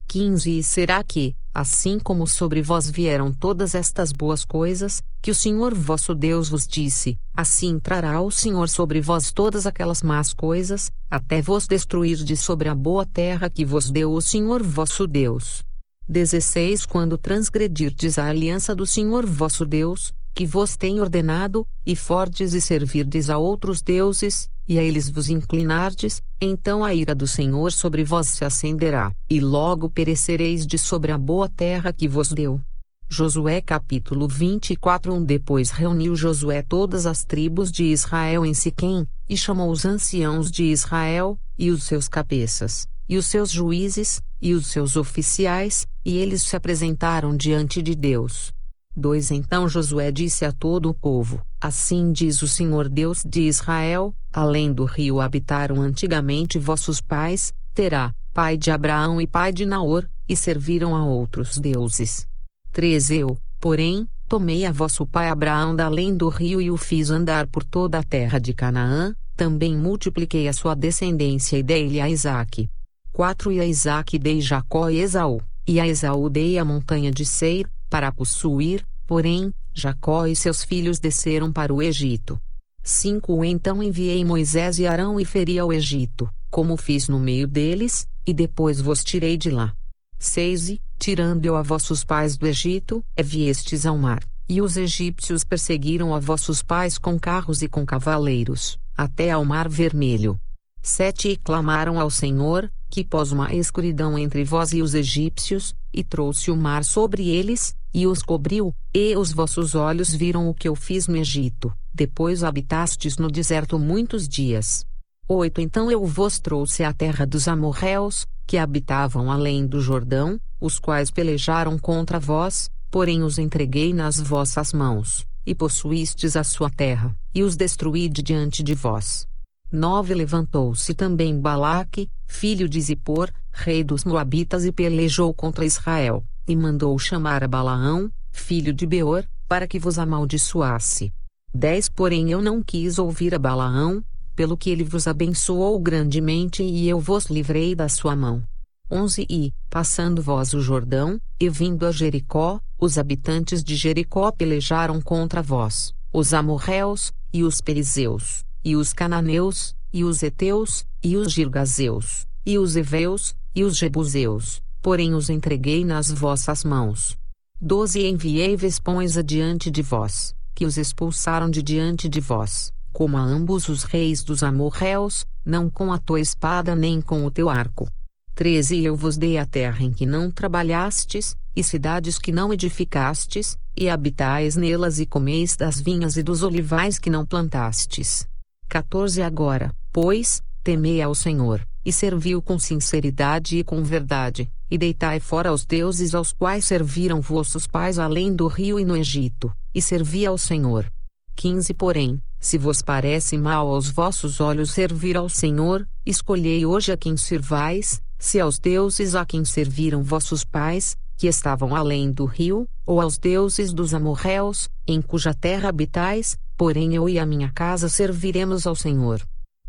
15 E será que, assim como sobre vós vieram todas estas boas coisas, que o Senhor vosso Deus vos disse, assim trará o Senhor sobre vós todas aquelas más coisas, até vos destruir de sobre a boa terra que vos deu o Senhor vosso Deus. 16 Quando transgredirdes a aliança do Senhor vosso Deus, que vos tem ordenado, e fordes e servirdes a outros deuses, e a eles vos inclinardes, então a ira do Senhor sobre vós se acenderá, e logo perecereis de sobre a boa terra que vos deu. Josué capítulo 24 Depois reuniu Josué todas as tribos de Israel em Siquém, e chamou os anciãos de Israel, e os seus cabeças, e os seus juízes, e os seus oficiais, e eles se apresentaram diante de Deus. 2 Então Josué disse a todo o povo: Assim diz o Senhor Deus de Israel: além do rio habitaram antigamente vossos pais, Terá, pai de Abraão e pai de Naor, e serviram a outros deuses. 3 Eu, porém, tomei a vosso pai Abraão da além do rio e o fiz andar por toda a terra de Canaã, também multipliquei a sua descendência e dei-lhe a Isaque. 4 E a Isaque dei Jacó e Esaú, e a Esaú dei a montanha de Seir, para possuir, porém, Jacó e seus filhos desceram para o Egito. 5 Então enviei Moisés e Arão e feri ao Egito, como fiz no meio deles, e depois vos tirei de lá. 6 E, tirando eu a vossos pais do Egito, viestes ao mar, e os egípcios perseguiram a vossos pais com carros e com cavaleiros, até ao mar vermelho. 7 E clamaram ao Senhor, que pôs uma escuridão entre vós e os egípcios, e trouxe o mar sobre eles, e os cobriu, e os vossos olhos viram o que eu fiz no Egito, depois habitastes no deserto muitos dias. 8 Então eu vos trouxe à terra dos amorreus, que habitavam além do Jordão, os quais pelejaram contra vós, porém os entreguei nas vossas mãos, e possuístes a sua terra, e os destruí de diante de vós. 9 Levantou-se também Balaque, filho de Zippor, rei dos Moabitas, e pelejou contra Israel, e mandou chamar a Balaão, filho de Beor, para que vos amaldiçoasse. 10 Porém eu não quis ouvir a Balaão, pelo que ele vos abençoou grandemente e eu vos livrei da sua mão. 11 E, passando vós o Jordão, e vindo a Jericó, os habitantes de Jericó pelejaram contra vós, os amorreus, e os perizeus, e os cananeus, e os heteus, e os girgazeus, e os heveus, e os jebuseus, porém os entreguei nas vossas mãos. 12 Enviei vespões adiante de vós, que os expulsaram de diante de vós, como a ambos os reis dos amorreus, não com a tua espada nem com o teu arco. 13 Eu vos dei a terra em que não trabalhastes, e cidades que não edificastes, e habitais nelas e comeis das vinhas e dos olivais que não plantastes. 14 Agora, pois, temei ao Senhor, e servi-o com sinceridade e com verdade, e deitai fora os deuses aos quais serviram vossos pais além do rio e no Egito, e servi ao Senhor. 15 Porém, se vos parece mal aos vossos olhos servir ao Senhor, escolhei hoje a quem servais, se aos deuses a quem serviram vossos pais, que estavam além do rio, ou aos deuses dos amorreus, em cuja terra habitais, porém eu e a minha casa serviremos ao Senhor.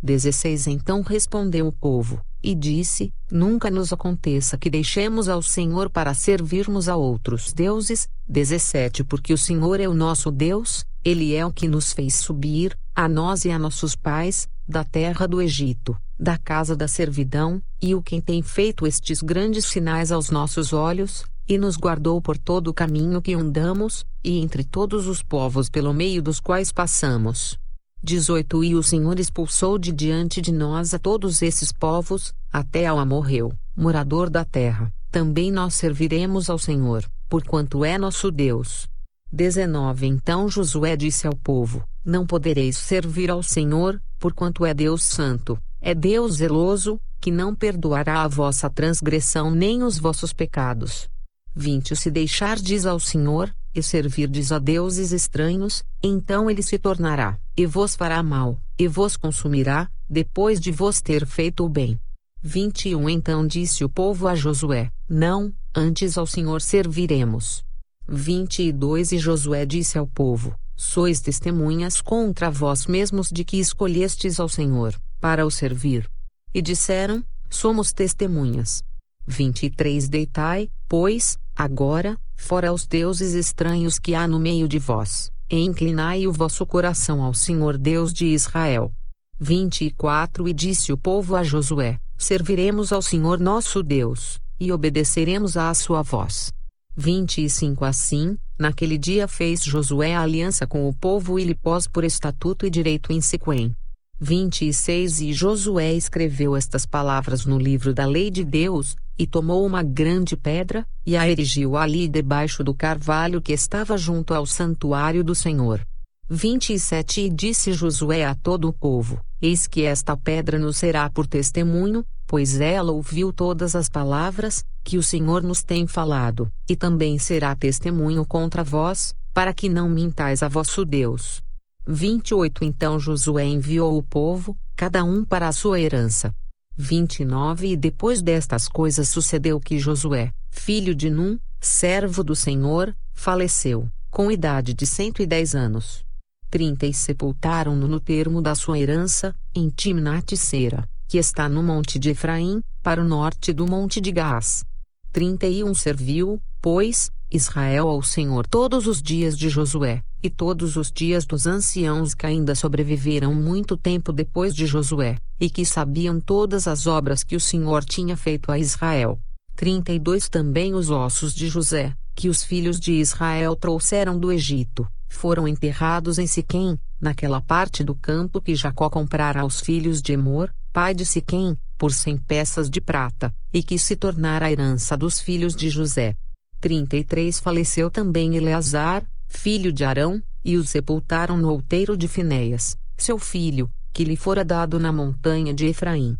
16 Então respondeu o povo, e disse: Nunca nos aconteça que deixemos ao Senhor para servirmos a outros deuses. 17 Porque o Senhor é o nosso Deus, Ele é o que nos fez subir, a nós e a nossos pais, da terra do Egito, da casa da servidão, e o quem tem feito estes grandes sinais aos nossos olhos, e nos guardou por todo o caminho que andamos, e entre todos os povos pelo meio dos quais passamos. 18 E o Senhor expulsou de diante de nós a todos esses povos, até ao amorreu, morador da terra. Também nós serviremos ao Senhor, porquanto é nosso Deus. 19 Então Josué disse ao povo: Não podereis servir ao Senhor, porquanto é Deus santo, é Deus zeloso, que não perdoará a vossa transgressão nem os vossos pecados. 20 Se deixardes ao Senhor, e servirdes a deuses estranhos, então ele se tornará, e vos fará mal, e vos consumirá, depois de vos ter feito o bem. 21 Então disse o povo a Josué: Não, antes ao Senhor serviremos. 22 E Josué disse ao povo: Sois testemunhas contra vós mesmos de que escolhestes ao Senhor, para o servir. E disseram: Somos testemunhas. 23 Deitai, pois, agora, fora os deuses estranhos que há no meio de vós, e inclinai o vosso coração ao Senhor Deus de Israel. 24 E disse o povo a Josué: Serviremos ao Senhor nosso Deus, e obedeceremos à sua voz. 25 Assim, naquele dia fez Josué a aliança com o povo e lhe pôs por estatuto e direito em Siquém. 26 E Josué escreveu estas palavras no livro da lei de Deus, e tomou uma grande pedra, e a erigiu ali debaixo do carvalho que estava junto ao santuário do Senhor. 27 E disse Josué a todo o povo: Eis que esta pedra nos será por testemunho, pois ela ouviu todas as palavras que o Senhor nos tem falado, e também será testemunho contra vós, para que não mintais a vosso Deus. 28 Então Josué enviou o povo, cada um para a sua herança. 29 E depois destas coisas sucedeu que Josué, filho de Num, servo do Senhor, faleceu, com idade de 110 anos. 30 E sepultaram-no no termo da sua herança, em Timnat-Sera, que está no monte de Efraim, para o norte do monte de Gaás. 31 Serviu, pois, Israel ao Senhor todos os dias de Josué, e todos os dias dos anciãos que ainda sobreviveram muito tempo depois de Josué, e que sabiam todas as obras que o Senhor tinha feito a Israel. 32 Também os ossos de José, que os filhos de Israel trouxeram do Egito, foram enterrados em Siquém, naquela parte do campo que Jacó comprara aos filhos de Emor, pai de Siquém, por 100 peças de prata, e que se tornara a herança dos filhos de José. 33 Faleceu também Eleazar, filho de Arão, e o sepultaram no outeiro de Finéias, seu filho, que lhe fora dado na montanha de Efraim.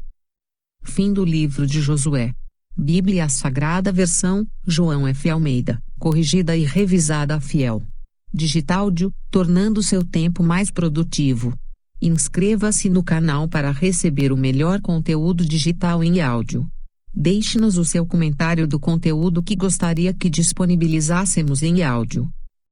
Fim do livro de Josué. Bíblia Sagrada Versão, João F. Almeida, corrigida e revisada fiel. Digitáudio, tornando seu tempo mais produtivo. Inscreva-se no canal para receber o melhor conteúdo digital em áudio. Deixe-nos o seu comentário do conteúdo que gostaria que disponibilizássemos em áudio.